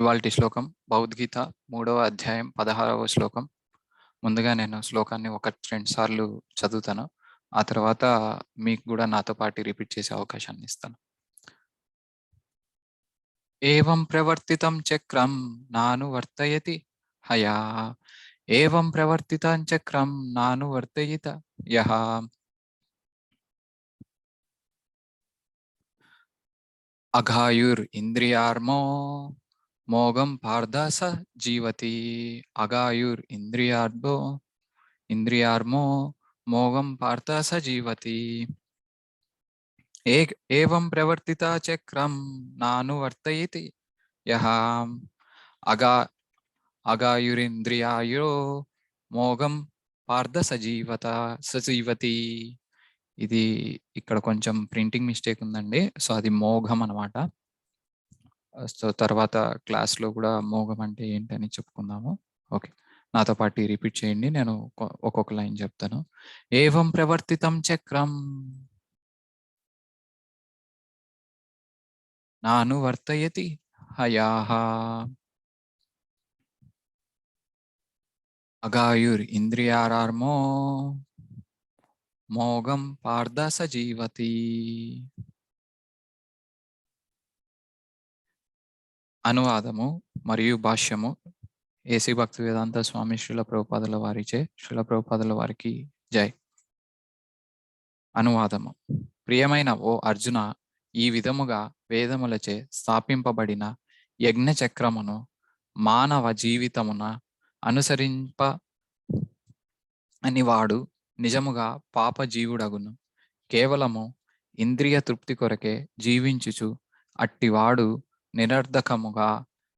ఇవాల్టి శ్లోకం భగవద్గీత 3వ అధ్యాయం 16వ శ్లోకం. ముందుగా నేను శ్లోకాన్ని 1-2 సార్లు చదువుతాను. ఆ తర్వాత మీకు కూడా నాతో పాటు రిపీట్ చేసే అవకాశాన్ని ఇస్తాను. ఏవం ప్రవర్తితం చక్రం నానువర్తయతి హయా ఏవం ప్రవర్తితం చక్రం నానువర్తయిత యః అఘాయుర్ ఇంద్రియార్మో మోగం పార్థ స జీవతి అఘాయుర్ ఇంద్రియార్మో మోగం పార్థ స జీవతి ఏవం ప్రవర్తిత చక్రం నానువర్తయితి యః అగా అగాయురింద్రియాయో మోగం పార్థ సజీవతి. ఇది ఇక్కడ కొంచెం ప్రింటింగ్ మిస్టేక్ ఉందండి. సో అది మోఘం అనమాట. సో తర్వాత క్లాస్లో కూడా మోఘం అంటే ఏంటని చెప్పుకుందాము. ఓకే, నాతో పాటు రిపీట్ చేయండి. నేను ఒక్కొక్క లైన్ చెప్తాను. ఏవం ప్రవర్తితం చక్రం నానువర్తయతి హయాః అగాయుర్ ఇంద్రియారార్మో మోగం పార్థ స జీవతి. అనువాదము మరియు భాష్యము ఏసీ భక్తి వేదాంత స్వామి శ్రీల ప్రభుపాదుల వారిచే. శ్రీల ప్రభుపాదుల వారికి జై. అనువాదము. ప్రియమైన ఓ అర్జున, ఈ విధముగా వేదములచే స్థాపింపబడిన యజ్ఞ చక్రమును మానవ జీవితమున అనుసరింప అని వాడు నిజముగా పాప జీవుడగును. కేవలము ఇంద్రియ తృప్తి కొరకే జీవించుచు అట్టివాడు నిరర్ధకముగా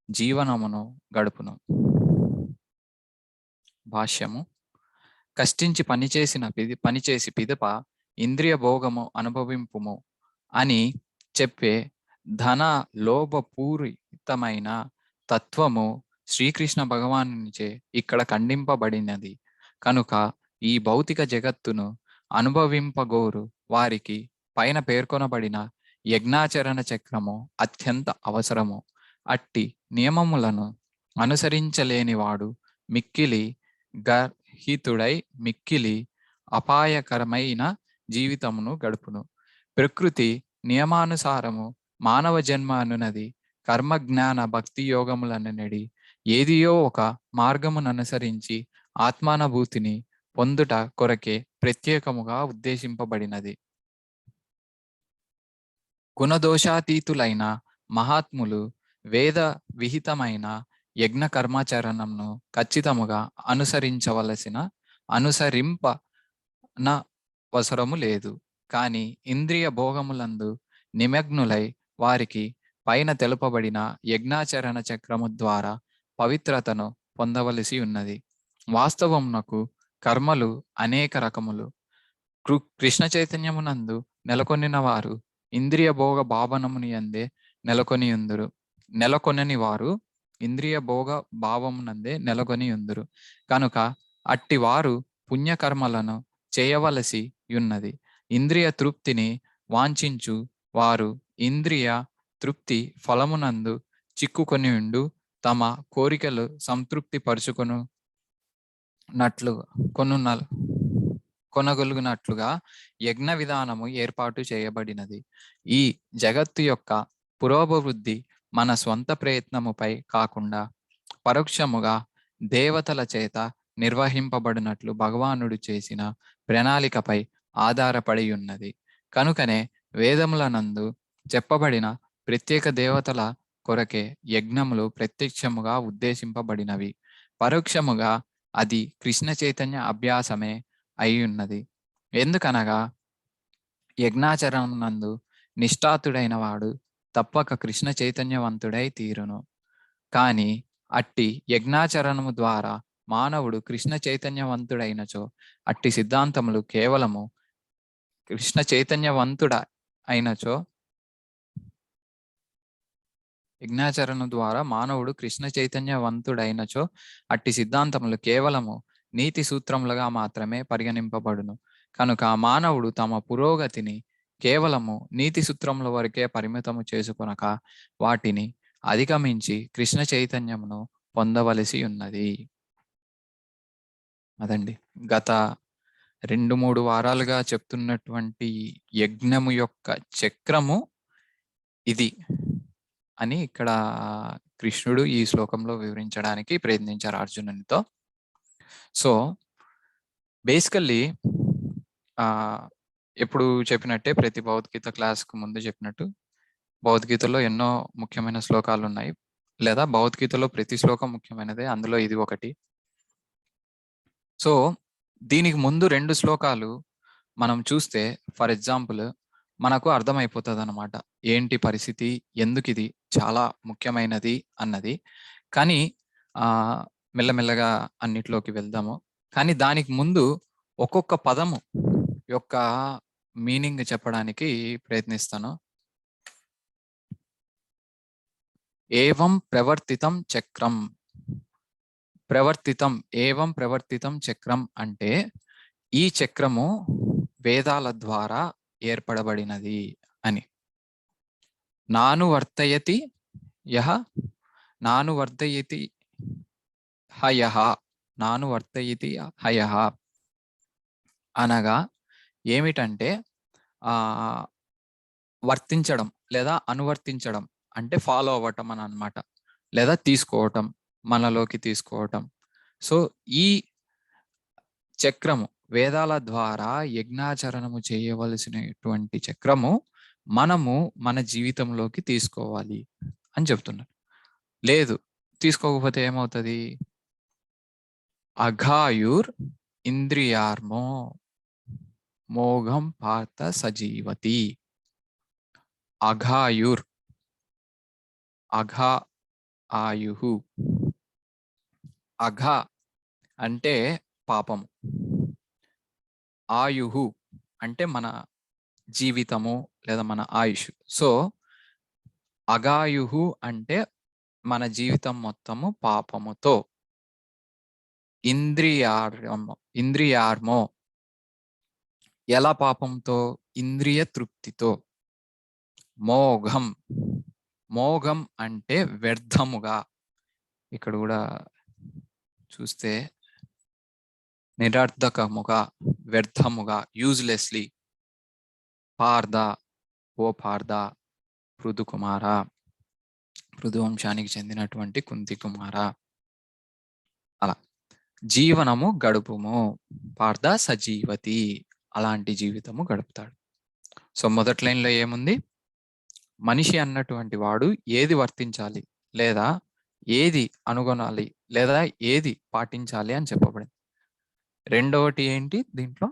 జీవనమును గడుపును. భాష్యము. కష్టించి పనిచేసి పిదప ఇంద్రియ భోగము అనుభవింపుము అని చెప్పే ధన లోభపూరితమైన తత్వము శ్రీకృష్ణ భగవానునిచే ఇక్కడ ఖండింపబడినది. కనుక ఈ భౌతిక జగత్తును అనుభవింపగోరు వారికి పైన పేర్కొనబడిన యజ్ఞాచరణ చక్రము అత్యంత అవసరము. అట్టి నియమములను అనుసరించలేనివాడు మిక్కిలి గర్హితుడై మిక్కిలి అపాయకరమైన జీవితమును గడుపును. ప్రకృతి నియమానుసారము మానవ జన్మ అనునది కర్మజ్ఞాన భక్తి యోగములనడి ఏదియో ఒక మార్గమును అనుసరించి ఆత్మానుభూతిని పొందుట కొరకే ప్రత్యేకముగా ఉద్దేశింపబడినది. గుణదోషాతీతులైన మహాత్ములు వేద విహితమైన యజ్ఞ కర్మాచరణను ఖచ్చితముగా అనుసరింపనవసరము లేదు. కానీ ఇంద్రియ భోగములందు నిమగ్నులై వారికి పైన తెలుపబడిన యజ్ఞాచరణ చక్రము ద్వారా పవిత్రతను పొందవలసి ఉన్నది. వాస్తవమునకు కర్మలు అనేక రకములు. కృష్ణ చైతన్యమునందు నెలకొనిన వారు ఇంద్రియ భోగ భావనముని అందే నెలకొనని వారు ఇంద్రియ భోగ భావమునందే నెలకొని ఉందురు. కనుక అట్టి వారు పుణ్యకర్మలను చేయవలసి ఉన్నది. ఇంద్రియ తృప్తిని వాంఛించు వారు ఇంద్రియ తృప్తి ఫలమునందు చిక్కుకొని ఉండు తమ కోరికలు సంతృప్తి కొనగలుగునట్లుగా యజ్ఞ విధానము ఏర్పాటు చేయబడినది. ఈ జగత్తు యొక్క పురోభివృద్ధి మన స్వంత ప్రయత్నముపై కాకుండా పరోక్షముగా దేవతల చేత నిర్వహింపబడినట్లు భగవానుడు చేసిన ప్రణాళికపై ఆధారపడి ఉన్నది. కనుకనే వేదములనందు చెప్పబడిన ప్రత్యేక దేవతల కొరకే యజ్ఞములు ప్రత్యక్షముగా ఉద్దేశింపబడినవి. పరోక్షముగా అది కృష్ణ చైతన్య అభ్యాసమే అయి ఉన్నది. ఎందుకనగా యజ్ఞాచరణనందు నిష్ఠాతుడైన వాడు తప్పక కృష్ణ చైతన్యవంతుడై తీరును. కానీ అట్టి యజ్ఞాచరణము ద్వారా మానవుడు కృష్ణ చైతన్యవంతుడైనచో అట్టి సిద్ధాంతములు కేవలము కృష్ణ చైతన్యవంతుడైనచో యజ్ఞాచరణ ద్వారా మానవుడు కృష్ణ చైతన్యవంతుడైనచో అట్టి సిద్ధాంతములు కేవలము నీతి సూత్రములుగా మాత్రమే పరిగణింపబడును. కనుక మానవుడు తమ పురోగతిని కేవలము నీతి సూత్రముల వరకే పరిమితము చేసుకొనక వాటిని అధిగమించి కృష్ణ చైతన్యమును పొందవలసి ఉన్నది. అదండి గత 2-3 వారాలుగా చెప్తున్నటువంటి యజ్ఞము యొక్క చక్రము ఇది అని ఇక్కడ కృష్ణుడు ఈ శ్లోకంలో వివరించడానికి ప్రయత్నించారు అర్జునునితో. సో బేసికల్లీ ఎప్పుడు చెప్పినట్టే ప్రతి భగవద్గీత క్లాస్కు ముందు చెప్పినట్టు భగవద్గీతలో ఎన్నో ముఖ్యమైన శ్లోకాలు ఉన్నాయి, లేదా భగవద్గీతలో ప్రతి శ్లోకం ముఖ్యమైనదే, అందులో ఇది ఒకటి. సో దీనికి ముందు 2 శ్లోకాలు మనం చూస్తే ఫర్ ఎగ్జాంపుల్ మనకు అర్థమైపోతుంది అనమాట ఏంటి పరిస్థితి, ఎందుకు ఇది చాలా ముఖ్యమైనది అన్నది. కానీ మెల్లమెల్లగా అన్నిట్లోకి వెళ్దాము. కానీ దానికి ముందు ఒక్కొక్క పదము యొక్క మీనింగ్ చెప్పడానికి ప్రయత్నిస్తాను. ఏవం ప్రవర్తితం చక్రం. ప్రవర్తితం, ఏవం ప్రవర్తితం చక్రం అంటే ఈ చక్రము వేదాల ద్వారా ఏర్పడబడినది అని. నాను వర్తయతి యహ నాను వర్తయతి హయః. నాను వర్తయతి హయః అనగా ఏమిటంటే వర్తించడం లేదా అనువర్తించడం అంటే ఫాలో అవ్వటం అని అన్నమాట, లేదా తీసుకోవటం, మనలోకి తీసుకోవటం. సో ఈ చక్రము వేదాల ద్వారా యజ్ఞాచరణము చేయవలసినటువంటి చక్రము మనము మన జీవితంలోకి తీసుకోవాలి అని చెప్తున్నారు. లేదు తీసుకోకపోతే ఏమవుతుంది? అఘాయుర్ ఇంద్రియార్మో మోఘం పార్థ సజీవతి. అఘాయుర్, అఘా ఆయుహు. అఘ అంటే పాపము, ఆయుహు అంటే మన జీవితము లేదా మన ఆయుష్. సో అఘాయుహు అంటే మన జీవితం మొత్తము పాపముతో. ఇంద్రియార్మో ఎలా పాపంతో? ఇంద్రియ తృప్తితో. మోఘం, మోఘం అంటే వ్యర్థముగా. ఇక్కడ కూడా చూస్తే నిరర్ధకముగా, వ్యర్థముగా, యూజ్లెస్లీ. పార్థ, ఓ పార్థ, పృథు కుమార, పృథు వంశానికి చెందినటువంటి కుంతి కుమార. అలా జీవనము గడుపుము. పార్థ సజీవతి, అలాంటి జీవితము గడుపుతాడు. సో మొదటి లైన్లో ఏముంది? మనిషి అన్నటువంటి వాడు ఏది వర్తించాలి లేదా ఏది అనుగొనాలి లేదా ఏది పాటించాలి అని చెప్పబడింది. రెండవటి ఏంటి దీంట్లో?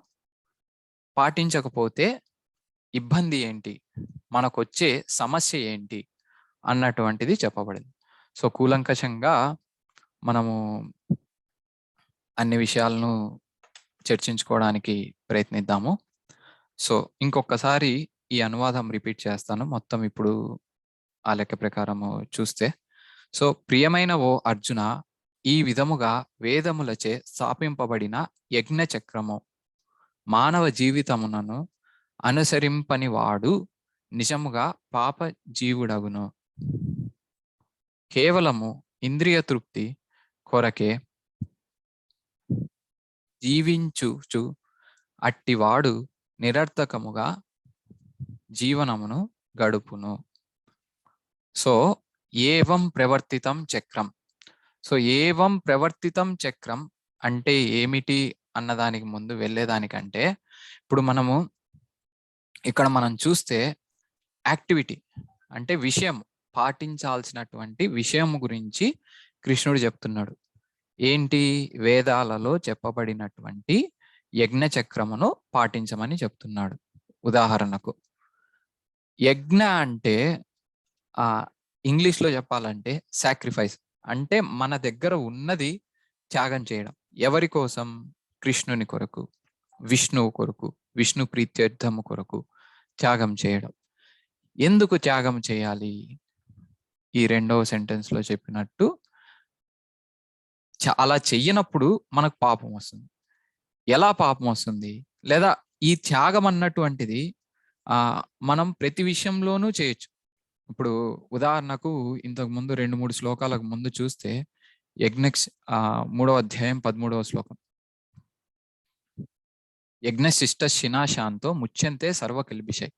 పాటించకపోతే ఇబ్బంది ఏంటి, మనకొచ్చే సమస్య ఏంటి అన్నటువంటిది చెప్పబడింది. సో కూలంకషంగా మనము అన్ని విషయాలను చర్చించుకోవడానికి ప్రయత్నిద్దాము. సో ఇంకొకసారి ఈ అనువాదం రిపీట్ చేస్తాను మొత్తం ఇప్పుడు ఆ లెక్క ప్రకారము చూస్తే. సో ప్రియమైన ఓ అర్జున, ఈ విధముగా వేదములచే స్థాపింపబడిన యజ్ఞ చక్రము మానవ జీవితమునను అనుసరింపని వాడు నిజముగా పాప జీవుడగును. కేవలము ఇంద్రియ తృప్తి కొరకే జీవించుచు అట్టివాడు నిరర్థకముగా జీవనమును గడుపును. సో ఏవం ప్రవర్తితం చక్రం. సో ఏవం ప్రవర్తితం చక్రం అంటే ఏమిటి అన్నదానికి ముందు వెళ్ళేదానికంటే ఇప్పుడు మనము ఇక్కడ మనం చూస్తే యాక్టివిటీ అంటే విషయం, పాటించాల్సినటువంటి విషయం గురించి కృష్ణుడు చెప్తున్నాడు. ఏంటి? వేదాలలో చెప్పబడినటువంటి యజ్ఞ చక్రమును పాటించమని చెప్తున్నాడు. ఉదాహరణకు యజ్ఞ అంటే ఇంగ్లీష్లో చెప్పాలంటే సాక్రిఫైస్, అంటే మన దగ్గర ఉన్నది త్యాగం చేయడం. ఎవరి కోసం? కృష్ణుని కొరకు, విష్ణువు కొరకు, విష్ణు ప్రీత్యర్థము కొరకు త్యాగం చేయడం. ఎందుకు త్యాగం చేయాలి? ఈ రెండవ సెంటెన్స్లో చెప్పినట్టు అలా చెయ్యనప్పుడు మనకు పాపం వస్తుంది. ఎలా పాపం వస్తుంది? లేదా ఈ త్యాగం అన్నటువంటిది మనం ప్రతి విషయంలోనూ చేయొచ్చు. ఇప్పుడు ఉదాహరణకు ఇంతకు ముందు 2, 3 శ్లోకాలకు ముందు చూస్తే యజ్ఞక్స్ 3వ అధ్యాయం 13వ శ్లోకం. యజ్ఞశిష్ట శినాశాంతో ముచ్యంతే సర్వకిల్బిషై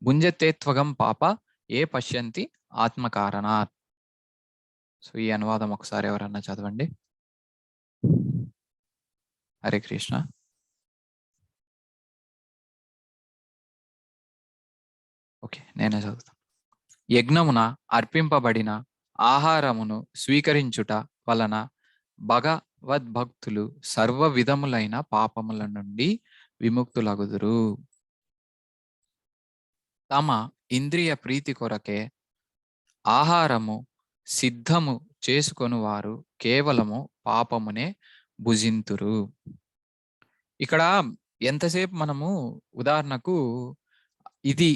భుంజతే త్వగం పాప ఏ పశ్యంతి ఆత్మకారణాత్. సో ఈ అనువాదం ఒకసారి ఎవరన్నా చదవండి. హరే కృష్ణ. ఓకే, నేనే చదువుతాను. యజ్ఞమున అర్పింపబడిన ఆహారమును స్వీకరించుట వలన భగవద్భక్తులు సర్వ విధములైన పాపముల నుండి విముక్తులగుదురు. తమ ఇంద్రియ ప్రీతి కొరకే ఆహారము సిద్ధము చేసుకొని వారు కేవలము పాపమునే భుజింతురు. ఇక్కడ ఎంతసేపు మనము ఉదాహరణకు ఇది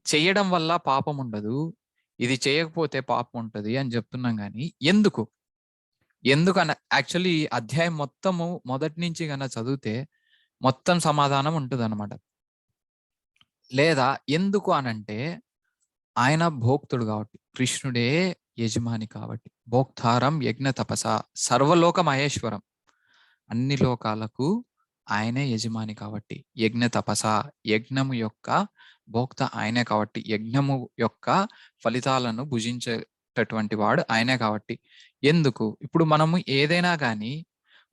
చేయడం వల్ల పాపం ఉండదు, ఇది చేయకపోతే పాపం ఉంటది అని చెప్తున్నాం కానీ ఎందుకన యాక్చువల్లీ అధ్యాయం మొత్తము మొదటి నుంచి కన్నా చదివితే మొత్తం సమాధానం ఉంటుందన్నమాట. లేదా ఎందుకు అనంటే ఆయన భోక్తుడు కాబట్టి, కృష్ణుడే యజమాని కాబట్టి. భోక్తారం యజ్ఞ తపస సర్వలోక మహేశ్వరం, అన్ని లోకాలకు ఆయనే యజమాని కాబట్టి. యజ్ఞ తపస యజ్ఞము యొక్క భోక్త ఆయనే కాబట్టి, యజ్ఞము యొక్క ఫలితాలను భుజించేటటువంటి వాడు ఆయనే కాబట్టి. ఎందుకు ఇప్పుడు మనము ఏదైనా కానీ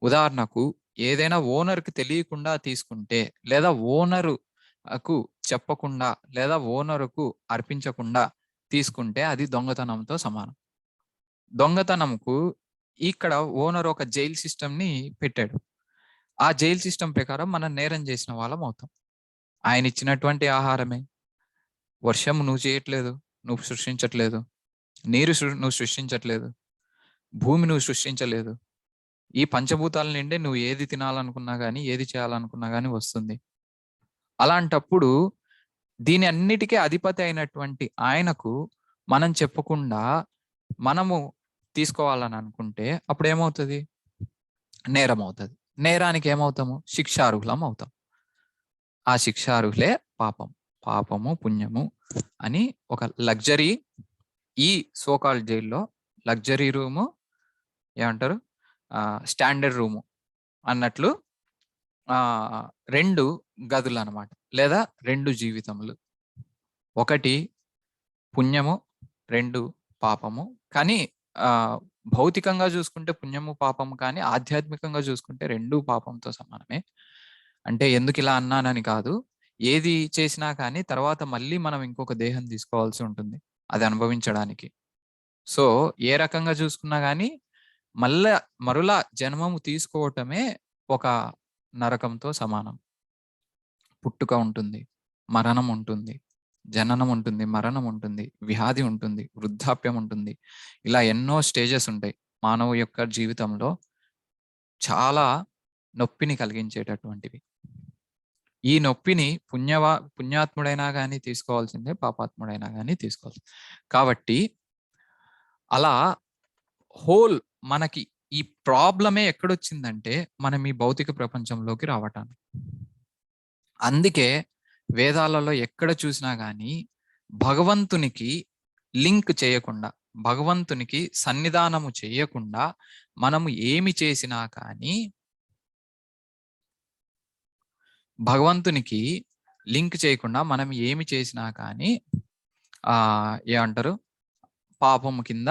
ఉదాహరణకు ఏదైనా ఓనర్కి తెలియకుండా తీసుకుంటే, లేదా ఓనరుకు చెప్పకుండా, లేదా ఓనరుకు అర్పించకుండా తీసుకుంటే అది దొంగతనంతో సమానం. దొంగతనంకు ఇక్కడ ఓనర్ ఒక జైల్ సిస్టమ్ ని పెట్టాడు. ఆ జైల్ సిస్టమ్ ప్రకారం మనం నేరం చేసిన వాళ్ళం అవుతాం. ఆయన ఇచ్చినటువంటి ఆహారమే. వర్షం నువ్వు చేయట్లేదు, నువ్వు సృష్టించట్లేదు. నీరు నువ్వు సృష్టించట్లేదు. భూమి నువ్వు సృష్టించలేదు. ఈ పంచభూతాల నుండి నువ్వు ఏది తినాలనుకున్నా కానీ, ఏది చేయాలనుకున్నా కానీ వస్తుంది. అలాంటప్పుడు దీని అన్నిటికీ అధిపతి అయినటువంటి ఆయనకు మనం చెప్పకుండా మనము తీసుకోవాలని అనుకుంటే అప్పుడు ఏమవుతుంది? నేరం అవుతుంది. నేరానికి ఏమవుతాము? శిక్షార్హులం అవుతాం. ఆ శిక్షార్హులే పాపం. పాపము పుణ్యము అని ఒక లగ్జరీ, ఈ సోకాల్ జైల్లో లగ్జరీ రూము ఏమంటారు, స్టాండర్డ్ రూము అన్నట్లు 2 గదులు అనమాట, లేదా 2 జీవితములు. ఒకటి పుణ్యము, 2 పాపము. కానీ భౌతికంగా చూసుకుంటే పుణ్యము పాపము, కానీ ఆధ్యాత్మికంగా చూసుకుంటే 2 పాపంతో సమానమే. అంటే ఎందుకు ఇలా అన్నానని కాదు, ఏది చేసినా కానీ తర్వాత మళ్ళీ మనం ఇంకొక దేహం తీసుకోవాల్సి ఉంటుంది అది అనుభవించడానికి. సో ఏ రకంగా చూసుకున్నా కానీ మరులా జన్మము తీసుకోవటమే ఒక నరకంతో సమానం. పుట్టుక ఉంటుంది, మరణం ఉంటుంది, జననం ఉంటుంది, మరణం ఉంటుంది, వ్యాధి ఉంటుంది, వృద్ధాప్యం ఉంటుంది. ఇలా ఎన్నో స్టేజెస్ ఉంటాయి మానవ యొక్క జీవితంలో, చాలా నొప్పిని కలిగించేటటువంటివి. ఈ నొప్పిని పుణ్యాత్ముడైనా కానీ తీసుకోవాల్సిందే, పాపాత్ముడైనా కానీ తీసుకోవాల్సిందే. కాబట్టి అలా హోల్ మనకి ఈ ప్రాబ్లమే ఎక్కడొచ్చిందంటే మనం ఈ భౌతిక ప్రపంచంలోకి రావటానికి. అందుకే వేదాలలో ఎక్కడ చూసినా కానీ భగవంతునికి లింక్ చేయకుండా, భగవంతునికి సన్నిధానము చేయకుండా మనము ఏమి చేసినా కానీ, భగవంతునికి లింక్ చేయకుండా మనం ఏమి చేసినా కానీ ఏమంటారు, పాపము కింద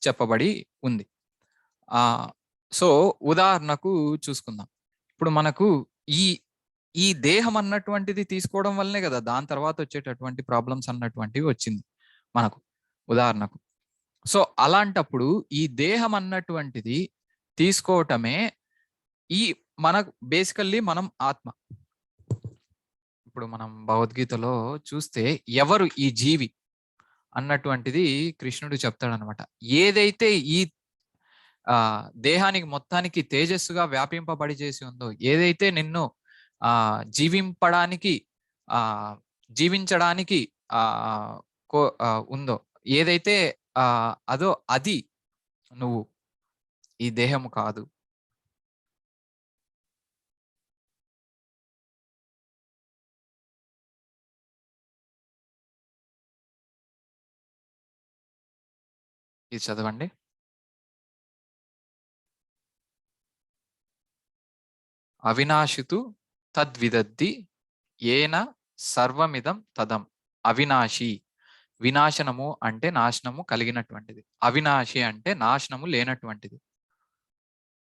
చెప్పబడి ఉంది. సో ఉదాహరణకు చూసుకుందాం. ఇప్పుడు మనకు ఈ ఈ దేహం అన్నటువంటిది తీసుకోవడం వల్లనే కదా దాని తర్వాత వచ్చేటటువంటి ప్రాబ్లమ్స్ అన్నటువంటివి వచ్చింది మనకు ఉదాహరణకు. సో అలాంటప్పుడు ఈ దేహం అన్నటువంటిది తీసుకోవటమే ఈ మనకు బేసికల్లీ మనం ఆత్మ. ఇప్పుడు మనం భగవద్గీతలో చూస్తే ఎవరు ఈ జీవి అన్నటువంటిది కృష్ణుడు చెప్తాడనమాట. ఏదైతే ఈ దేహానికి మొత్తానికి తేజస్సుగా వ్యాపింపబడి చేసి ఉందో, ఏదైతే నిన్ను జీవింపడానికి జీవించడానికి ఉందో, ఏదైతే అదో అది నువ్వు, ఈ దేహము కాదు. ఇది చదవండి. అవినాశితు తద్విదద్ది ఏన సర్వమిదం తదం. అవినాశి, వినాశనము అంటే నాశనము కలిగినటువంటిది, అవినాశి అంటే నాశనము లేనటువంటిది.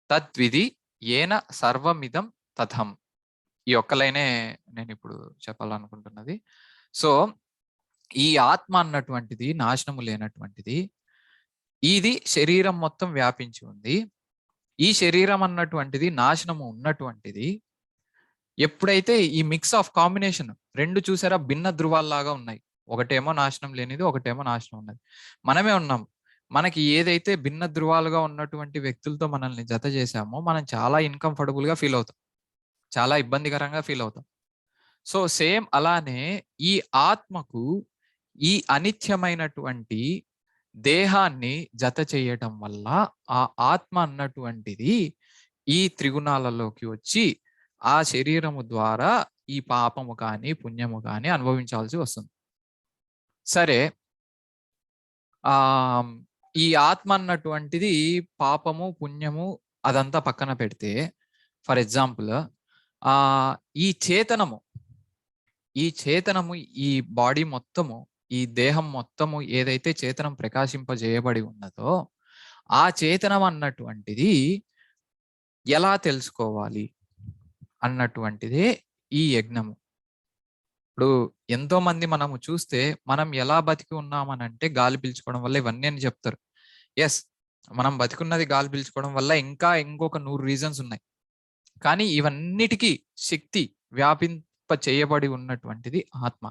తద్విధి ఏన సర్వమిదం తథం. ఈ ఒక్క లైనే నేను ఇప్పుడు చెప్పాలనుకుంటున్నది. సో ఈ ఆత్మ అన్నటువంటిది నాశనము లేనటువంటిది. ఇది శరీరం మొత్తం వ్యాపించి ఉంది. ఈ శరీరం అన్నటువంటిది నాశనము ఉన్నటువంటిది. ఎప్పుడైతే ఈ మిక్స్ ఆఫ్ కాంబినేషన్ రెండు చూసారా భిన్న ధృవాల్లాగా ఉన్నాయి. ఒకటేమో నాశనం లేనిది, ఒకటేమో నాశనం ఉన్నది. మనమే ఉన్నాం. మనకి ఏదైతే భిన్న ధృవాలుగా ఉన్నటువంటి వ్యక్తులతో మనల్ని జత చేశామో మనం చాలా ఇన్‌కంఫర్టబుల్ గా ఫీల్ అవుతాం. చాలా ఇబ్బందికరంగా ఫీల్ అవుతాం. సో సేమ్ అలానే ఈ ఆత్మకు ఈ అనిత్యమైనటువంటి దేహాన్ని జత చేయటం వల్ల ఆ ఆత్మ అన్నటువంటిది ఈ త్రిగుణాలలోకి వచ్చి ఆ శరీరము ద్వారా ఈ పాపము కానీ పుణ్యము కానీ అనుభవించాల్సి వస్తుంది. సరే, ఈ ఆత్మ అన్నటువంటిది పాపము పుణ్యము అదంతా పక్కన పెడితే, ఫర్ ఎగ్జాంపుల్ ఈ చేతనము ఈ బాడీ మొత్తము, ఈ దేహం మొత్తము ఏదైతే చేతనం ప్రకాశింపజేయబడి ఉన్నదో ఆ చేతనం అన్నటువంటిది ఎలా తెలుసుకోవాలి అన్నటువంటిదే ఈ యజ్ఞము. ఇప్పుడు ఎంతో మంది మనము చూస్తే మనం ఎలా బతికి ఉన్నామనంటే గాలి పీల్చుకోవడం వల్ల ఇవన్నీ అని చెప్తారు. ఎస్, మనం బతికున్నది గాలి పీల్చుకోవడం వల్ల, ఇంకా ఇంకొక 100 రీజన్స్ ఉన్నాయి. కానీ ఇవన్నిటికీ శక్తి వ్యాపింప చేయబడి ఉన్నటువంటిది ఆత్మ.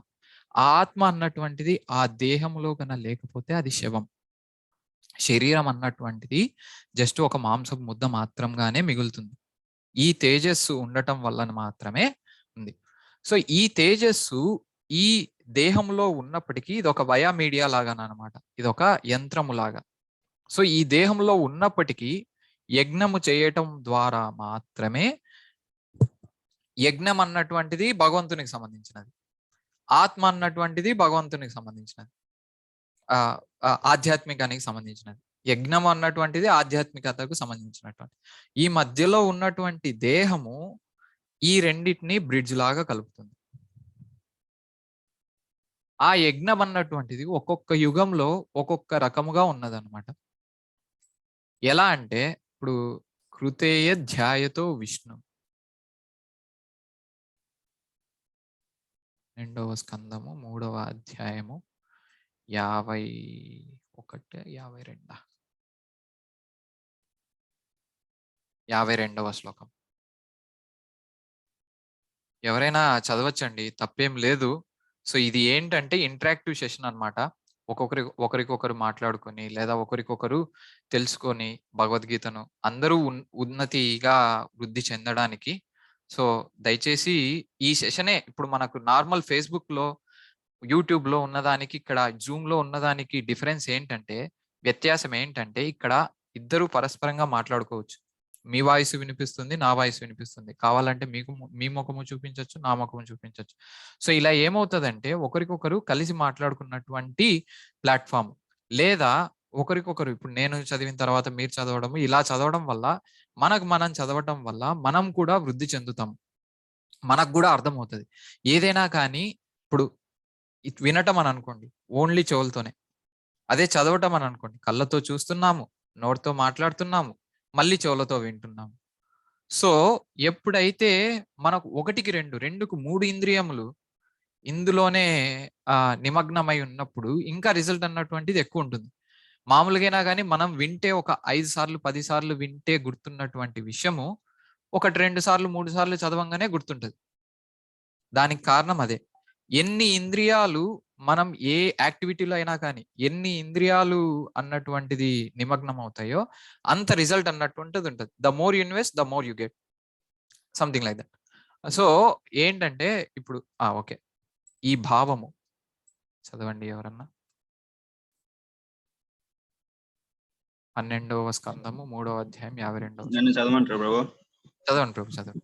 ఆ ఆత్మ అన్నటువంటిది ఆ దేహంలో కన్నా లేకపోతే అది శవం. శరీరం అన్నటువంటిది జస్ట్ ఒక మాంసపు ముద్ద మాత్రంగానే మిగులుతుంది. ఈ తేజస్సు ఉండటం వలన మాత్రమే ఉంది. సో ఈ తేజస్సు ఈ దేహంలో ఉన్నప్పటికీ ఇది ఒక వయా మీడియా లాగానమాట. ఇది ఒక యంత్రము లాగా. సో ఈ దేహంలో ఉన్నప్పటికీ యజ్ఞము చేయటం ద్వారా మాత్రమే, యజ్ఞం అన్నటువంటిది భగవంతునికి సంబంధించినది, ఆత్మ అన్నటువంటిది భగవంతునికి సంబంధించినది, ఆధ్యాత్మికానికి సంబంధించినది. యజ్ఞం అన్నటువంటిది ఆధ్యాత్మికతకు సంబంధించినటువంటి. ఈ మధ్యలో ఉన్నటువంటి దేహము ఈ రెండింటిని బ్రిడ్జ్ లాగా కలుపుతుంది. ఆ యజ్ఞం అన్నటువంటిది ఒక్కొక్క యుగంలో ఒక్కొక్క రకముగా ఉన్నదన్నమాట. ఎలా అంటే ఇప్పుడు కృతేయ ధ్యాయతో విష్ణు, 2వ స్కందము 3వ అధ్యాయము 51 52 52వ శ్లోకం. ఎవరైనా చదవచ్చండి, తప్పేం లేదు. సో ఇది ఏంటంటే ఇంటరాక్టివ్ సెషన్ అన్నమాట. ఒకరికొకరు మాట్లాడుకొని లేదా ఒకరికొకరు తెలుసుకొని భగవద్గీతను అందరూ ఉన్నతిగా వృద్ధి చెందడానికి. సో దయచేసి ఈ సెషనే ఇప్పుడు మనకు నార్మల్ ఫేస్‌బుక్‌లో, యూట్యూబ్‌లో ఉన్నదానికి, ఇక్కడ జూమ్‌లో ఉన్నదానికి డిఫరెన్స్ ఏంటంటే, వ్యత్యాసం ఏంటంటే ఇక్కడ ఇద్దరు పరస్పరంగా మాట్లాడుకోవచ్చు. మీ వాయిస్ వినిపిస్తుంది, నా వాయిస్ వినిపిస్తుంది. కావాలంటే మీ ముఖము చూపించొచ్చు, నా ముఖము చూపించొచ్చు. సో ఇలా ఏమవుతదంటే ఒకరికొకరు కలిసి మాట్లాడుకున్నటువంటి ప్లాట్‌ఫార్మ్. లేదా ఒకరికొకరు ఇప్పుడు నేను చదివిన తర్వాత మీరు చదవడము, ఇలా చదవడం వల్ల మనం చదవటం వల్ల మనం కూడా వృద్ధి చెందుతాం. మనకు గూడా అర్థమవుతది. ఏదైనా కానీ ఇప్పుడు వినటం అని అనుకోండి, ఓన్లీ చెవులతోనే. అదే చదవటం అని అనుకోండి, కళ్ళతో చూస్తున్నాము, నోటితో మాట్లాడుతున్నాము, మళ్ళీ చెవులతో వింటున్నాము. సో ఎప్పుడైతే మనకు 1కి 2, 2కు 3 ఇంద్రియములు ఇందులోనే నిమగ్నమై ఉన్నప్పుడు ఇంకా రిజల్ట్ అన్నటువంటిది ఎక్కువ ఉంటుంది. మామూలుగైనా కానీ మనం వింటే ఒక 5 సార్లు 10 సార్లు వింటే గుర్తున్నటువంటి విషయము 1, 2 సార్లు 3 సార్లు చదవంగానే గుర్తుంటది. దానికి కారణం అదే. ఎన్ని ఇంద్రియాలు మనం ఏ యాక్టివిటీలో అయినా కానీ ఎన్ని ఇంద్రియాలు అన్నటువంటిది నిమగ్నం అవుతాయో అంత రిజల్ట్ అన్నటువంటిది ఉంటుంది. The more you invest the more you get, something like that. So ఏంటంటే ఇప్పుడు ఓకే, ఈ భావము చదవండి ఎవరన్నా. 12వ స్కందము 3వ అధ్యాయం 52వ. నన్ను చదవమంటారు ప్రభు? చదవండి ప్రభు, చదవండి.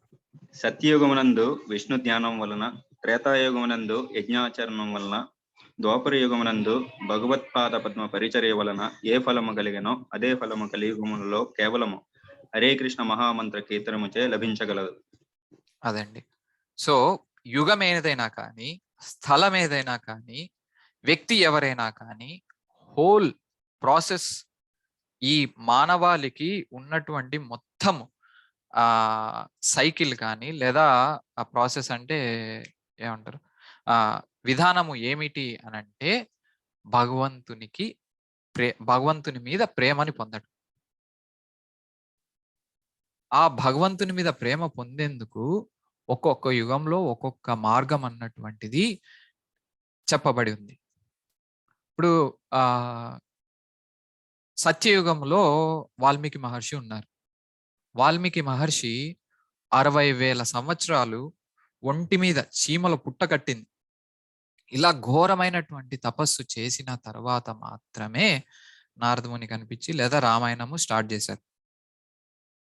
సత్యయుగమునందు విష్ణు ధ్యానం వలన, త్రేతాయుగమునందు యజ్ఞాచరణం వలన, ద్వాపర యుగమునందు భగవత్పాద పద్మ పరిచర్య వలన ఏ ఫలము కలిగినో అదే ఫలము కలియుగములలో కేవలము హరే కృష్ణ మహామంత్ర కీర్తనముచే లభించగలదు. అదండి. సో యుగం ఏదైనా కానీ, స్థలం ఏదైనా కానీ, వ్యక్తి ఎవరైనా కానీ, హోల్ ప్రాసెస్ ఈ మానవాళికి ఉన్నటువంటి మొత్తం సైకిల్ కానీ, లేదా ఆ ప్రాసెస్ అంటే ఏమంటారు, విధానము ఏమిటి అనంటే భగవంతుని మీద ప్రేమని పొందడం. ఆ భగవంతుని మీద ప్రేమ పొందేందుకు ఒక్కొక్క యుగంలో ఒక్కొక్క మార్గం అన్నటువంటిది చెప్పబడి ఉంది. ఇప్పుడు సత్యయుగంలో వాల్మీకి మహర్షి ఉన్నారు. వాల్మీకి మహర్షి 60,000 సంవత్సరాలు ఒంటి మీద చీమల పుట్ట కట్టింది. ఇలా ఘోరమైనటువంటి తపస్సు చేసిన తర్వాత మాత్రమే నారదముని కనిపించి లేదా రామాయణము స్టార్ట్ చేశారు.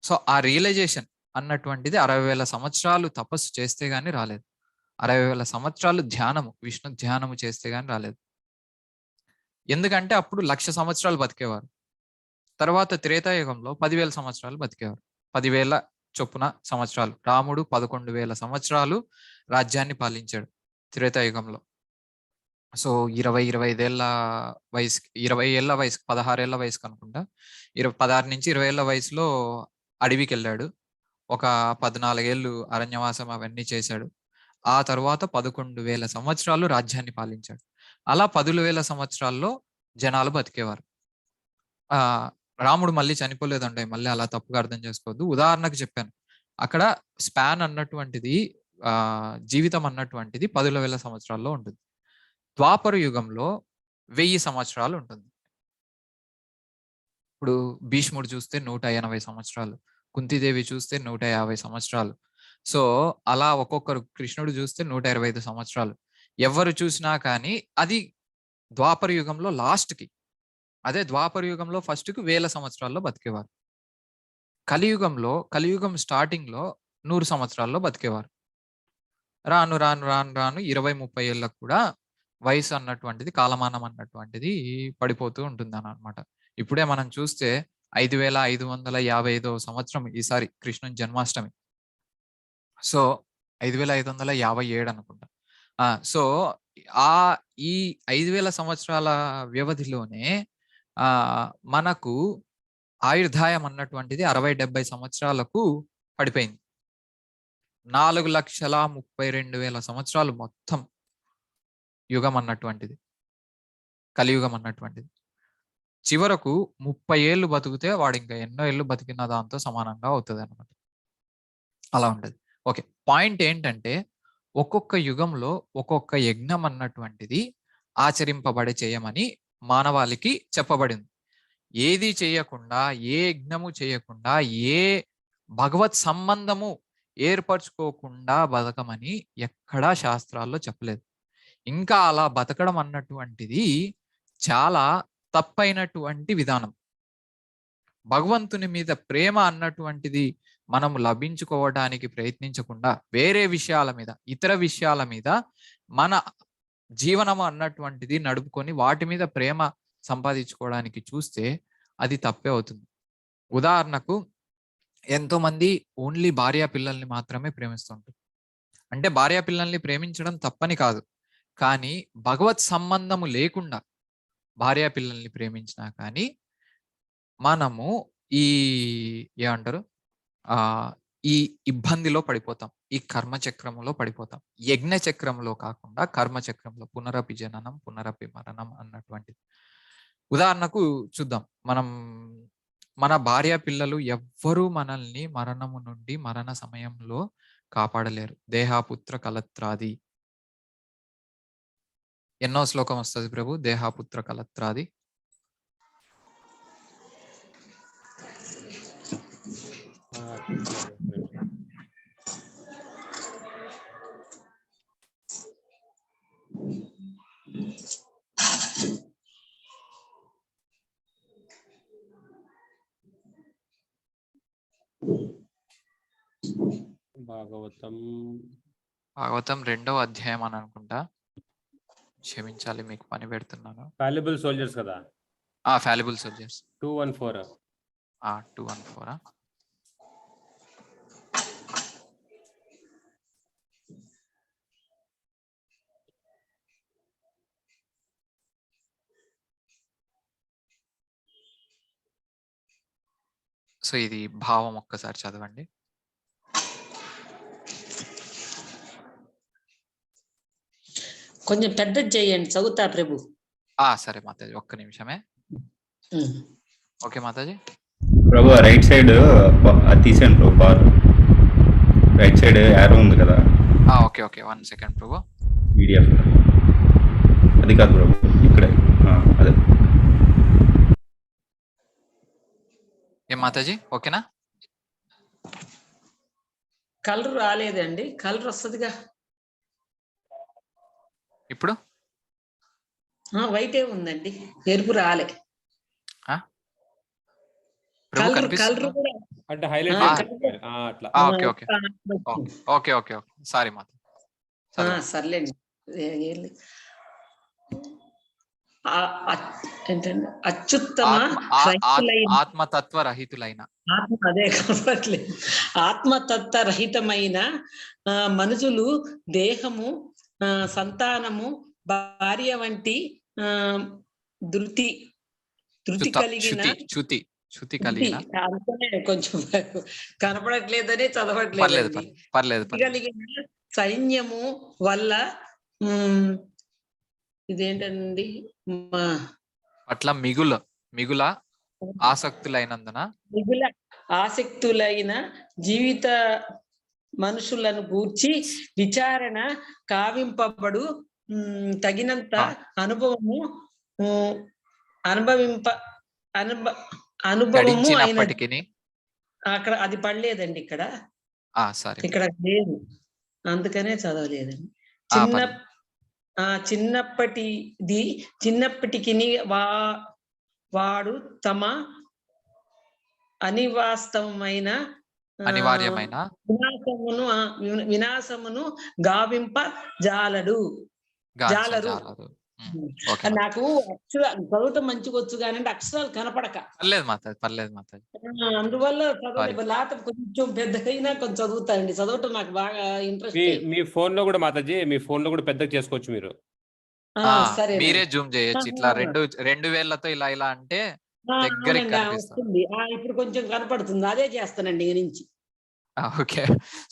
సో ఆ రియలైజేషన్ అన్నటువంటిది 60,000 సంవత్సరాలు తపస్సు చేస్తే గాని రాలేదు. 60,000 సంవత్సరాలు ధ్యానము, విష్ణు ధ్యానము చేస్తే గాని రాలేదు. ఎందుకంటే అప్పుడు 1,00,000 సంవత్సరాలు బతికేవారు. తర్వాత త్రేతాయుగంలో 10,000 సంవత్సరాలు బతికేవారు. 10,000 చొప్పున సంవత్సరాలు. రాముడు 11,000 సంవత్సరాలు రాజ్యాన్ని పాలించాడు త్రేతాయుగంలో. సో 20-25 ఏళ్ల వయసుకి, 20 ఏళ్ల వయసుకి, 16 ఏళ్ల వయసుకి అనుకుంటా, 16 నుంచి 20 ఏళ్ల వయసులో అడవికి వెళ్ళాడు. ఒక 14 ఏళ్ళు అరణ్యవాసం అవన్నీ చేశాడు. ఆ తర్వాత 11,000 సంవత్సరాలు రాజ్యాన్ని పాలించాడు. అలా 10,000 సంవత్సరాల్లో జనాలు బతికేవారు. రాముడు మళ్ళీ చనిపోలేదండి. మళ్ళీ అలా తప్పుగా అర్థం చేసుకోవద్దు. ఉదాహరణకు చెప్పాను. అక్కడ స్పాన్ అన్నటువంటిది, జీవితం అన్నటువంటిది 10,000 సంవత్సరాల్లో ఉంటుంది. ద్వాపర యుగంలో 1000 సంవత్సరాలు ఉంటుంది. ఇప్పుడు భీష్ముడు చూస్తే 180 సంవత్సరాలు, కుంతిదేవి చూస్తే 150 సంవత్సరాలు. సో అలా ఒక్కొక్కరు, కృష్ణుడు చూస్తే 125 సంవత్సరాలు. ఎవరు చూసినా కానీ అది ద్వాపర యుగంలో లాస్ట్‌కి. అదే ద్వాపర యుగంలో ఫస్ట్‌కి 1000 సంవత్సరాల్లో బతికేవారు. కలియుగం స్టార్టింగ్‌లో 100 సంవత్సరాల్లో బతికేవారు. రాను 20-30 ఏళ్ళకు కూడా వయసు అన్నటువంటిది, కాలమానం అన్నటువంటిది పడిపోతూ ఉంటుందనమాట. ఇప్పుడే మనం చూస్తే 5,555 సంవత్సరం ఈసారి కృష్ణుని జన్మాష్టమి. సో 5,557 అనుకుంటా. సో ఈ 5,000 సంవత్సరాల వ్యవధిలోనే మనకు ఆయుర్దాయం అన్నటువంటిది 60-70 సంవత్సరాలకు పడిపోయింది. 4,32,000 సంవత్సరాలు మొత్తం యుగం అన్నటువంటిది, కలియుగం అన్నటువంటిది. చివరకు 30 ఏళ్ళు బతికితే వాడు ఇంకా ఎన్నో ఏళ్ళు బతికిన దాంతో సమానంగా అవుతుంది అనమాట. అలా ఉంటుంది. ఓకే, పాయింట్ ఏంటంటే ఒక్కొక్క యుగంలో ఒక్కొక్క యజ్ఞం అన్నటువంటిది ఆచరింపబడి చేయమని మానవాళికి చెప్పబడింది. ఏది చేయకుండా, ఏ యజ్ఞము చేయకుండా, ఏ భగవత్ సంబంధము ఏర్పరచుకోకుండా బతకమని ఎక్కడా శాస్త్రాల్లో చెప్పలేదు. ఇంకా అలా బతకడం అన్నటువంటిది చాలా తప్పైనటువంటి విధానం. భగవంతుని మీద ప్రేమ అన్నటువంటిది మనము లభించుకోవడానికి ప్రయత్నించకుండా వేరే విషయాల మీద, ఇతర విషయాల మీద మన జీవనం అన్నటువంటిది నడుపుకొని వాటి మీద ప్రేమ సంపాదించుకోవడానికి చూస్తే అది తప్పే అవుతుంది. ఉదాహరణకు ఎంతో మంది ఓన్లీ భార్యా పిల్లల్ని మాత్రమే ప్రేమిస్తుంటారు. అంటే భార్యా పిల్లల్ని ప్రేమించడం తప్పని కాదు, కానీ భగవత్ సంబంధము లేకుండా భార్యా పిల్లల్ని ప్రేమించినా కానీ మనము ఈ ఏమంటారు, ఈ ఇబ్బందిలో పడిపోతాం, ఈ కర్మ చక్రంలో పడిపోతాం. యజ్ఞ చక్రంలో కాకుండా కర్మ చక్రంలో, పునరపి జననం పునరపి మరణం అన్నటువంటిది. ఉదాహరణకు చూద్దాం. మన భార్య పిల్లలు ఎవ్వరూ మనల్ని మరణము నుండి, మరణ సమయంలో కాపాడలేరు. దేహాపుత్ర కలత్రాది. ఎన్నో శ్లోకం వస్తుంది ప్రభు? దేహాపుత్ర కలత్రాది. భాగవతం 2వ అధ్యాయం అని అనుకుంటా. క్షమించాలి, మీకు పని పెడుతున్నాను. ఫాల్యుబుల్ సోల్జర్స్ కదా. ఫాల్యుబుల్ సోల్జర్స్ 214. 214. సో ఇది భావం ఒక్కసారి చదవండి. కొంచెం పెద్దది చేయండి, చదువుతా ప్రభు. సరే మాతాజీ, ఒక్క నిమిషమే. ఓకే మాతాజీ. ప్రభు రైట్ సైడ్ అది తీసేయండి ప్రభు, బార్ రైట్ సైడ్ యారో ఉంది కదా. ఓకే ఓకే, 1 సెకండ్ ప్రభు. పీడిఎఫ్ అది కాదు ప్రభు, ఇక్కడే అదే. ఏం మాతాజీ, ఓకేనా? కలర్ రాలేదండి, కలర్ వస్తుందిగా ఇప్పుడు. వైటే ఉందండి, ఎరుపు రాలే. ప్రభు కలర్ కనిపిస్తుందా? కూడా అంటే హైలైట్ అట్లా. Okay okay okay okay okay, sorry మాత. సర్లేండి. ఏంటండి, అత్యుత్తమ ఆత్మతత్వ రహితులైన, అదే కనపట్లేదు, ఆత్మతత్వ రహితమైన మనుషులు దేహము, సంతానము, భార్య వంటి ధృతి కలిగిన శృతి కలిగిన, కొంచెం కనపడట్లేదని చదవట్లేదు. పర్లేదు. కలిగిన సైన్యము వల్ల ఇదేంటండి అట్లా మిగుల ఆసక్తులైనందున, ఆసక్తులైన జీవిత మనుషులను గూర్చి విచారణ కావింపబడు తగినంత అనుభవము గడించినప్పటికీ. అక్కడ అది పడలేదండి, ఇక్కడ లేదు, అందుకనే చదవలేదండి. చిన్నప్పటికి వాడు తమ అనివార్యమైన వినాశమును గావింప జాలరు. నాకు చదవటం మంచిగా వచ్చు కానీ అక్షరాలు కనపడక, పర్లేదు మాతాజీ. అందువల్ల లేకపోతే కొంచెం పెద్దగైనా కొంచెం చదువుతానండి. చదవటం నాకు బాగా ఇంట్రెస్ట్. మీ ఫోన్ లో కూడా మాతాజీ, మీ ఫోన్ లో కూడా పెద్దగా చేసుకోవచ్చు మీరు. సరే, మీరే జూమ్ చేయొచ్చు, ఇట్లా రెండు వేళ్లతో ఇలా అంటే దగ్గరికి కనిపిస్తుంది. ఇప్పుడు కొంచెం కనపడుతుంది, అదే చేస్తానండి ఇక నుంచి. ఓకే.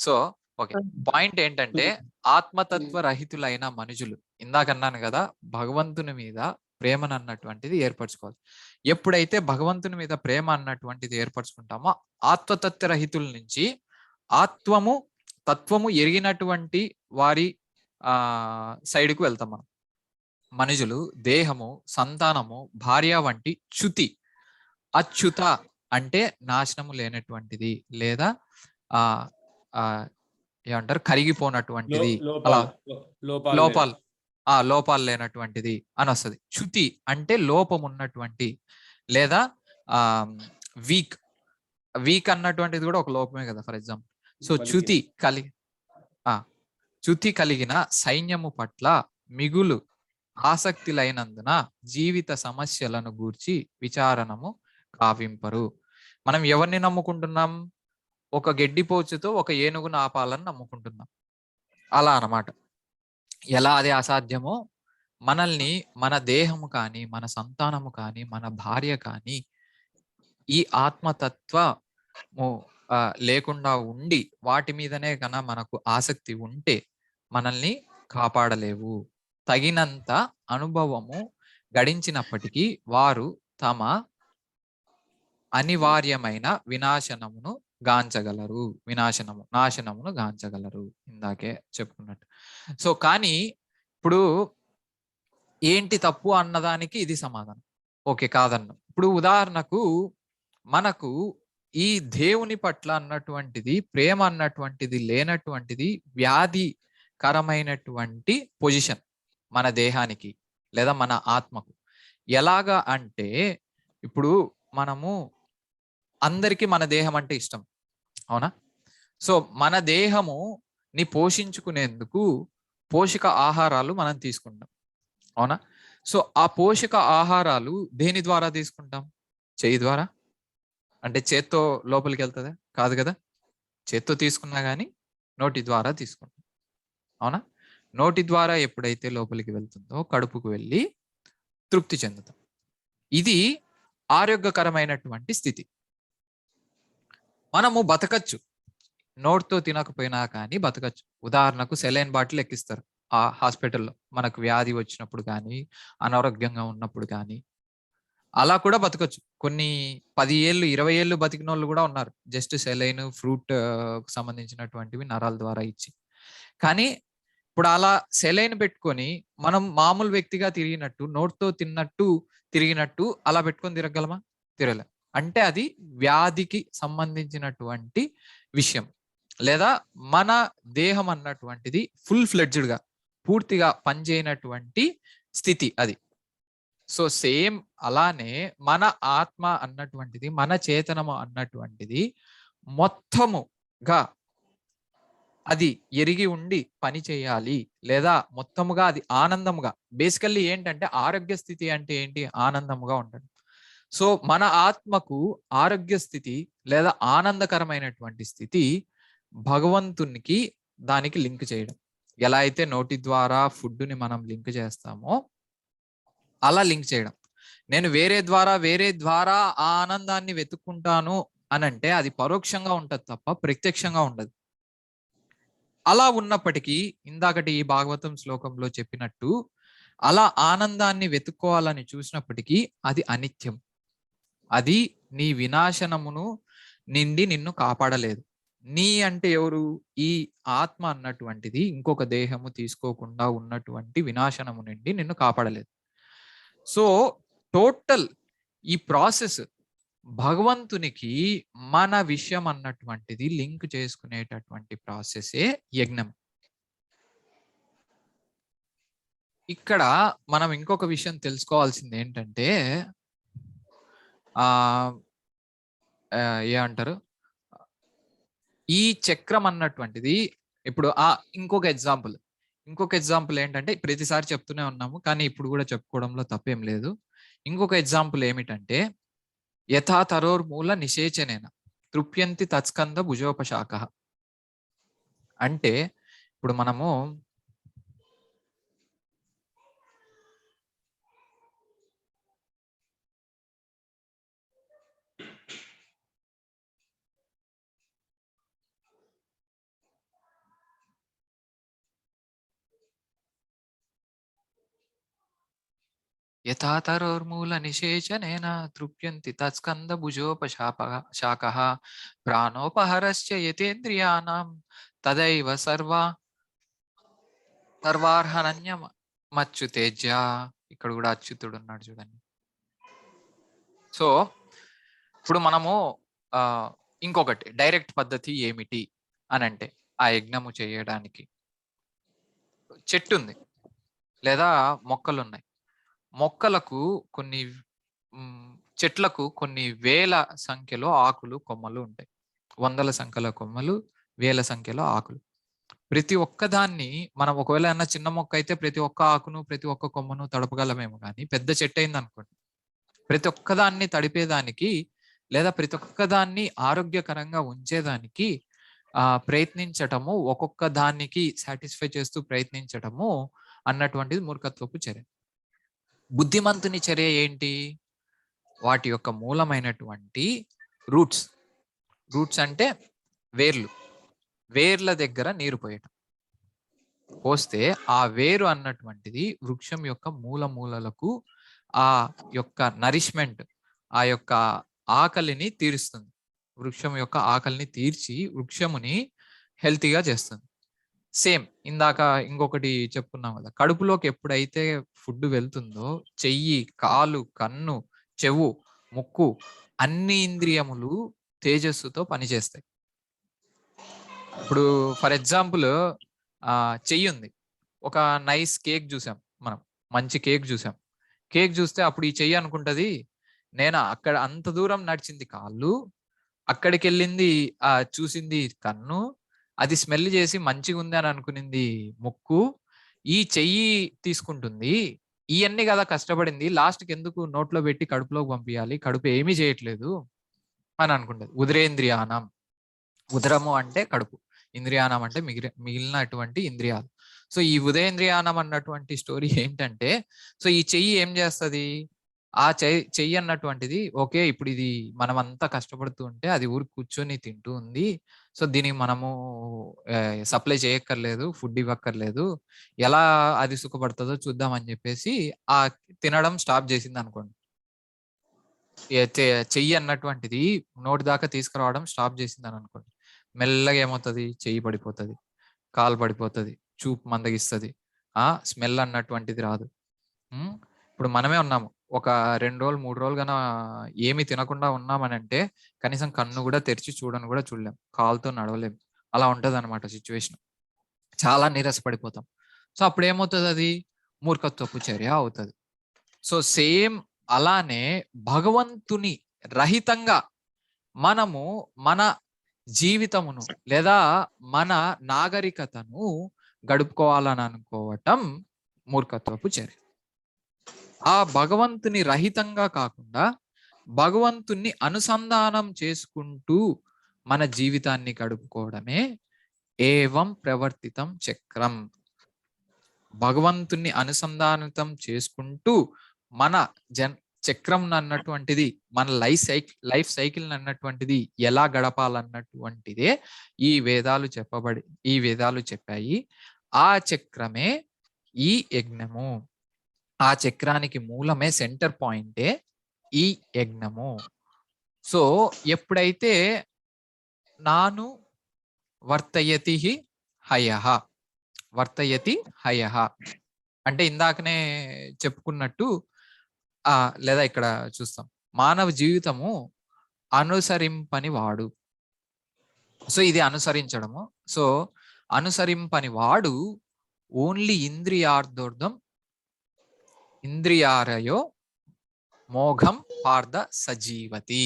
సో ఓకే, పాయింట్ ఏంటంటే ఆత్మతత్వ రహితులైన మనుషులు, ఇందాకన్నాను కదా, భగవంతుని మీద ప్రేమను అన్నటువంటిది ఏర్పరచుకోవాలి. ఎప్పుడైతే భగవంతుని మీద ప్రేమ అన్నటువంటిది ఏర్పరచుకుంటామో, ఆత్మతత్వ రహితుల నుంచి తత్వము ఎరిగినటువంటి వారి సైడ్కు వెళ్తాం మనం. మనుషులు దేహము, సంతానము, భార్య వంటి అచ్యుత అంటే నాశనము లేనటువంటిది, లేదా ఏమంటారు, కరిగిపోనటువంటిది, అలా లోపాలు లేనటువంటిది అని వస్తుంది. చ్యుతి అంటే లోపం ఉన్నటువంటి, లేదా వీక్ అన్నటువంటిది కూడా ఒక లోపమే కదా, ఫర్ ఎగ్జాంపుల్. సో చ్యుతి కలిగిన సైన్యము పట్ల మిగులు ఆసక్తులైనందున జీవిత సమస్యలను గూర్చి విచారణము కావింపరు. మనం ఎవరిని నమ్ముకుంటున్నాం? ఒక గెడ్డిపోచుతో ఒక ఏనుగును ఆపాలని నమ్ముకుంటున్నాం. అలా అన్నమాట. ఎలా అది అసాధ్యమో, మనల్ని మన దేహము కానీ, మన సంతానము కానీ, మన భార్య కానీ ఈ ఆత్మతత్వము లేకుండా ఉండి వాటి మీదనే కన్నా మనకు ఆసక్తి ఉంటే మనల్ని కాపాడలేవు. తగినంత అనుభవము గడించినప్పటికీ వారు తమ అనివార్యమైన నాశనమును గాంచగలరు, ఇందాకే చెప్పుకున్నట్టు. సో కానీ ఇప్పుడు ఏంటి తప్పు అన్నదానికి ఇది సమాధానం. ఓకే, కాదన్నం. ఇప్పుడు ఉదాహరణకు మనకు ఈ దేవుని పట్ల అన్నటువంటిది, ప్రేమ అన్నటువంటిది లేనటువంటిది వ్యాధికరమైనటువంటి పొజిషన్ మన దేహానికి లేదా మన ఆత్మకు. ఎలాగా అంటే, ఇప్పుడు మనము అందరికీ మన దేహం అంటే ఇష్టం, అవునా? సో మన దేహముని పోషించుకునేందుకు పోషక ఆహారాలు మనం తీసుకుంటాం. అవునా? సో ఆ పోషక ఆహారాలు దేని ద్వారా తీసుకుంటాం? చెయ్యి ద్వారా? అంటే చేత్తో లోపలికి వెళ్తుందా? కాదు కదా. చేత్తో తీసుకున్నా కానీ నోటి ద్వారా తీసుకుంటాం. అవునా? నోటి ద్వారా ఎప్పుడైతే లోపలికి వెళ్తుందో కడుపుకు వెళ్ళి తృప్తి చెందుతాం. ఇది ఆరోగ్యకరమైనటువంటి స్థితి. మనము బతకచ్చు, నోటితో తినకపోయినా కానీ బతకచ్చు. ఉదాహరణకు సెలైన్ బాటిల్ ఎక్కిస్తారు ఆ హాస్పిటల్లో మనకు వ్యాధి వచ్చినప్పుడు కానీ, అనారోగ్యంగా ఉన్నప్పుడు కానీ. అలా కూడా బతకచ్చు. కొన్ని 10 ఏళ్ళు 20 ఏళ్ళు బతికినోళ్ళు కూడా ఉన్నారు. జస్ట్ సెలైన్ ఫ్రూట్ సంబంధించినటువంటివి నరాల ద్వారా ఇచ్చి. కానీ ఇప్పుడు అలా సెలైన్ పెట్టుకొని మనం మామూలు వ్యక్తిగా తిరిగినట్టు, నోటితో తిన్నట్టు తిరిగినట్టు అలా పెట్టుకొని తిరగలమా? తిరగలేం. అంటే అది వ్యాధికి సంబంధించినటువంటి విషయం. లేదా మన దేహం అన్నటువంటిది ఫుల్ ఫ్లెడ్జ్డ్‌గా పూర్తిగా పనిచేయనటువంటి స్థితి అది. సో సేమ్ అలానే మన ఆత్మ అన్నటువంటిది, మన చేతనము అన్నటువంటిది మొత్తముగా అది ఎరిగి ఉండి పని చేయాలి. లేదా మొత్తముగా అది ఆనందముగా, బేసికల్లీ ఏంటంటే ఆరోగ్య స్థితి అంటే ఏంటి? ఆనందముగా ఉండడం. సో మన ఆత్మకు ఆరోగ్య స్థితి లేదా ఆనందకరమైనటువంటి స్థితి భగవంతునికి దానికి లింక్ చేయడం. ఎలా అయితే నోటి ద్వారా ఫుడ్‌ని మనం లింక్ చేస్తామో అలా లింక్ చేయడం. నేను వేరే ద్వారా ఆ ఆనందాన్ని వెతుక్కుంటాను అనంటే అది పరోక్షంగా ఉంటది తప్ప ప్రత్యక్షంగా ఉండదు. అలా ఉన్నప్పటికీ ఇందాకటి ఈ భాగవతం శ్లోకంలో చెప్పినట్టు అలా ఆనందాన్ని వెతుక్కోవాలని చూసినప్పటికీ అది అనిత్యం. అది నీ వినాశనమును నిండి నిన్ను కాపాడలేదు. నీ అంటే ఎవరు? ఈ ఆత్మ అన్నటువంటిది ఇంకొక దేహము తీసుకోకుండా ఉన్నటువంటి వినాశనము నుండి నిన్ను కాపాడలేదు. సో టోటల్ ఈ ప్రాసెస్ భగవంతునికి మన విషయం అన్నటువంటిది లింక్ చేసుకునేటటువంటి ప్రాసెసే యజ్ఞం. ఇక్కడ మనం ఇంకొక విషయం తెలుసుకోవాల్సింది ఏంటంటే ఏమంటారు, ఈ చక్రం అన్నటువంటిది ఇప్పుడు ఇంకొక ఎగ్జాంపుల్ ఏంటంటే ప్రతిసారి చెప్తూనే ఉన్నాము కానీ ఇప్పుడు కూడా చెప్పుకోవడంలో తప్పేం లేదు. ఇంకొక ఎగ్జాంపుల్ ఏమిటంటే యథా తరోర్మూల నిషేచనేన తృప్యంతి తత్స్కంద భుజోపశాఖ. అంటే ఇప్పుడు మనము యథా తరోర్మూల నిషేచనేన తృప్యంతి తత్స్కంద భుజోపశాఖః ప్రాణోపహరస్య యతేంద్రియాణం తదైవ సర్వార్హణన్యమచ్యుతేజ్య. ఇక్కడ కూడా అచ్యుతుడు ఉన్నాడు చూడండి. సో ఇప్పుడు మనము ఇంకొకటి డైరెక్ట్ పద్ధతి ఏమిటి అని అంటే ఆ యజ్ఞము చేయడానికి చెట్టు ఉంది లేదా మొక్కలు ఉన్నాయి. మొక్కలకు కొన్ని చెట్లకు కొన్ని వేల సంఖ్యలో ఆకులు కొమ్మలు ఉంటాయి. వందల సంఖ్యలో కొమ్మలు, వేల సంఖ్యలో ఆకులు. ప్రతి ఒక్కదాన్ని మనం ఒకవేళ అన్న చిన్న మొక్క అయితే ప్రతి ఒక్క ఆకును ప్రతి ఒక్క కొమ్మను తడపగలమేమో కానీ పెద్ద చెట్టు అయింది అనుకోండి ప్రతి ఒక్కదాన్ని తడిపేదానికి లేదా ప్రతి ఒక్కదాన్ని ఆరోగ్యకరంగా ఉంచేదానికి ప్రయత్నించటము, ఒక్కొక్క దానికి సాటిస్ఫై చేస్తూ ప్రయత్నించటము అన్నటువంటిది మూర్ఖత్వపు చర్య. బుద్ధిమంతుని చర్య ఏంటి? వాటి యొక్క మూలమైనటువంటి రూట్స్ అంటే వేర్ల దగ్గర నీరు పోయటం. పోస్తే ఆ వేరు అన్నటువంటిది వృక్షం యొక్క మూలలకు ఆ యొక్క నరిష్మెంట్, ఆ యొక్క ఆకలిని తీరుస్తుంది. వృక్షం యొక్క ఆకలిని తీర్చి వృక్షముని హెల్తీగా చేస్తుంది. సేమ్ ఇందాక ఇంకొకటి చెప్పుకున్నాం కదా, కడుపులోకి ఎప్పుడైతే ఫుడ్ వెళ్తుందో చెయ్యి, కాలు, కన్ను, చెవు, ముక్కు అన్ని ఇంద్రియములు తేజస్సుతో పనిచేస్తాయి. ఇప్పుడు ఫర్ ఎగ్జాంపుల్ చెయ్యి ఉంది, ఒక నైస్ కేక్ చూసాం, మనం మంచి కేక్ చూసాం. కేక్ చూస్తే అప్పుడు ఈ చెయ్యి అనుకుంటది నేను అక్కడ అంత దూరం నడిచింది కాళ్ళు, అక్కడికి వెళ్ళింది చూసింది కన్ను, అది స్మెల్ చేసి మంచిగా ఉంది అని అనుకునింది ముక్కు, ఈ చెయ్యి తీసుకుంటుంది ఇవన్నీ కదా కష్టపడింది, లాస్ట్కి ఎందుకు నోట్లో పెట్టి కడుపులోకి పంపించాలి, కడుపు ఏమీ చేయట్లేదు అని అనుకుంటది. ఉదరేంద్రియానం, ఉదరము అంటే కడుపు, ఇంద్రియానం అంటే మిగిలినటువంటి ఇంద్రియాలు. సో ఈ ఉదయేంద్రియానం అన్నటువంటి స్టోరీ ఏంటంటే, సో ఈ చెయ్యి ఏం చేస్తుంది, ఆ చెయ్యి అన్నటువంటిది ఓకే ఇప్పుడు ఇది మనం అంతా కష్టపడుతూ ఉంటే అది ఊరికి కూర్చొని తింటూ ఉంది, సో దీనికి మనము సప్లై చేయక్కర్లేదు, ఫుడ్ ఇవ్వక్కర్లేదు, ఎలా అది సుఖపడుతుందో చూద్దాం అని చెప్పేసి ఆ తినడం స్టాప్ చేసింది అనుకోండి. చెయ్యి అన్నటువంటిది నోటి దాకా తీసుకురావడం స్టాప్ చేసింది అని అనుకోండి. మెల్లగా ఏమవుతుంది, చెయ్యి పడిపోతుంది, కాలు పడిపోతుంది, చూపు మందగిస్తుంది, స్మెల్ అన్నటువంటిది రాదు. ఇప్పుడు మనమే ఉన్నాము, ఒక 2 రోజులు 3 రోజులు కన్నా ఏమి తినకుండా ఉన్నామని అంటే కనీసం కన్ను కూడా తెరిచి చూడని కూడా చూడలేం, కాలుతో నడవలేం, అలా ఉంటది అనమాట సిచ్యువేషన్. చాలా నీరసపడిపోతాం. సో అప్పుడు ఏమవుతుంది, అది మూర్ఖత్వపు చర్య అవుతుంది. సో సేమ్ అలానే భగవంతుని రహితంగా మనము మన జీవితమును లేదా మన నాగరికతను గడుపుకోవాలని అనుకోవటం మూర్ఖత్వపు చర్య. ఆ భగవంతుని రహితంగా కాకుండా భగవంతుని అనుసంధానం చేసుకుంటూ మన జీవితాన్ని గడుపుకోవడమే ఏవం ప్రవర్తితం చక్రం. భగవంతుని అనుసంధానితం చేసుకుంటూ మన చక్రం అన్నటువంటిది, మన లైఫ్ సైకిల్ అన్నటువంటిది ఎలా గడపాలన్నటువంటిదే ఈ వేదాలు చెప్పాయి. ఆ చక్రమే ఈ యజ్ఞము, ఆ చక్రానికి మూలమే, సెంటర్ పాయింటే ఈ యజ్ఞము. సో ఎప్పుడైతే నాను వర్తయతి హయః అంటే ఇందాకనే చెప్పుకున్నట్టు లేదా ఇక్కడ చూస్తాం, మానవ జీవితము అనుసరింపని వాడు. సో ఇది అనుసరించడము. సో అనుసరింపని వాడు ఓన్లీ ఇంద్రియారయో మోఘం పార్థ సజీవతి.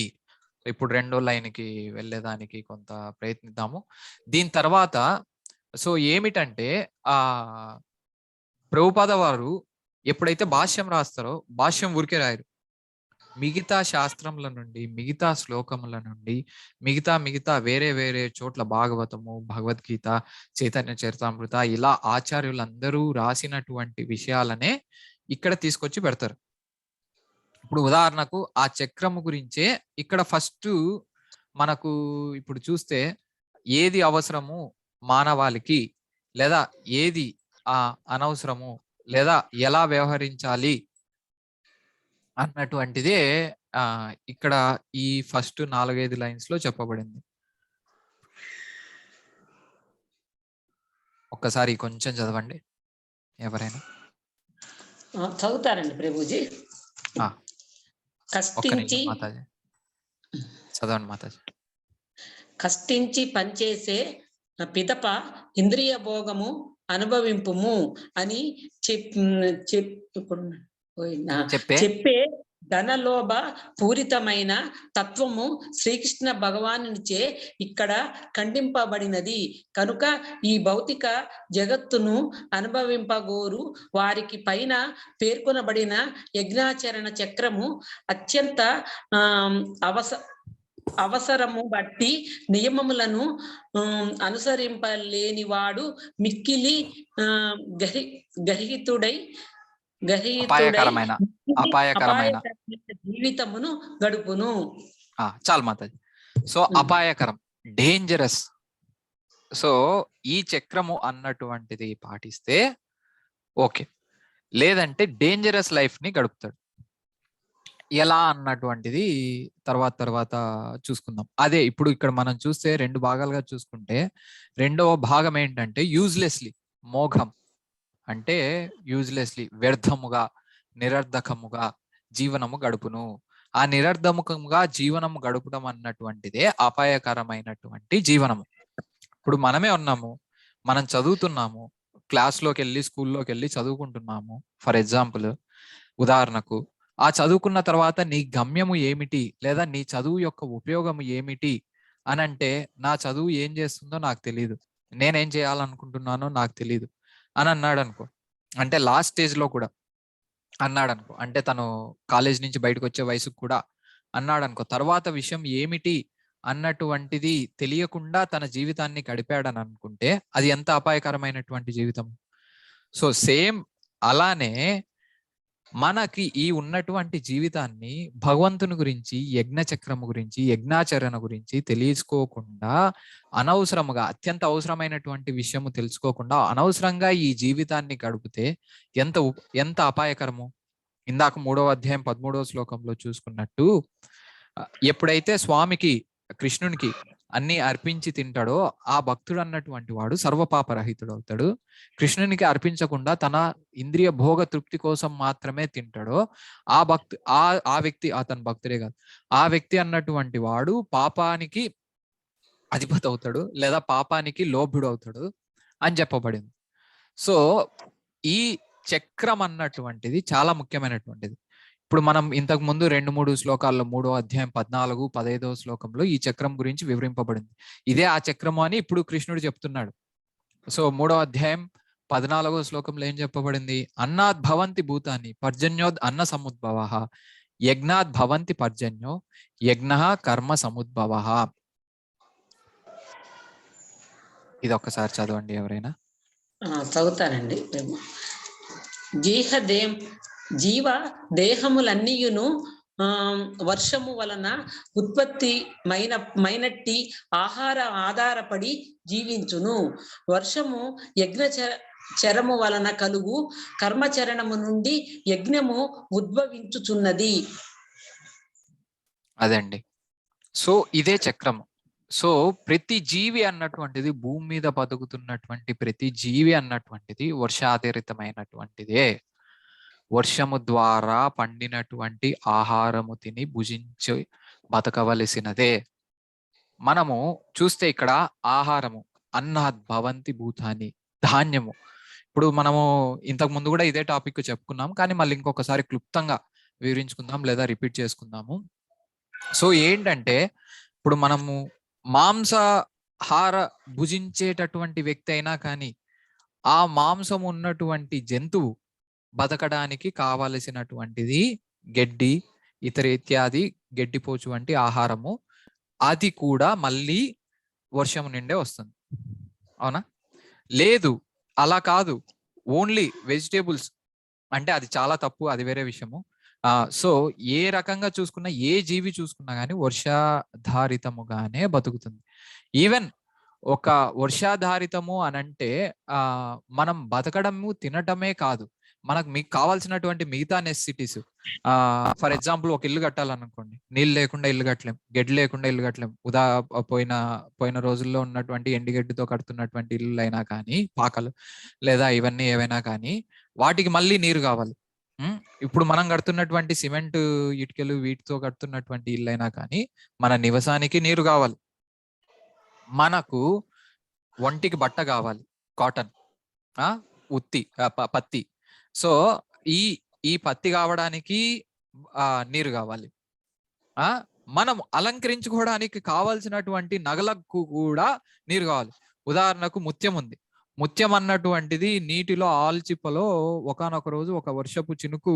ఇప్పుడు 2వ లైన్కి వెళ్ళేదానికి కొంత ప్రయత్నిద్దాము. దీని తర్వాత సో ఏమిటంటే ప్రభుపాద వారు ఎప్పుడైతే భాష్యం రాస్తారో, భాష్యం ఊరికే రాయరు, మిగతా శాస్త్రముల నుండి, మిగతా శ్లోకముల నుండి, మిగతా వేరే వేరే చోట్ల భాగవతము, భగవద్గీత, చైతన్య చరితామృత, ఇలా ఆచార్యులందరూ రాసినటువంటి విషయాలనే ఇక్కడ తీసుకొచ్చి పెడతారు. ఇప్పుడు ఉదాహరణకు ఆ చక్రము గురించే ఇక్కడ ఫస్ట్ మనకు ఇప్పుడు చూస్తే ఏది అవసరము మానవాళికి, లేదా ఏది అనవసరము, లేదా ఎలా వ్యవహరించాలి అన్నటువంటిదే ఇక్కడ ఈ ఫస్ట్ 4-5 లైన్స్ లో చెప్పబడింది. ఒక్కసారి కొంచెం చదవండి ఎవరైనా. చదువుతారండి ప్రభుజీ. కష్టించి మాతాజీ చదవండి మాతాజీ. కష్టించి పనిచేసే పిదప ఇంద్రియ భోగము అనుభవింపుము అని చెప్పే ధనలోభ పూరితమైన తత్వము శ్రీకృష్ణ భగవానునిచే ఇక్కడ ఖండింపబడినది కనుక ఈ భౌతిక జగత్తును అనుభవింపగోరు వారికి పైన పేర్కొనబడిన యజ్ఞాచరణ చక్రము అత్యంత అవసరము బట్టి నియమములను అనుసరింపలేనివాడు మిక్కిలి గర్హితుడై అపాయకరమైన జీవితమును గడుపును. చాలు మాతాజీ. సో అపాయకరం, డేంజరస్. సో ఈ చక్రము అన్నటువంటిది పాటిస్తే ఓకే, లేదంటే డేంజరస్ లైఫ్ ని గడుపుతాడు. ఎలా అన్నటువంటిది తర్వాత చూసుకుందాం. అదే ఇప్పుడు ఇక్కడ మనం చూస్తే 2 భాగాలుగా చూసుకుంటే, 2వ భాగం ఏంటంటే యూజ్లెస్లీ, మోఘం అంటే యూజ్లెస్లీ, వ్యర్థముగా, నిరర్ధకముగా జీవనము గడుపును. ఆ నిరర్ధముఖముగా జీవనము గడుపడం అన్నటువంటిదే అపాయకరమైనటువంటి జీవనము. ఇప్పుడు మనమే ఉన్నాము, మనం చదువుతున్నాము, క్లాస్లోకి వెళ్ళి స్కూల్లోకి వెళ్ళి చదువుకుంటున్నాము. ఫర్ ఎగ్జాంపుల్, ఉదాహరణకు ఆ చదువుకున్న తర్వాత నీ గమ్యము ఏమిటి, లేదా నీ చదువు యొక్క ఉపయోగము ఏమిటి అని అంటే, నా చదువు ఏం చేస్తుందో నాకు తెలియదు, నేనేం చేయాలనుకుంటున్నానో నాకు తెలియదు అని అన్నాడు అనుకో, అంటే లాస్ట్ స్టేజ్ లో కూడా అన్నాడు అనుకో, అంటే తను కాలేజ్ నుంచి బయటకు వచ్చే వయసుకు కూడా అన్నాడు అనుకో, తర్వాత విషయం ఏమిటి అన్నటువంటిది తెలియకుండా తన జీవితాన్ని గడిపాడని అనుకుంటే అది ఎంత అపాయకరమైనటువంటి జీవితం. సో సేమ్ అలానే మనకి ఈ ఉన్నటువంటి జీవితాన్ని భగవంతుని గురించి, యజ్ఞ చక్రము గురించి, యజ్ఞాచరణ గురించి తెలుసుకోకుండా అనవసరముగా, అత్యంత అవసరమైనటువంటి విషయము తెలుసుకోకుండా అనవసరంగా ఈ జీవితాన్ని గడిపితే ఎంత అపాయకరము. ఇందాక 3వ అధ్యాయం 13వ శ్లోకంలో చూసుకున్నట్టు, ఎప్పుడైతే స్వామికి, కృష్ణునికి అన్ని అర్పించి తింటాడో ఆ భక్తుడు అన్నటువంటి వాడు సర్వపాపరహితుడు అవుతాడు. కృష్ణునికి అర్పించకుండా తన ఇంద్రియ భోగ తృప్తి కోసం మాత్రమే తింటాడో ఆ వ్యక్తి, అతని భక్తుడే కాదు, ఆ వ్యక్తి అన్నటువంటి వాడు పాపానికి అధిపతి అవుతాడు, లేదా పాపానికి లోభుడు అవుతాడు అని చెప్పబడింది. సో ఈ చక్రం అన్నటువంటిది చాలా ముఖ్యమైనటువంటిది. ఇప్పుడు మనం ఇంతకు ముందు 2-3 శ్లోకాల్లో 3వ అధ్యాయం 14, 15వ శ్లోకంలో ఈ చక్రం గురించి వివరింపబడింది. ఇదే ఆ చక్రము అని ఇప్పుడు కృష్ణుడు చెప్తున్నాడు. సో 3వ అధ్యాయం 14వ శ్లోకంలో ఏం చెప్పబడింది? అన్నాద్ భవంతి భూతాని పర్జన్యోద్ అన్న సముద్భవ, యజ్ఞాద్ భవంతి పర్జన్యో యజ్ఞ కర్మ సముద్భవ. ఇది ఒక్కసారి చదవండి ఎవరైనా. చదువుతానండి. జీవ దేహములన్నీయును వర్షము వలన ఉత్పత్తి మైనట్టి ఆహార ఆధారపడి జీవించును. వర్షము చరము వలన కలుగు కర్మచరణము నుండి యజ్ఞము ఉద్భవించుచున్నది. అదండి. సో ఇదే చక్రము. సో ప్రతి జీవి అన్నటువంటిది, భూమి మీద బతుకుతున్నటువంటి ప్రతి జీవి అన్నటువంటిది వర్షాధారితమైనటువంటిదే. వర్షము ద్వారా పండినటువంటి ఆహారము తిని భుజించి బతకవలసినదే. మనము చూస్తే ఇక్కడ ఆహారము అన్నాద్ భవంతి భూతాని, ధాన్యము. ఇప్పుడు మనము ఇంతకు ముందు కూడా ఇదే టాపిక్ చెప్పుకున్నాం, కానీ మళ్ళీ ఇంకొకసారి క్లుప్తంగా వివరించుకుందాం లేదా రిపీట్ చేసుకుందాము. సో ఏంటంటే, ఇప్పుడు మనము మాంసాహార భుజించేటటువంటి వ్యక్తి అయినా కానీ ఆ మాంసం ఉన్నటువంటి జంతువు బతకడానికి కావలసినటువంటిది గడ్డి, ఇతర ఇత్యాది గడ్డిపోచు వంటి ఆహారము, అది కూడా మళ్ళీ వర్షం నుండే వస్తుంది. అవునా? లేదు, అలా కాదు, ఓన్లీ వెజిటేబుల్స్ అంటే అది చాలా తప్పు, అది వేరే విషయము. సో ఏ రకంగా చూసుకున్నా, ఏ జీవి చూసుకున్నా కానీ వర్షాధారితముగానే బతుకుతుంది. ఈవెన్ ఒక వర్షాధారితము అనంటే మనం బతకడము తినటమే కాదు, మీకు కావాల్సినటువంటి మిగతా నెసెసిటీస్. ఫర్ ఎగ్జాంపుల్ ఒక ఇల్లు కట్టాలనుకోండి, నీళ్ళు లేకుండా ఇల్లు కట్టలేం, గడ్డి లేకుండా ఇల్లు కట్టలేం. పోయిన రోజుల్లో ఉన్నటువంటి ఎండిగడ్డితో కడుతున్నటువంటి ఇల్లు అయినా కానీ, పాకలు లేదా ఇవన్నీ ఏవైనా కానీ, వాటికి మళ్ళీ నీరు కావాలి. ఇప్పుడు మనం కడుతున్నటువంటి సిమెంట్ ఇటుకలు వీటితో కడుతున్నటువంటి ఇల్లు అయినా కానీ మన నివాసానికి నీరు కావాలి. మనకు ఒంటికి బట్ట కావాలి, కాటన్, పత్తి. సో ఈ పత్తి కావడానికి నీరు కావాలి. మనం అలంకరించుకోవడానికి కావాల్సినటువంటి నగలకు కూడా నీరు కావాలి. ఉదాహరణకు ముత్యం ఉంది. ముత్యం అన్నటువంటిది నీటిలో ఆల్చిప్పలో ఒకానొక రోజు ఒక వర్షపు చినుకు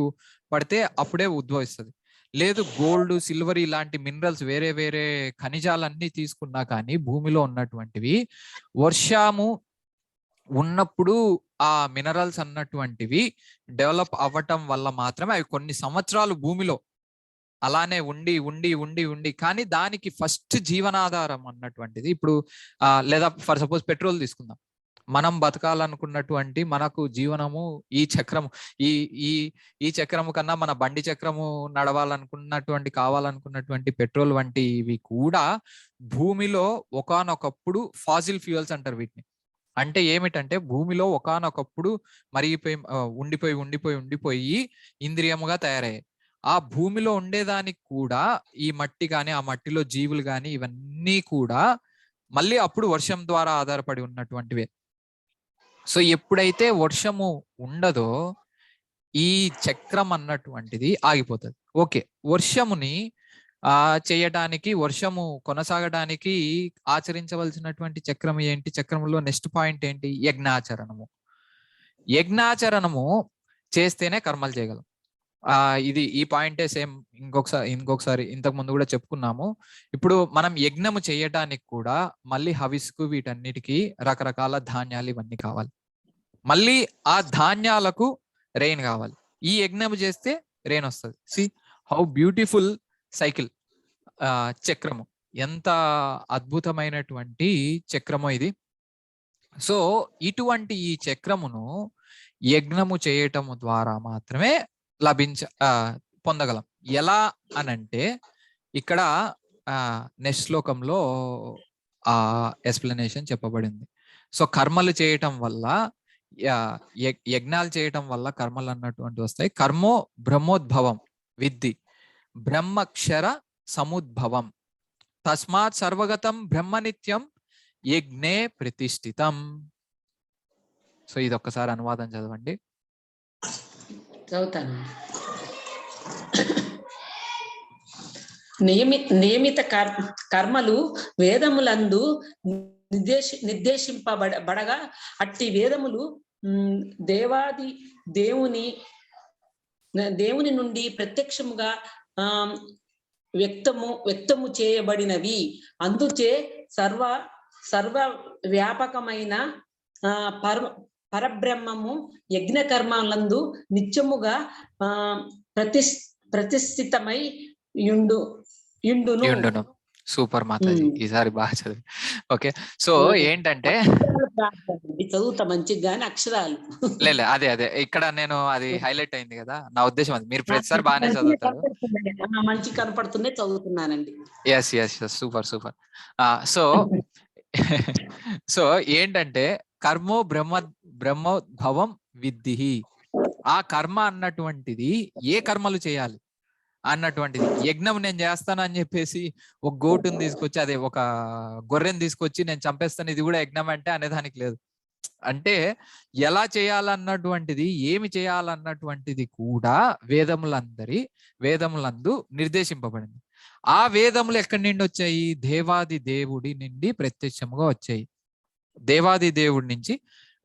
పడితే అప్పుడే ఉద్భవిస్తుంది. లేదు, గోల్డ్, సిల్వర్ ఇలాంటి మినరల్స్, వేరే వేరే ఖనిజాలన్నీ తీసుకున్నా కానీ భూమిలో ఉన్నటువంటివి వర్షము ఉన్నప్పుడు ఆ మినరల్స్ అన్నటువంటివి డెవలప్ అవ్వటం వల్ల మాత్రమే అవి కొన్ని సంవత్సరాలు భూమిలో అలానే ఉండి ఉండి ఉండి ఉండి కానీ దానికి ఫస్ట్ జీవనాధారం అన్నటువంటిది ఇప్పుడు లేదా ఫర్ సపోజ్ పెట్రోల్ తీసుకుందాం. మనం బతకాలనుకున్నటువంటి మనకు జీవనము ఈ చక్రము, ఈ చక్రము కన్నా మన బండి చక్రము నడవాలనుకున్నటువంటి కావాలనుకున్నటువంటి పెట్రోల్ వంటివి కూడా భూమిలో ఒకానొకప్పుడు ఫాసిల్ ఫ్యూయల్స్ అంటారు వీటిని. అంటే ఏమిటంటే భూమిలో ఒకానొకప్పుడు ఉండిపోయి ఇంద్రియముగా తయారయ్యాయి. ఆ భూమిలో ఉండేదానికి కూడా ఈ మట్టి కానీ, ఆ మట్టిలో జీవులు కానీ ఇవన్నీ కూడా మళ్ళీ అప్పుడు వర్షం ద్వారా ఆధారపడి ఉన్నటువంటివే. సో ఎప్పుడైతే వర్షము ఉండదో ఈ చక్రం అన్నటువంటిది ఆగిపోతుంది. ఓకే, వర్షముని చేయడానికి, వర్షము కొనసాగడానికి ఆచరించవలసినటువంటి చక్రం ఏంటి? చక్రంలో నెక్స్ట్ పాయింట్ ఏంటి? యజ్ఞాచరణము. యజ్ఞాచరణము చేస్తేనే కర్మలు చేయగలం. ఇది ఈ పాయింటే సేమ్ ఇంకొకసారి ఇంతకు ముందు కూడా చెప్పుకున్నాము. ఇప్పుడు మనం యజ్ఞము చేయటానికి కూడా మళ్ళీ హవిస్కు వీటన్నిటికీ రకరకాల ధాన్యాలు ఇవన్నీ కావాలి. మళ్ళీ ఆ ధాన్యాలకు రెయిన్ కావాలి. ఈ యజ్ఞము చేస్తే రెయిన్ వస్తుంది. See how beautiful cycle. చక్రము ఎంత అద్భుతమైనటువంటి చక్రము ఇది. సో ఇటువంటి ఈ చక్రమును యజ్ఞము చేయటము ద్వారా మాత్రమే పొందగలం. ఎలా అనంటే ఇక్కడ నెక్స్ట్ శ్లోకంలో ఆ ఎక్స్ప్లెనేషన్ చెప్పబడింది. సో కర్మలు చేయటం వల్ల, యజ్ఞాలు చేయటం వల్ల కర్మలు అన్నటువంటి వస్తాయి. కర్మో బ్రహ్మోద్భవం విద్ధి బ్రహ్మక్షర సముద్భవం తస్మాత్ సర్వగతం బ్రహ్మనిత్యం యజ్ఞే ప్రతిష్ఠితం. సో ఇది ఒక్కసారి అనువాదం చదవండి. చదువుతాను. నియమిత కర్మలు వేదములందు నిర్దేశింపబడగా అట్టి వేదములు దేవుని నుండి ప్రత్యక్షముగా వ్యక్తము చేయబడినవి. అందుచే సర్వ వ్యాపకమైన పరబ్రహ్మము యజ్ఞ కర్మలందు నిత్యముగా ప్రతిష్ఠితమై యుండును. సూపర్ మాతాజీ, ఈసారి బాగా చదివి. ఓకే, సో ఏంటంటే చదువుతా మంచిగా గాని అక్షరాలు లేదు, అదే ఇక్కడ నేను అది హైలైట్ అయింది కదా, నా ఉద్దేశం అది. మీరు ప్రతిసారి బాగానే చదువుతారు, మంచి కనపడుతుందే చదువుతున్నానండి. Yes super. సో ఏంటంటే కర్మో బ్రహ్మోద్భవం విద్ధి. ఆ కర్మ అన్నటువంటిది ఏ కర్మలు చేయాలి అన్నటువంటిది. యజ్ఞం నేను చేస్తాను అని చెప్పేసి ఒక గోటుని తీసుకొచ్చి, అదే ఒక గొర్రెని తీసుకొచ్చి నేను చంపేస్తాను, ఇది కూడా యజ్ఞం అంటే అనేదానికి లేదు. అంటే ఎలా చేయాలన్నటువంటిది, ఏమి చేయాలన్నటువంటిది కూడా వేదములందు నిర్దేశింపబడింది. ఆ వేదములు ఎక్కడి నుండి వచ్చాయి? దేవాది దేవుడి నుండి ప్రత్యక్షముగా వచ్చాయి. దేవాది దేవుడి నుంచి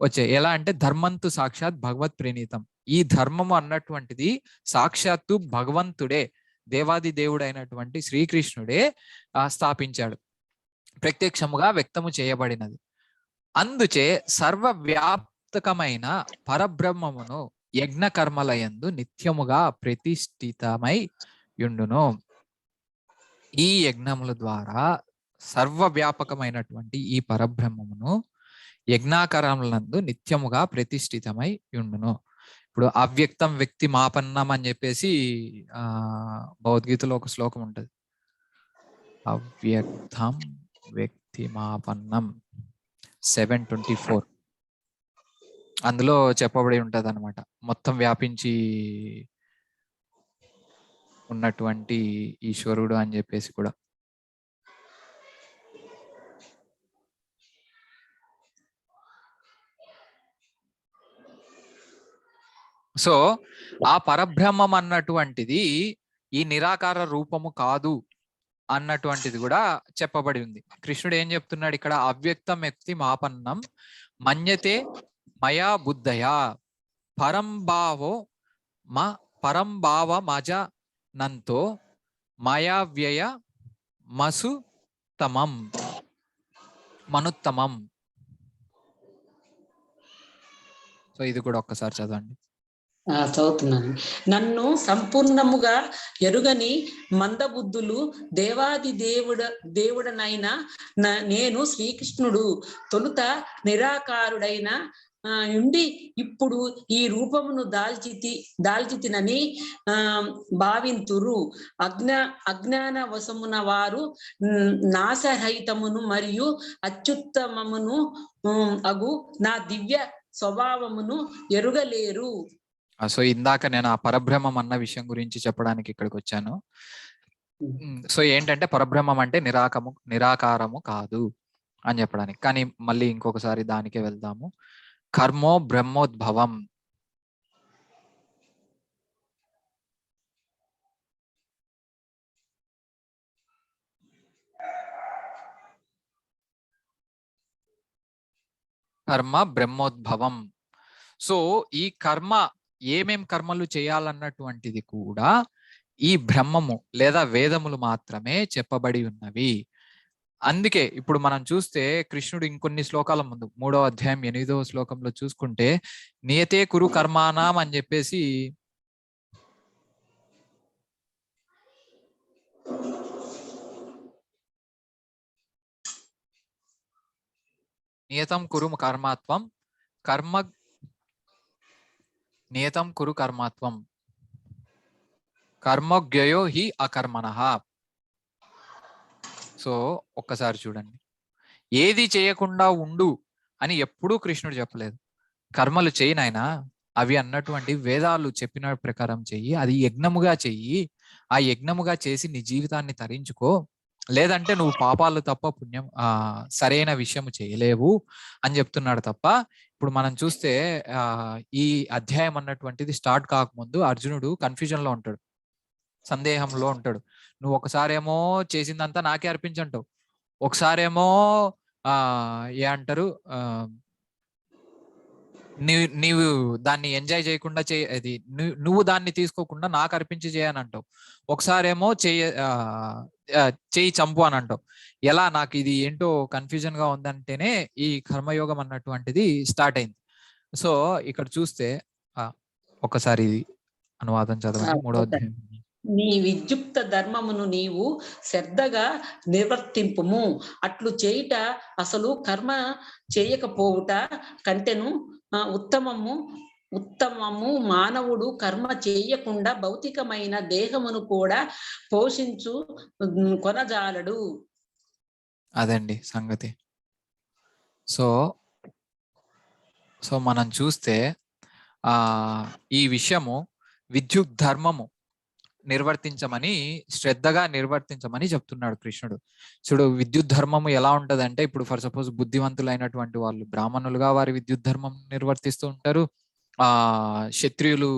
వచ్చాయి. ఎలా అంటే ధర్మంతు సాక్షాత్ భగవత్ ప్రణీతం. ఈ ధర్మము అన్నటువంటిది సాక్షాత్తు భగవంతుడే, దేవాది దేవుడు అయినటువంటి శ్రీకృష్ణుడే స్థాపించాడు, ప్రత్యక్షముగా వ్యక్తము చేయబడినది. అందుచే సర్వవ్యాప్తకమైన పరబ్రహ్మమును యజ్ఞ కర్మలయందు నిత్యముగా ప్రతిష్ఠితమై యుండును. ఈ యజ్ఞముల ద్వారా సర్వవ్యాపకమైనటువంటి ఈ పరబ్రహ్మమును యజ్ఞాకరములందు నిత్యముగా ప్రతిష్ఠితమై యుండును. ఇప్పుడు అవ్యక్తం వ్యక్తి మాపన్నం అని చెప్పేసి భగవద్గీతలో ఒక శ్లోకం ఉంటది. అవ్యక్తం వ్యక్తి మాపన్నం 7:24. అందులో చెప్పబడి ఉంటది అనమాట, మొత్తం వ్యాపించి ఉన్నటువంటి ఈశ్వరుడు అని చెప్పేసి కూడా. సో ఆ పరబ్రహ్మం అన్నటువంటిది ఈ నిరాకార రూపము కాదు అన్నటువంటిది కూడా చెప్పబడి ఉంది. కృష్ణుడు ఏం చెప్తున్నాడు ఇక్కడ? అవ్యక్తం వ్యక్తి మాపన్నం మన్యతే మయా బుద్ధయా పరంభావ మజ నంతో మాయావ్యయ మనుత్తమం. సో ఇది కూడా ఒక్కసారి చదవండి. చదువుతున్నాను. నన్ను సంపూర్ణముగా ఎరుగని మందబుద్ధులు దేవాది దేవుడనైనా నేను శ్రీకృష్ణుడు తొలుత నిరాకారుడైన ఉండి ఇప్పుడు ఈ రూపమును దాల్చితినని భావింతురు. అజ్ఞాన వశమున వారు నాశరహితమును మరియు అత్యుత్తమమును అగు నా దివ్య స్వభావమును ఎరుగలేరు. సో ఇందాక నేను ఆ పరబ్రహ్మం అన్న విషయం గురించి చెప్పడానికి ఇక్కడికి వచ్చాను. సో ఏంటంటే పరబ్రహ్మం అంటే నిరాకారము కాదు అని చెప్పడానికి. కానీ మళ్ళీ ఇంకొకసారి దానికే వెళ్దాము. కర్మో బ్రహ్మోద్భవం. కర్మ బ్రహ్మోద్భవం. సో ఈ కర్మ ఏమేం కర్మలు చేయాలన్నటువంటిది కూడా ఈ బ్రహ్మము లేదా వేదములు మాత్రమే చెప్పబడి ఉన్నవి. అందుకే ఇప్పుడు మనం చూస్తే కృష్ణుడు ఇంకొన్ని శ్లోకాల ముందు 3వ అధ్యాయం 8వ శ్లోకంలో చూసుకుంటే నియతే కురు కర్మాణం అని చెప్పేసి నియతం కురు కర్మాత్వం కర్మ నియతం కురు కర్మాత్వం కర్మజ్ఞయో హి అకర్మణః. సో ఒక్కసారి చూడండి, ఏది చేయకుండా ఉండు అని ఎప్పుడూ కృష్ణుడు చెప్పలేదు. కర్మలు చేయి నాయనా, అవి అన్నటువంటి వేదాలు చెప్పిన ప్రకారం చెయ్యి, అది యజ్ఞముగా చెయ్యి, ఆ యజ్ఞముగా చేసి నీ జీవితాన్ని తరించుకో, లేదంటే నువ్వు పాపాలు తప్ప పుణ్యం సరైన విషయం చేయలేవు అని చెప్తున్నాడు తప్ప. ఇప్పుడు మనం చూస్తే ఈ అధ్యాయం అన్నటువంటిది స్టార్ట్ కాకముందు అర్జునుడు కన్ఫ్యూజన్ లో ఉంటాడు, సందేహంలో ఉంటాడు. నువ్వు ఒకసారేమో చేసిందంతా నాకే అర్పించంటావు, ఒకసారేమో ఏ అంటారు నీవు దాన్ని ఎంజాయ్ చేయకుండా అది నువ్వు దాన్ని తీసుకోకుండా నాకు అర్పించి చేయని అంటావు, ఒకసారేమో చేయి చంపు అని అంటావు. ఎలా నాకు ఇది ఏంటో కన్ఫ్యూజన్ గా ఉందంటేనే ఈ కర్మయోగం అన్నటువంటిది స్టార్ట్ అయింది. సో ఇక్కడ చూస్తే ఒకసారి ఇది అనువాదం చదవండి. 3వ అధ్యాయం. నీ విద్యుక్త ధర్మమును నీవు శ్రద్ధగా నిర్వర్తింపుము, అట్లు చేయుట అసలు కర్మ చేయకపోవుట కంటెను ఉత్తమము. మానవుడు కర్మ చేయకుండా భౌతికమైన దేహమును కూడా పోషించు కొనజాలడు. అదండి సంగతి. సో మనం చూస్తే ఈ విషయము విద్యుత్ ధర్మము నిర్వర్తించమని, శ్రద్ధగా నిర్వర్తించమని చెప్తున్నాడు కృష్ణుడు. చూడు, విద్యుత్ ధర్మము ఎలా ఉంటదంటే, ఇప్పుడు ఫర్ సపోజ్ బుద్ధివంతులైనటువంటి వాళ్ళు బ్రాహ్మణులుగా వారి విద్యుత్ ధర్మం నిర్వర్తిస్తూ ఉంటారు. క్షత్రియులు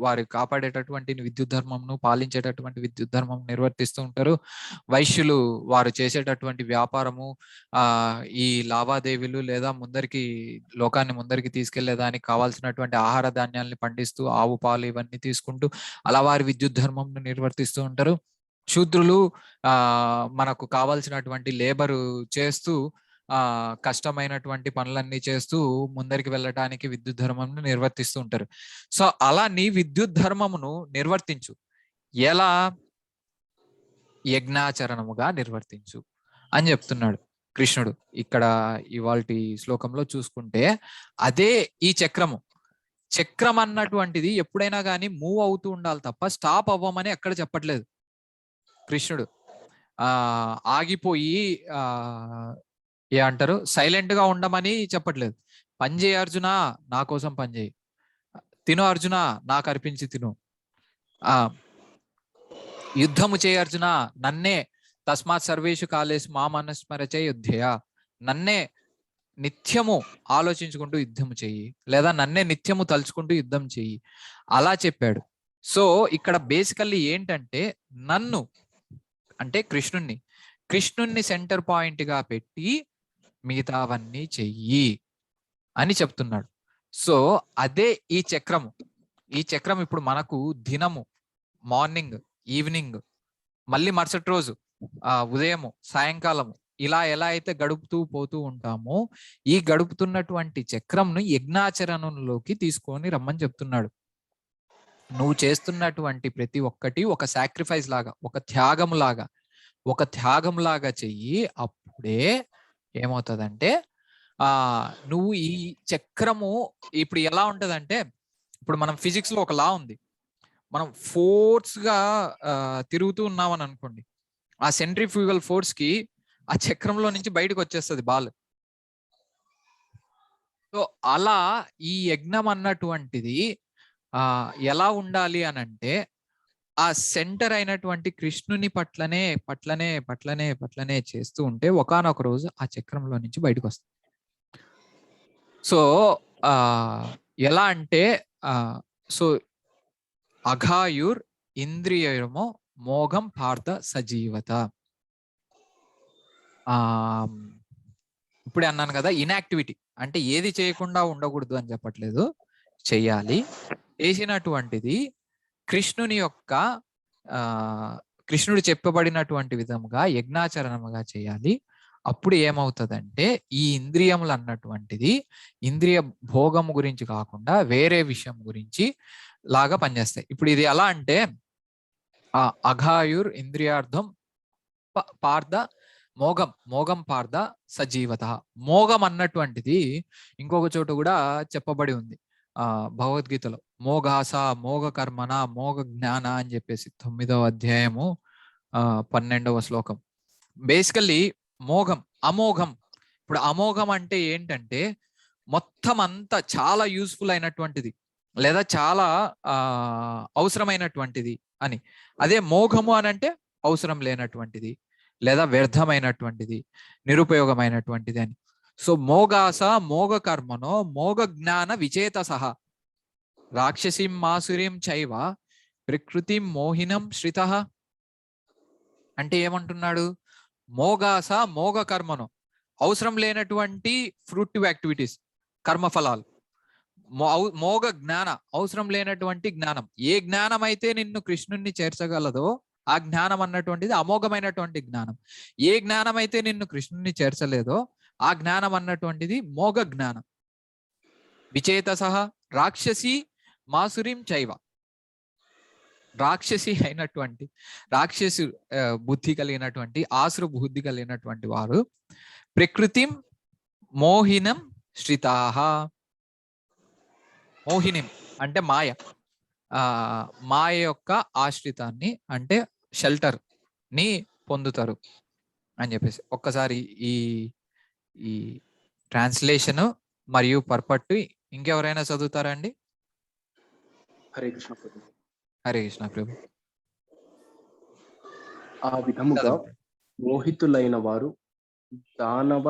వారు కాపాడేటటువంటి విద్యుత్ ధర్మంను, పాలించేటటువంటి విద్యుత్ ధర్మం నిర్వర్తిస్తూ ఉంటారు. వైశ్యులు వారు చేసేటటువంటి వ్యాపారము, ఈ లావాదేవీలు లేదా లోకాన్ని ముందరికి తీసుకెళ్లేదానికి కావాల్సినటువంటి ఆహార ధాన్యాల్ని పండిస్తూ ఆవు పాలు ఇవన్నీ తీసుకుంటూ అలా వారి విద్యుత్ ధర్మంను నిర్వర్తిస్తూ ఉంటారు. శూద్రులు మనకు కావాల్సినటువంటి లేబరు చేస్తూ కష్టమైనటువంటి పనులన్నీ చేస్తూ ముందరికి వెళ్ళటానికి విద్యుత్ ధర్మంను నిర్వర్తిస్తూ ఉంటారు. సో అలా నీ విద్యుత్ ధర్మమును నిర్వర్తించు. ఎలా? యజ్ఞాచరణముగా నిర్వర్తించు అని చెప్తున్నాడు కృష్ణుడు. ఇక్కడ ఇవాల్టి శ్లోకంలో చూసుకుంటే అదే ఈ చక్రం అన్నటువంటిది ఎప్పుడైనా కానీ మూవ్ అవుతూ ఉండాలి తప్ప స్టాప్ అవ్వమని ఎక్కడ చెప్పట్లేదు కృష్ణుడు. ఆగిపోయి ఏ అంటారు సైలెంట్ గా ఉండమని చెప్పట్లేదు. పని చేయి అర్జున, నా కోసం పని చేయి, తిను అర్జున, నాకు అర్పించి తిను, యుద్ధము చేయి అర్జున, నన్నే తస్మాత్ సర్వేషు కాలేషు మామనుస్మరచే యుద్ధయ, నన్నే నిత్యము ఆలోచించుకుంటూ యుద్ధము చెయ్యి, లేదా నన్నే నిత్యము తలుచుకుంటూ యుద్ధం చెయ్యి, అలా చెప్పాడు. సో ఇక్కడ బేసికల్లీ ఏంటంటే నన్ను అంటే కృష్ణుణ్ణి సెంటర్ పాయింట్ గా పెట్టి మిగతావన్నీ చెయ్యి అని చెప్తున్నాడు. సో అదే ఈ చక్రం ఇప్పుడు మనకు దినము, మార్నింగ్, ఈవినింగ్, మళ్ళీ మరుసటి రోజు ఉదయము, సాయంకాలము, ఇలా ఎలా అయితే గడుపుతూ పోతూ ఉంటామో ఈ గడుపుతున్నటువంటి చక్రంను యజ్ఞాచరణలోకి తీసుకొని రమ్మని చెప్తున్నాడు. నువ్వు చేస్తున్నటువంటి ప్రతి ఒక్కటి ఒక సాక్రిఫైస్ లాగా, ఒక త్యాగం లాగా చెయ్యి. అప్పుడే ఏమవుతుందంటే నువ్వు ఈ చక్రము ఇప్పుడు ఎలా ఉంటదంటే, ఇప్పుడు మనం ఫిజిక్స్ లో ఒక లా ఉంది, మనం ఫోర్స్ గా తిరుగుతూ ఉన్నామని అనుకోండి, ఆ సెంట్రిఫ్యూగల్ ఫోర్స్ కి ఆ చక్రంలో నుంచి బయటకు వచ్చేస్తుంది బాల్. సో అలా ఈ యజ్ఞం అన్నటువంటిది ఎలా ఉండాలి అని అంటే ఆ సెంటర్ అయినటువంటి కృష్ణుని పట్లనే చేస్తూ ఉంటే ఒకానొక రోజు ఆ చక్రంలో నుంచి బయటకు వస్తుంది. సో ఎలా అంటే సో అఘాయుర్ ఇంద్రియమో మోఘం పార్థ సజీవత. ఇప్పుడే అన్నాను కదా, ఇన్యాక్టివిటీ అంటే ఏది చేయకుండా ఉండకూడదు అని చెప్పట్లేదు, చెయ్యాలి. చేసినటువంటిది కృష్ణుని యొక్క కృష్ణుడు చెప్పబడినటువంటి విధముగా యజ్ఞాచరణముగా చేయాలి. అప్పుడు ఏమవుతుందంటే ఈ ఇంద్రియములు అన్నటువంటిది ఇంద్రియ భోగము గురించి కాకుండా వేరే విషయం గురించి లాగా పనిచేస్తాయి. ఇప్పుడు ఇది ఎలా అంటే అఘాయుర్ ఇంద్రియార్థం పార్థ మోగం మోగం పార్థ సజీవత. మోగం అన్నటువంటిది ఇంకొక చోట కూడా చెప్పబడి ఉంది భగవద్గీతలో. మోగాస మోగ కర్మణ మోగ జ్ఞాన అని చెప్పేసి 9వ అధ్యాయము 12వ శ్లోకం. బేసికల్లీ మోగం అమోఘం. ఇప్పుడు అమోఘం అంటే ఏంటంటే మొత్తం అంతా చాలా యూస్ఫుల్ అయినటువంటిది లేదా చాలా అవసరమైనటువంటిది అని. అదే మోఘము అని అంటే అవసరం లేనటువంటిది లేదా వ్యర్థమైనటువంటిది నిరుపయోగమైనటువంటిది అని. సో మోగాస మోగ కర్మనో మోగ జ్ఞాన విచేత సహా రాక్షసీం మాసురీం చైవ ప్రకృతి మోహినం శ్రిత. అంటే ఏమంటున్నాడు? మోగాస మోగ కర్మను అవసరం లేనటువంటి ఫ్రూటివ్ యాక్టివిటీస్ కర్మఫలాలు. మోగ జ్ఞాన అవసరం లేనటువంటి జ్ఞానం. ఏ జ్ఞానం అయితే నిన్ను కృష్ణుణ్ణి చేర్చగలదో ఆ జ్ఞానం అన్నటువంటిది అమోఘమైనటువంటి జ్ఞానం. ఏ జ్ఞానం అయితే నిన్ను కృష్ణుణ్ణి చేర్చలేదో ఆ జ్ఞానం అన్నటువంటిది మోగ జ్ఞానం. విచేత సహ రాక్షసి మాసురీం చైవ. రాక్షసి అయినటువంటి రాక్షసు బుద్ధి కలిగినటువంటి ఆసురు బుద్ధి కలిగినటువంటి వారు ప్రకృతిం మోహినం శ్రితాహ. మోహినిం అంటే మాయ, మాయ యొక్క ఆశ్రితాన్ని అంటే షెల్టర్ ని పొందుతారు అని చెప్పేసి. ఒక్కసారి ఈ ఈ ట్రాన్స్లేషన్ మరియు పర్పట్టు ఇంకెవరైనా చదువుతారండి? హరే కృష్ణ ప్రభు. హరే కృష్ణ ప్రభు. ఆ విధముగా మోహితులైన వారు దానవ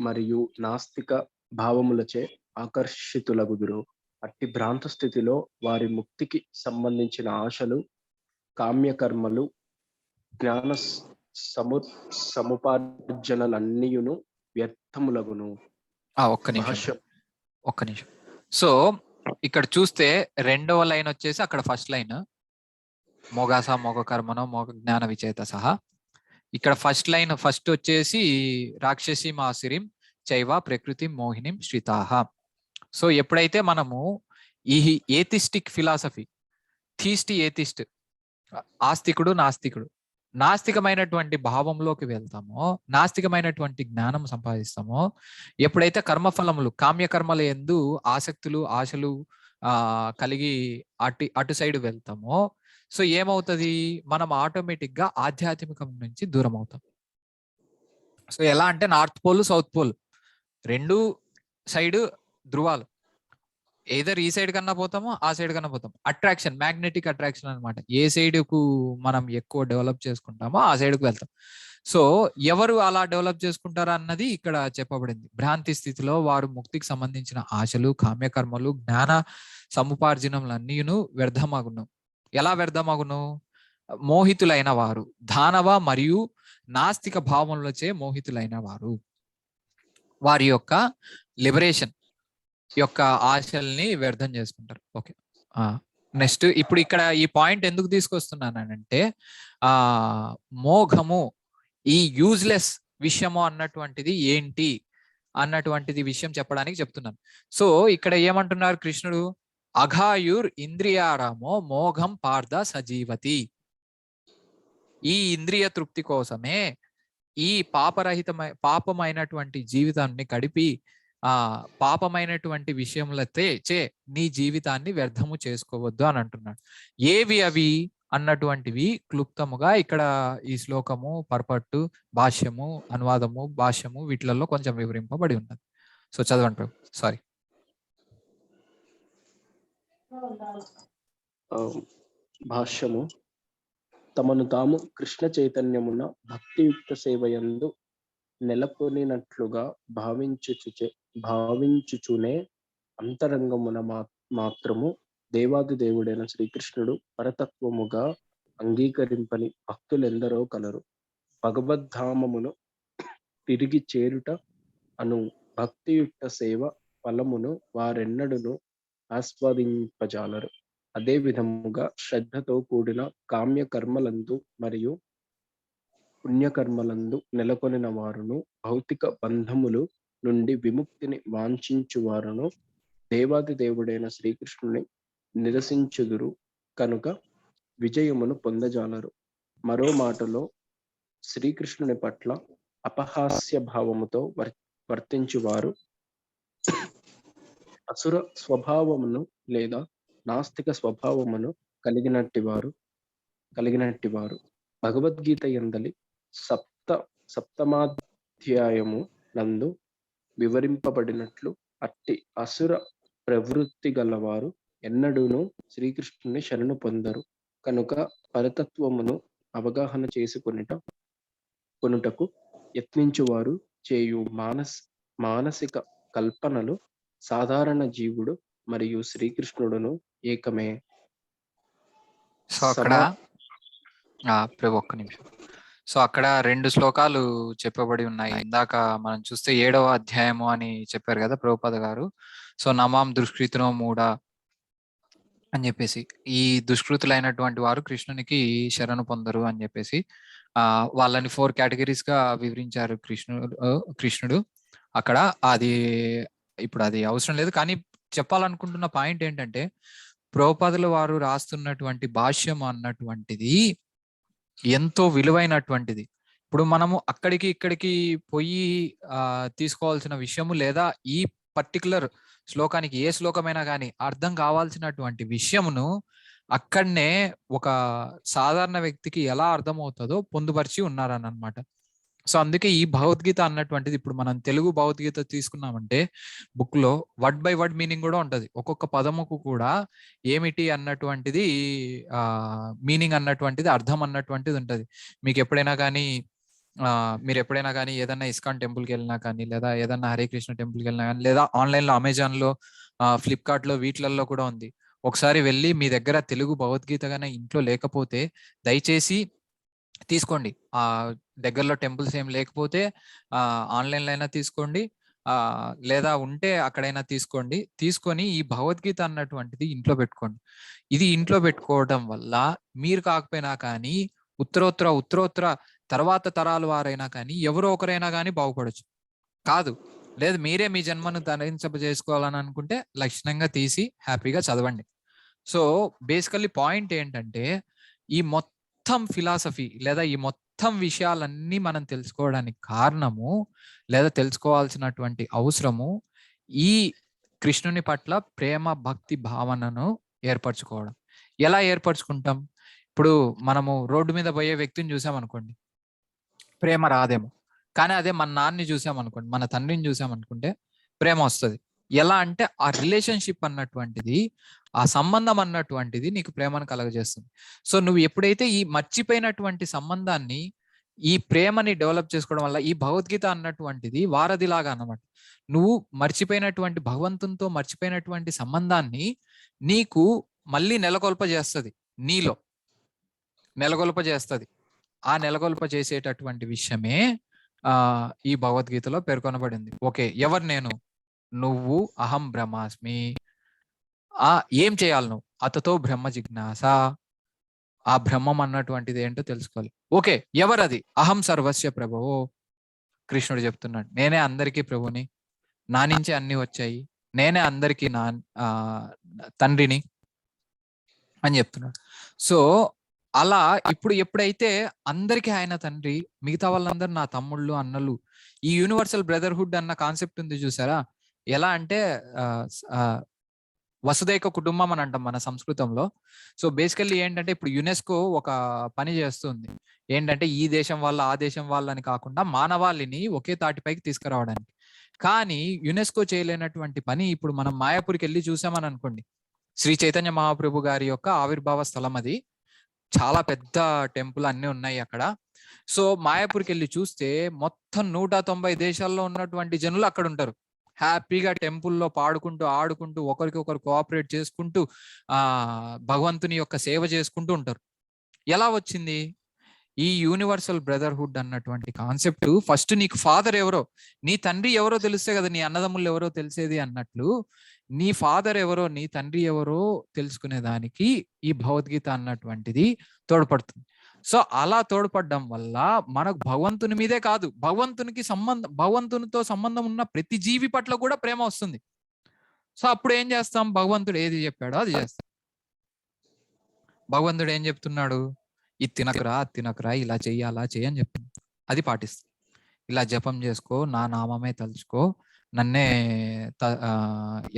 మరియు నాస్తిక భావములచే ఆకర్షితులగుదురు. అట్టి భ్రాంత స్థితిలో వారి ముక్తికి సంబంధించిన ఆశలు కామ్యకర్మలు జ్ఞాన సముపార్జనలన్నీయును వ్యర్థములగును. ఒక్క నిమిషం. సో ఇక్కడ చూస్తే 2వ లైన్ వచ్చేసి అక్కడ ఫస్ట్ లైన్ మోగాస మోగ కర్మనో మోగ జ్ఞాన విచేత సహా. ఇక్కడ ఫస్ట్ లైన్ ఫస్ట్ వచ్చేసి రాక్షసి మాసిరిం చైవ ప్రకృతి మోహినిం శ్రితాహ. సో ఎప్పుడైతే మనము ఈ ఏథిస్టిక్ ఫిలాసఫీ ఏథిస్ట్ ఆస్తికుడు నాస్తికుడు నాస్తికమైనటువంటి భావంలోకి వెళ్తామో నాస్తికమైనటువంటి జ్ఞానం సంపాదిస్తామో, ఎప్పుడైతే కర్మఫలములు కామ్యకర్మల యందు ఆసక్తులు ఆశలు కలిగి అటు సైడ్ వెళ్తామో, సో ఏమవుతుంది? మనం ఆటోమేటిక్ గా ఆధ్యాత్మికం నుంచి దూరం అవుతాం. సో ఎలా అంటే నార్త్ పోల్ సౌత్ పోల్ రెండు సైడ్ ధ్రువాలు. ఏదర్ ఈ సైడ్ కన్నా పోతామో ఆ సైడ్ కన్నా పోతాం. అట్రాక్షన్, మ్యాగ్నెటిక్ అట్రాక్షన్ అనమాట. ఏ సైడ్ కు మనం ఎక్కువ డెవలప్ చేసుకుంటామో ఆ సైడ్ కు వెళ్తాం. సో ఎవరు అలా డెవలప్ చేసుకుంటారా అన్నది ఇక్కడ చెప్పబడింది. భ్రాంతి స్థితిలో వారు ముక్తికి సంబంధించిన ఆశలు కామ్యకర్మలు జ్ఞాన సముపార్జనములన్నీను వ్యర్థమగును. ఎలా వ్యర్థమగును? మోహితులైన వారు దానవ మరియు నాస్తిక భావములచే మోహితులైన వారు వారి యొక్క లిబరేషన్ యొక్క ఆశల్ని వ్యర్థం చేసుకుంటారు. ఓకే, నెక్స్ట్ ఇప్పుడు ఇక్కడ ఈ పాయింట్ ఎందుకు తీసుకొస్తున్నానంటే మోఘము ఈ యూజ్లెస్ విషయము అన్నటువంటిది ఏంటి అన్నటువంటిది విషయం చెప్పడానికి చెప్తున్నాను. సో ఇక్కడ ఏమంటున్నారు కృష్ణుడు? అఘాయుర్ ఇంద్రియారామో మోఘం పార్థ సజీవతి. ఈ ఇంద్రియ తృప్తి కోసమే ఈ పాపమైనటువంటి జీవితాన్ని గడిపి పాపమైనటువంటి విషయములతే నీ జీవితాన్ని వ్యర్థము చేసుకోవద్దు అని అంటున్నాడు. ఏవి అవి అన్నటువంటివి క్లుప్తముగా ఇక్కడ ఈ శ్లోకము పర్పట్టు భాష్యము అనువాదము భాష్యము వీటిలలో కొంచెం వివరింపబడి ఉన్నది. సో చదవండి ప్రభు. సారీ. భాష్యము. తమను తాము కృష్ణ చైతన్యమున భక్తియుక్త సేవయందు నెలకొనినట్లుగా భావించుచునే అంతరంగమున మాత్రము దేవాది దేవుడైన శ్రీకృష్ణుడు పరతత్వముగా అంగీకరింపని భక్తులెందరో కలరు. భగవద్ధామమును తిరిగి చేరుట అను భక్తియుక్త సేవ ఫలమును వారెన్నడును ఆస్వాదింపజాలరు. అదే విధముగా శ్రద్ధతో కూడిన కామ్య కర్మలందు మరియు పుణ్యకర్మలందు నెలకొనిన వారును భౌతిక బంధములు నుండి విముక్తిని వాంఛించువారును దేవాది దేవుడైన శ్రీకృష్ణుని నిరసించుదురు కనుక విజయమును పొందజాలరు. మరో మాటలో శ్రీకృష్ణుని పట్ల అపహాస్య భావముతో వర్తించువారు అసుర స్వభావమును లేదా నాస్తిక స్వభావమును కలిగినట్టివారు. భగవద్గీత యందలి సప్తమాధ్యాయము నందు వివరింపబడినట్లు అట్టి అసుర ప్రవృత్తి గలవారు ఎన్నడూనూ శ్రీకృష్ణుని శరణు పొందరు. కనుక పరతత్వమును అవగాహన కొనుటకు యత్నించువారు చేయు మానసిక కల్పనలు సాధారణ జీవుడు మరియు శ్రీకృష్ణుడును ఏకమే. సో అక్కడ ప్రభు ఒక్క నిమిషం. సో అక్కడ 2 శ్లోకాలు చెప్పబడి ఉన్నాయి. ఇందాక మనం చూస్తే 7వ అధ్యాయము అని చెప్పారు కదా ప్రభుపాద గారు. సో నమాం దుష్కృతినో మూఢ అని చెప్పేసి, ఈ దుష్కృతులైనటువంటి వారు కృష్ణునికి శరణు పొందరు అని చెప్పేసి వాళ్ళని 4 కేటగిరీస్ గా వివరించారు కృష్ణుడు అక్కడ. అది ఇప్పుడు అది అవసరం లేదు, కానీ చెప్పాలనుకుంటున్న పాయింట్ ఏంటంటే ప్రభుపాదుల వారు రాస్తున్నటువంటి భాష్యం అన్నటువంటిది ఎంతో విలువైనటువంటిది. ఇప్పుడు మనము అక్కడికి ఇక్కడికి పోయి తీసుకోవాల్సిన విషయము, లేదా ఈ పర్టికులర్ శ్లోకానికి ఏ శ్లోకమైనా కానీ అర్థం కావాల్సినటువంటి విషయమును అక్కడనే ఒక సాధారణ వ్యక్తికి ఎలా అర్థమవుతుందో పొందుపరిచి ఉన్నారని అన్నమాట. సో అందుకే ఈ భగవద్గీత అన్నటువంటిది, ఇప్పుడు మనం తెలుగు భగవద్గీత తీసుకున్నామంటే బుక్ లో వర్డ్ బై వర్డ్ మీనింగ్ కూడా ఉంటది. ఒక్కొక్క పదముకు కూడా ఏమిటి అన్నటువంటిది మీనింగ్ అన్నటువంటిది, అర్థం అన్నటువంటిది ఉంటది. మీకు ఎప్పుడైనా కానీ మీరు ఎప్పుడైనా కానీ ఏదైనా ఇస్కాన్ టెంపుల్కి వెళ్ళినా కానీ, లేదా ఏదైనా హరే కృష్ణ టెంపుల్కి వెళ్ళినా కానీ, లేదా ఆన్లైన్ లో అమెజాన్ లో ఫ్లిప్కార్ట్ లో వీటిలలో కూడా ఉంది. ఒకసారి వెళ్ళి మీ దగ్గర తెలుగు భగవద్గీత గానే ఇంట్లో లేకపోతే దయచేసి తీసుకోండి. దగ్గరలో టెంపుల్స్ ఏం లేకపోతే ఆన్లైన్ లో అయినా తీసుకోండి, లేదా ఉంటే అక్కడైనా తీసుకోండి. తీసుకొని ఈ భగవద్గీత అన్నటువంటిది ఇంట్లో పెట్టుకోండి. ఇది ఇంట్లో పెట్టుకోవడం వల్ల మీరు కాకపోయినా కానీ ఉత్తరోత్తర తర్వాత తరాల వారైనా కానీ ఎవరో ఒకరైనా కానీ బాగుపడచ్చు. కాదు లేదు మీరే మీ జన్మను ధరించజేసుకోవాలని అనుకుంటే లక్షణంగా తీసి హ్యాపీగా చదవండి. సో బేసికల్లీ పాయింట్ ఏంటంటే, ఈ మొత్తం ఫిలాసఫీ లేదా ఈ మొత్తం విషయాలన్నీ మనం తెలుసుకోవడానికి కారణము, లేదా తెలుసుకోవాల్సినటువంటి అవసరము, ఈ కృష్ణుని పట్ల ప్రేమ భక్తి భావనను ఏర్పరచుకోవడం. ఎలా ఏర్పరచుకుంటాం? ఇప్పుడు మనము రోడ్డు మీద పోయే వ్యక్తిని చూసామనుకోండి, ప్రేమ రాదేమో. కానీ అదే మన నాన్నని చూసామనుకోండి, మన తండ్రిని చూసామనుకుంటే ప్రేమ వస్తుంది. ఎలా అంటే ఆ రిలేషన్షిప్ అన్నటువంటిది, ఆ సంబంధం అన్నటువంటిది నీకు ప్రేమను కలగజేస్తుంది. సో నువ్వు ఎప్పుడైతే ఈ మర్చిపోయినటువంటి సంబంధాన్ని, ఈ ప్రేమని డెవలప్ చేసుకోవడం వల్ల, ఈ భగవద్గీత అన్నటువంటిది వారధిలాగా అన్నమాట. నువ్వు మర్చిపోయినటువంటి భగవంతునితో మర్చిపోయినటువంటి సంబంధాన్ని నీకు మళ్ళీ నెలకొల్ప చేస్తుంది, నీలో నెలకొల్ప చేస్తుంది. ఆ నెలకొల్ప చేసేటటువంటి విషయమే ఈ భగవద్గీతలో పేర్కొనబడింది. ఓకే, ఎవరు నేను? నువ్వు అహం బ్రహ్మాస్మి. ఏం చేయాలి నువ్వు? అతతో బ్రహ్మ జిజ్ఞాస. ఆ బ్రహ్మం అన్నటువంటిది ఏంటో తెలుసుకోవాలి. ఓకే, ఎవరది? అహం సర్వస్య ప్రభువో. కృష్ణుడు చెప్తున్నాడు, నేనే అందరికీ ప్రభుని, నా నుంచే అన్ని వచ్చాయి, నేనే అందరికీ తండ్రిని అని చెప్తున్నాడు. సో అలా ఇప్పుడు ఎప్పుడైతే అందరికీ ఆయన తండ్రి, మిగతా వాళ్ళందరూ నా తమ్ముళ్ళు అన్నలు, ఈ యూనివర్సల్ బ్రదర్హుడ్ అన్న కాన్సెప్ట్ ఉంది చూసారా? ఎలా అంటే వసుదైక కుటుంబం అని అంటాం మన సంస్కృతంలో. సో బేసికల్లీ ఏంటంటే, ఇప్పుడు యునెస్కో ఒక పని చేస్తుంది ఏంటంటే, ఈ దేశం వాళ్ళ ఆ దేశం వాళ్ళని కాకుండా మానవాళిని ఒకే తాటిపైకి తీసుకురావడానికి. కానీ యునెస్కో చేయలేనటువంటి పని ఇప్పుడు మనం మాయాపూర్కి వెళ్ళి చూసామని అనుకోండి. శ్రీ చైతన్య మహాప్రభు గారి యొక్క ఆవిర్భావ స్థలం అది. చాలా పెద్ద టెంపుల్ అన్ని ఉన్నాయి అక్కడ. సో మాయాపూర్కి వెళ్ళి చూస్తే మొత్తం 190 దేశాల్లో ఉన్నటువంటి జనులు అక్కడ ఉంటారు. హ్యాపీగా టెంపుల్లో పాడుకుంటూ ఆడుకుంటూ ఒకరికి ఒకరు కోఆపరేట్ చేసుకుంటూ భగవంతుని యొక్క సేవ చేసుకుంటూ ఉంటారు. ఎలా వచ్చింది? ఈ యూనివర్సల్ బ్రదర్హుడ్ అన్నటువంటి కాన్సెప్ట్ ఫస్ట్ నీకు ఫాదర్ ఎవరో, నీ తండ్రి ఎవరో తెలిస్తే కదా నీ అన్నదమ్ములు ఎవరో తెలిసేది అన్నట్లు, నీ ఫాదర్ ఎవరో, నీ తండ్రి ఎవరో తెలుసుకునే దానికి ఈ భగవద్గీత అన్నటువంటిది తోడ్పడుతుంది. సో అలా తోడ్పడడం వల్ల మనకు భగవంతుని మీదే కాదు, భగవంతునితో సంబంధం ఉన్న ప్రతి జీవి పట్ల కూడా ప్రేమ వస్తుంది. సో అప్పుడు ఏం చేస్తాం? భగవంతుడు ఏది చెప్పాడో అది చేస్తాం. భగవంతుడు ఏం చెప్తున్నాడు? ఇది తినకురా, అది తినకురా, ఇలా చెయ్యి, అలా చెయ్యి అని చెప్తుంది. అది పాటిస్తాం. ఇలా జపం చేసుకో, నా నామమే తలుచుకో, నన్నే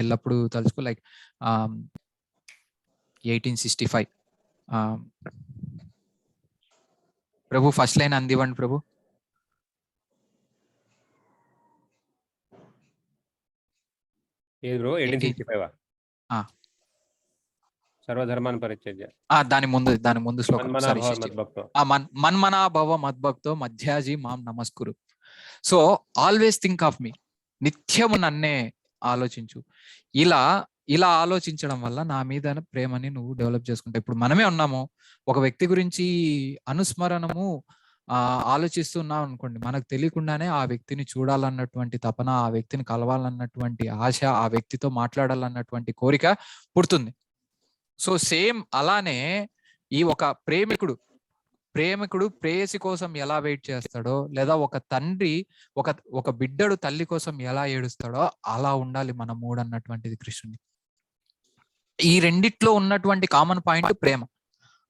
ఎల్లప్పుడూ తలుచుకో. లైక్ 1865 ప్రభు ఫస్ట్ లైన్ అందివ్వండి ప్రభు. ఏది బ్రో? 1865 ఆ. సర్వధర్మాన్ని పరిత్యజ్య దాని ముందు శ్లోకం. సారీ, మద్భక్తో మన్మనా భవ మద్భక్తో మధ్యాజీ మాం నమస్కురు. సో ఆల్వేస్ థింక్ ఆఫ్ మీ, నిత్యము నన్నే ఆలోచించు. ఇలా ఆలోచించడం వల్ల నా మీద ప్రేమని నువ్వు డెవలప్ చేసుకుంటావు. ఇప్పుడు మనమే ఉన్నాము, ఒక వ్యక్తి గురించి అనుస్మరణము ఆలోచిస్తున్నాం అనుకోండి, మనకు తెలియకుండానే ఆ వ్యక్తిని చూడాలన్నటువంటి తపన, ఆ వ్యక్తిని కలవాలన్నటువంటి ఆశ, ఆ వ్యక్తితో మాట్లాడాలన్నటువంటి కోరిక పుడుతుంది. సో సేమ్ అలానే ఈ ఒక ప్రేమికుడు ప్రేయసి కోసం ఎలా వెయిట్ చేస్తాడో, లేదా ఒక తండ్రి ఒక బిడ్డడు తల్లి కోసం ఎలా ఏడుస్తాడో అలా ఉండాలి మన మూడ్ అన్నటువంటిది కృష్ణుని. ఈ రెండిట్లో ఉన్నటువంటి కామన్ పాయింట్ ప్రేమ.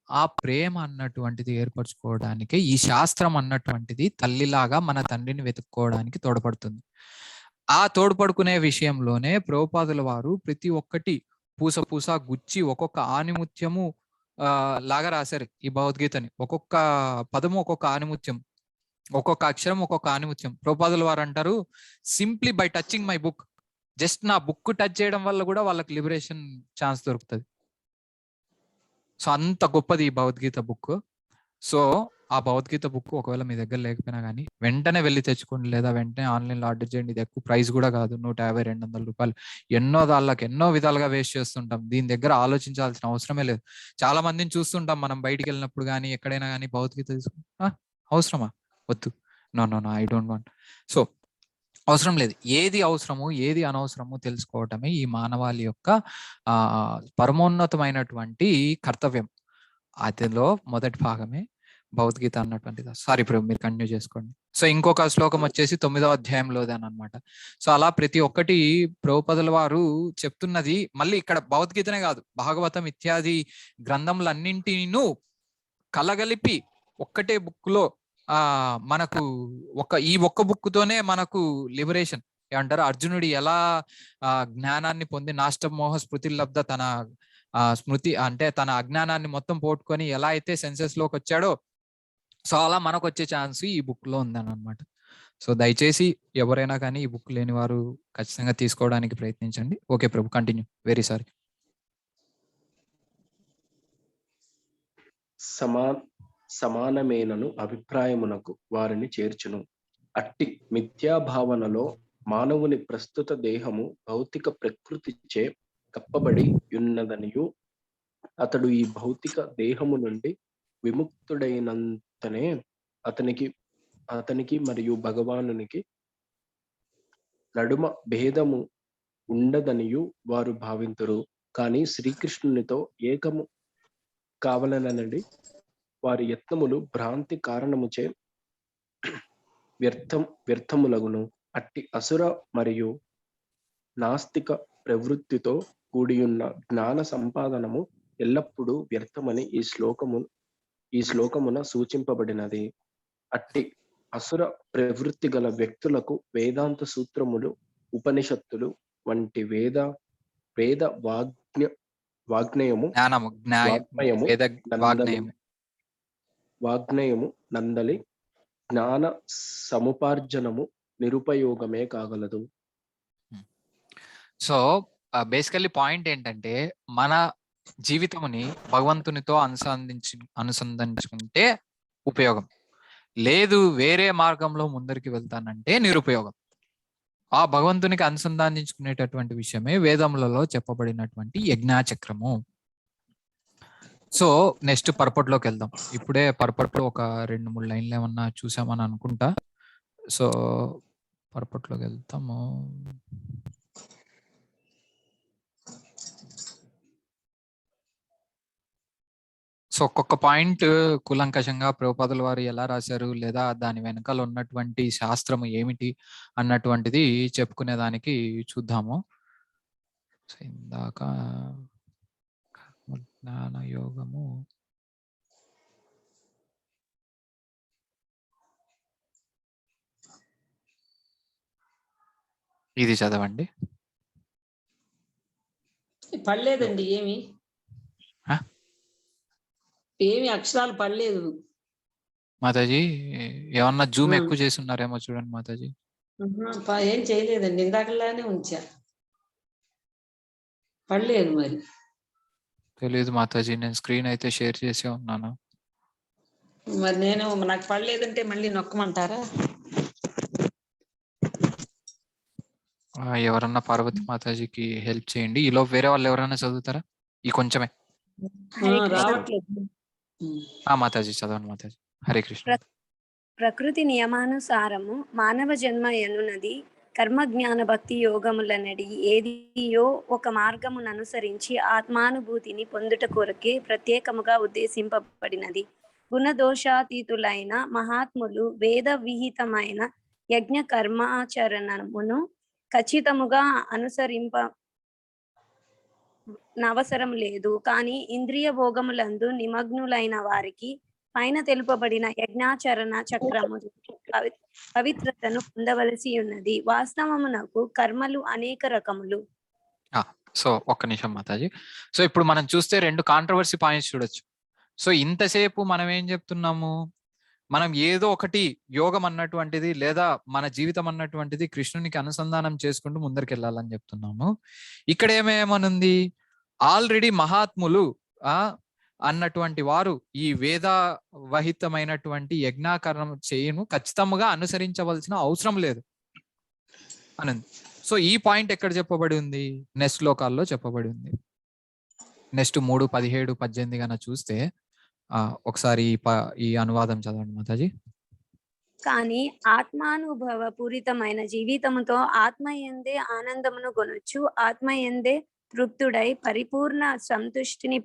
ఆ ప్రేమ అన్నటువంటిది ఏర్పరచుకోవడానికి ఈ శాస్త్రం అన్నటువంటిది తల్లిలాగా మన తండ్రిని వెతుక్కోవడానికి తోడ్పడుతుంది. ఆ తోడ్పడుకునే విషయంలోనే ప్రభుపాదుల వారు ప్రతి ఒక్కటి పూస గుచ్చి ఒక్కొక్క ఆనిముత్యము లాగా రాశారు ఈ భగవద్గీతని. ఒక్కొక్క పదము ఒక్కొక్క ఆనిముత్యం, ఒక్కొక్క అక్షరం ఒక్కొక్క ఆనిముత్యం. ప్రభుపాదుల వారు అంటారు, simply by touching my book, just నా బుక్ టచ్ చేయడం వల్ల కూడా వాళ్ళకి లిబరేషన్ ఛాన్స్ దొరుకుతుంది. సో అంత గొప్పది ఈ భగవద్గీత బుక్. సో ఆ భగవద్గీత బుక్ ఒకవేళ మీ దగ్గర లేకపోయినా కానీ వెంటనే వెళ్ళి తెచ్చుకోండి, లేదా వెంటనే ఆన్లైన్లో ఆర్డర్ చేయండి. ఇది ఎక్కువ ప్రైస్ కూడా కాదు, 150-200 రూపాయలు. ఎన్నో విధాలుగా వేస్ట్ చేస్తుంటాం. దీని దగ్గర ఆలోచించాల్సిన అవసరమే లేదు. చాలా మందిని చూస్తుంటాం మనం బయటికి వెళ్ళినప్పుడు కానీ ఎక్కడైనా కానీ, భగవద్గీత తీసుకుంటా అవసరమా? వద్దు, no I don't want. So అవసరం లేదు. ఏది అవసరము ఏది అనవసరము తెలుసుకోవటమే ఈ మానవాళి యొక్క పరమోన్నతమైనటువంటి కర్తవ్యం. అదిలో మొదటి భాగమే భగవద్గీత అన్నటువంటిది. సారీ ప్రభు, మీరు కంటిన్యూ చేసుకోండి. సో ఇంకొక శ్లోకం వచ్చేసి 9వ అధ్యాయంలోదనమాట. సో అలా ప్రతి ఒక్కటి ప్రభుపదుల వారు చెప్తున్నది మళ్ళీ ఇక్కడ భగవద్గీతనే కాదు, భాగవతం ఇత్యాది గ్రంథములన్నింటినూ కలగలిపి ఒక్కటే బుక్ లో మనకు ఈ ఒక్క బుక్ తోనే మనకు లిబరేషన్. ఏమంటారు, అర్జునుడు ఎలా జ్ఞానాన్ని పొంది నాష్టమోహ స్మృతి లబ్ధ, తన స్మృతి అంటే తన అజ్ఞానాన్ని మొత్తం పోగొట్టుకొని ఎలా అయితే సెన్సెస్ లోకి వచ్చాడో, సో అలా మనకు వచ్చే ఛాన్స్ ఈ బుక్ లో ఉందని అనమాట. సో దయచేసి ఎవరైనా కానీ ఈ బుక్ లేని వారు ఖచ్చితంగా తీసుకోవడానికి ప్రయత్నించండి. ఓకే ప్రభు, కంటిన్యూ. Very sorry. సమానమేనను అభిప్రాయమునకు వారిని చేర్చును. అట్టి మిథ్యాభావనలో మానవుని ప్రస్తుత దేహము భౌతిక ప్రకృతిచే కప్పబడి ఉన్నదనియు, అతడు ఈ భౌతిక దేహము నుండి విముక్తుడైనంతనే అతనికి మరియు భగవానునికి నడుమ భేదము ఉండదనియు వారు భావింతురు. కానీ శ్రీకృష్ణునితో ఏకము కావాలనడి వారి యత్నములు భ్రాంతి కారణముచే వ్యర్థములగును. అట్టి అసుర మరియు నాస్తిక ప్రవృత్తితో కూడియున్న జ్ఞాన సంపాదనము ఎల్లప్పుడూ వ్యర్థమని ఈ శ్లోకమున సూచింపబడినది. అట్టి అసుర ప్రవృత్తి గల వ్యక్తులకు వేదాంత సూత్రములు, ఉపనిషత్తులు వంటి వేద వాగ్నయము నందలి జ్ఞాన సముపార్జనము నిరుపయోగమే కాగలదు. సో బేసికల్లీ పాయింట్ ఏంటంటే, మన జీవితముని భగవంతునితో అనుసంధానించుకుంటే ఉపయోగం లేదు, వేరే మార్గంలో ముందరికి వెళ్తానంటే నిరుపయోగం. ఆ భగవంతునికి అనుసంధానించుకునేటటువంటి విషయమే వేదములలో చెప్పబడినటువంటి యజ్ఞాచక్రము. సో నెక్స్ట్ పర్పట్లోకి వెళ్దాం. ఇప్పుడే పర్పట్లో ఒక 2-3 లైన్లు ఏమన్నా చూసామని అనుకుంటా. సో పర్పట్లోకి వెళ్తాము. సో ఒక్కొక్క పాయింట్ కూలంకషంగా ప్రభుపాదుల వారు ఎలా రాశారు, లేదా దాని వెనకాల ఉన్నటువంటి శాస్త్రము ఏమిటి అన్నటువంటిది చెప్పుకునేదానికి చూద్దాము. సో ఇందాక జ్ఞాన యోగము ఇది చదవండి. పడలేదండి ఏమి ఆ? ఏమి అక్షరాలు పడలేదు. మాతాజీ ఏమన్నా జూమ్ ఆ. ఎక్కువ చేసి ఉన్నారేమో చూడండి మాతాజీ. ఏం చేయలేదండి, ఇందాకలానే ఉంచా. పడలేదు మరి. తెలియదు మాతాజీ, నేను స్క్రీన్ అయితే షేర్ చేసే ఉన్నాను. మరి నేను నాకు పడలేదంటే మళ్ళీ నొక్కమంటారా? ఎవరన్నా పార్వతి మాతాజీకి హెల్ప్ చేయండి. ఈలో వేరే వాళ్ళు ఎవరైనా చదువుతారా? ఈ కొంచెమే. హరే కృష్ణ. రావట్లేదు. మాతాజీ చదవండి మాతాజీ. హరే కృష్ణ. ప్రకృతి నియమానుసారము మానవ జన్మ ఎనున్నది కర్మ జ్ఞాన భక్తి యోగములనడి ఏదియో ఒక మార్గమును అనుసరించి ఆత్మానుభూతిని పొందుట కొరకే ప్రత్యేకముగా ఉద్దేశింపబడినది. గుణదోషాతీతులైన మహాత్ములు వేద విహితమైన యజ్ఞ కర్మాచరణమును ఖచ్చితముగా అవసరం లేదు. కానీ ఇంద్రియ భోగములందు నిమగ్నులైన వారికి పైన తెలుపబడిన యజ్ఞాచరణ చక్రము పవిత్రతను పొందవలసి ఉన్నది. వాస్తవమునకు కర్మలు అనేక రకములు. సో ఒక్క నిమిషం మాతాజీ. సో ఇప్పుడు మనం చూస్తే 2 కాంట్రవర్సీ పాయింట్స్ చూడొచ్చు. సో ఇంతసేపు మనం ఏం చెప్తున్నాము, మనం ఏదో ఒకటి యోగం అన్నటువంటిది లేదా మన జీవితం అన్నటువంటిది కృష్ణునికి అనుసంధానం చేసుకుంటూ ముందరికి వెళ్ళాలని చెప్తున్నాము. ఇక్కడ ఏమేమనుంది, ఆల్రెడీ మహాత్ములు అన్నటువంటి వారు ఈ వేదవహితమైనటువంటి యజ్ఞాకరణం చేయను ఖచ్చితంగా అనుసరించవలసిన అవసరం లేదు అని. సో ఈ పాయింట్ ఎక్కడ చెప్పబడి ఉంది? నెక్స్ట్ శ్లోకాల్లో చెప్పబడి ఉంది. నెక్స్ట్ 3, 17, 18 గన చూస్తే ఒకసారి ఈ అనువాదం చదవండి మాతాజీ. కానీ ఆత్మానుభవ పూరితమైన జీవితముతో ఆత్మయందే ఆనందమును కొనొచ్చు. ఆత్మయందే తృప్తుడై పరిపూర్ణ సంతుష్టిని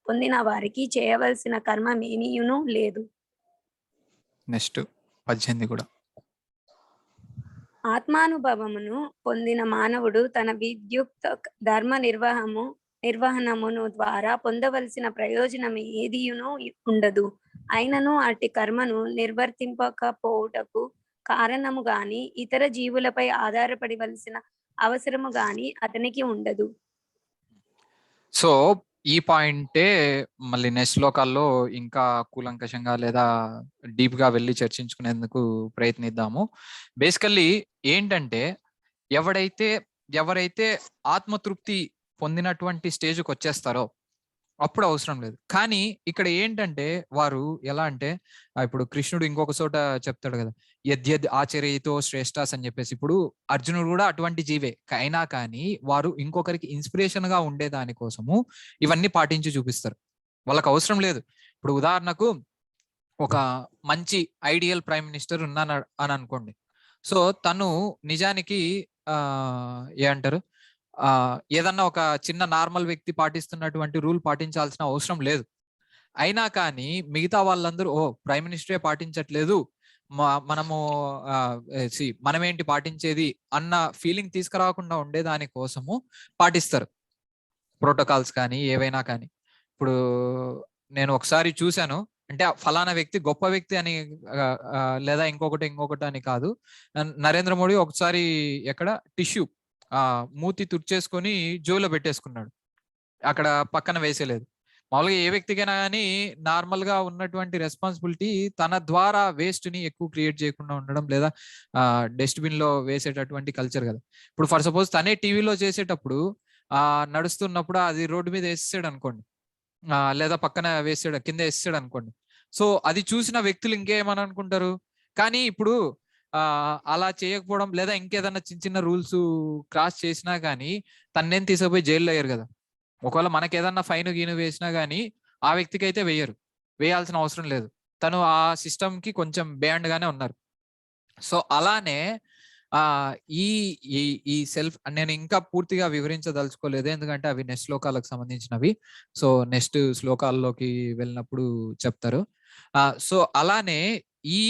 పొందిన వారికి చేయవలసిన కర్మమేమీయును లేదు. నెక్స్ట్ 18 కూడా. ఆత్మానుభవమును పొందిన మానవుడు తన విద్యుక్త ధర్మ నిర్వహణమును ద్వారా పొందవలసిన ప్రయోజనం ఏదియును ఉండదు. అయినను అట్టి కర్మను నిర్వర్తింపకపోవుటకు కారణము గాని ఇతర జీవులపై ఆధారపడవలసిన అవసరము గాని అతనికి ఉండదు. సో ఈ పాయింటే మళ్ళీ నెక్స్ట్ శ్లోకాల్లో ఇంకా కూలంకషంగా లేదా డీప్ గా వెళ్ళి చర్చించుకునేందుకు ప్రయత్నిద్దాము. బేసికల్లీ ఏంటంటే ఎవరైతే ఆత్మతృప్తి పొందినటువంటి స్టేజ్కి వచ్చేస్తారో అప్పుడు అవసరం లేదు. కానీ ఇక్కడ ఏంటంటే వారు ఎలా అంటే ఇప్పుడు కృష్ణుడు ఇంకొక చోట చెప్తాడు కదా, యద్యద్ ఆచర్యతో శ్రేష్ఠాస్ అని చెప్పేసి. ఇప్పుడు అర్జునుడు కూడా అటువంటి జీవే, అయినా కానీ వారు ఇంకొకరికి ఇన్స్పిరేషన్ గా ఉండే దానికోసము ఇవన్నీ పాటించి చూపిస్తారు. వాళ్ళకి అవసరం లేదు. ఇప్పుడు ఉదాహరణకు ఒక మంచి ఐడియల్ ప్రైమ్ మినిస్టర్ ఉన్నాను అని అనుకోండి. సో తను నిజానికి ఏమంటారు, ఏదన్నా ఒక చిన్న నార్మల్ వ్యక్తి పాటిస్తున్నటువంటి రూల్ పాటించాల్సిన అవసరం లేదు. అయినా కానీ మిగతా వాళ్ళందరూ ప్రైమ్ మినిస్టరే పాటించట్లేదు, మనమేంటి పాటించేది అన్న ఫీలింగ్ తీసుకురాకుండా ఉండే దానికోసము పాటిస్తారు ప్రోటోకాల్స్ కానీ ఏవైనా కానీ. ఇప్పుడు నేను ఒకసారి చూశాను, అంటే ఫలానా వ్యక్తి గొప్ప వ్యక్తి అని లేదా ఇంకొకటి అని కాదు. నరేంద్ర మోడీ ఒకసారి ఎక్కడ టిష్యూ మూతి తుడిచేసుకొని జోలో పెట్టేసుకున్నాడు, అక్కడ పక్కన వేసేలేదు. మామూలుగా ఏ వ్యక్తికైనా కానీ నార్మల్ గా ఉన్నటువంటి రెస్పాన్సిబిలిటీ తన ద్వారా వేస్ట్ ని ఎక్కువ క్రియేట్ చేయకుండా ఉండడం, లేదా డస్ట్బిన్ లో వేసేటటువంటి కల్చర్ కదా. ఇప్పుడు ఫర్ సపోజ్ తనే టీవీలో చేసేటప్పుడు నడుస్తున్నప్పుడు అది రోడ్డు మీద వేసేసాడు అనుకోండి, లేదా పక్కన వేసాడు కింద వేసాడు అనుకోండి. సో అది చూసిన వ్యక్తులు ఇంకేమని అనుకుంటారు. కానీ ఇప్పుడు అలా చేయకపోవడం లేదా ఇంకేదన్నా చిన్న రూల్స్ క్రాస్ చేసినా కానీ తన్నేం తీసుకుపోయి జైల్లో వేయరు కదా. ఒకవేళ మనకి ఏదన్నా ఫైన్ గీను వేసినా కానీ ఆ వ్యక్తికి అయితే వేయాల్సిన అవసరం లేదు. తను ఆ సిస్టమ్ కి కొంచెం బ్యాండ్ గానే ఉన్నారు. సో అలానే ఈ ఈ ఈ సెల్ఫ్ నేను ఇంకా పూర్తిగా వివరించదలుచుకోలేదు, ఎందుకంటే అవి నెక్స్ట్ శ్లోకాలకు సంబంధించినవి. సో నెక్స్ట్ శ్లోకాల్లోకి వెళ్ళినప్పుడు చెప్తారు. సో అలానే ఈ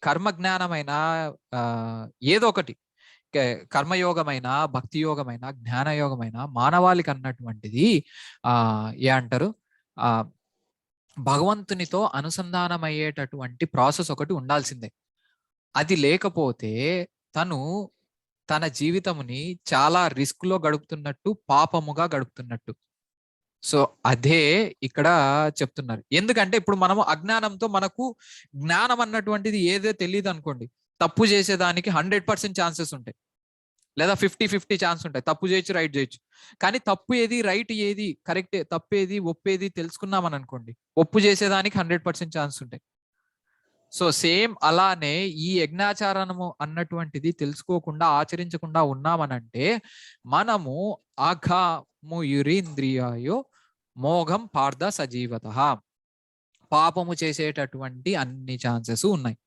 కర్మ జ్ఞానమైన ఏదో ఒకటి కర్మయోగమైన, భక్తి యోగమైన, జ్ఞానయోగమైన మానవాళికి అన్నటువంటిది ఏ అంటారు, భగవంతునితో అనుసంధానం అయ్యేటటువంటి ప్రాసెస్ ఒకటి ఉండాల్సిందే. అది లేకపోతే తను తన జీవితముని చాలా రిస్క్ లో గడుపుతున్నట్టు, పాపముగా గడుపుతున్నట్టు. సో అదే ఇక్కడ చెప్తున్నారు. ఎందుకంటే ఇప్పుడు మనము అజ్ఞానంతో, మనకు జ్ఞానం అన్నటువంటిది ఏదో తెలియదు అనుకోండి, తప్పు చేసేదానికి 100% ఛాన్సెస్ ఉంటాయి, లేదా 50-50 ఛాన్స్ ఉంటాయి. తప్పు చేయొచ్చు, రైట్ చేయొచ్చు. కానీ తప్పు ఏది, రైట్ ఏది, కరెక్ట్ తప్పు ఏది, ఒప్పేది తెలుసుకున్నామని అనుకోండి, ఒప్పు చేసేదానికి 100% ఛాన్స్ ఉంటాయి. సో సేమ్ అలానే ఈ యజ్ఞాచారణము అన్నటువంటిది తెలుసుకోకుండా, ఆచరించకుండా ఉన్నామనంటే మనము అఘముయురీంద్రియాయో మోఘం పార్థ సజీవత, పాపము చేసేటటువంటి అన్ని ఛాన్సెస్ ఉన్నాయి.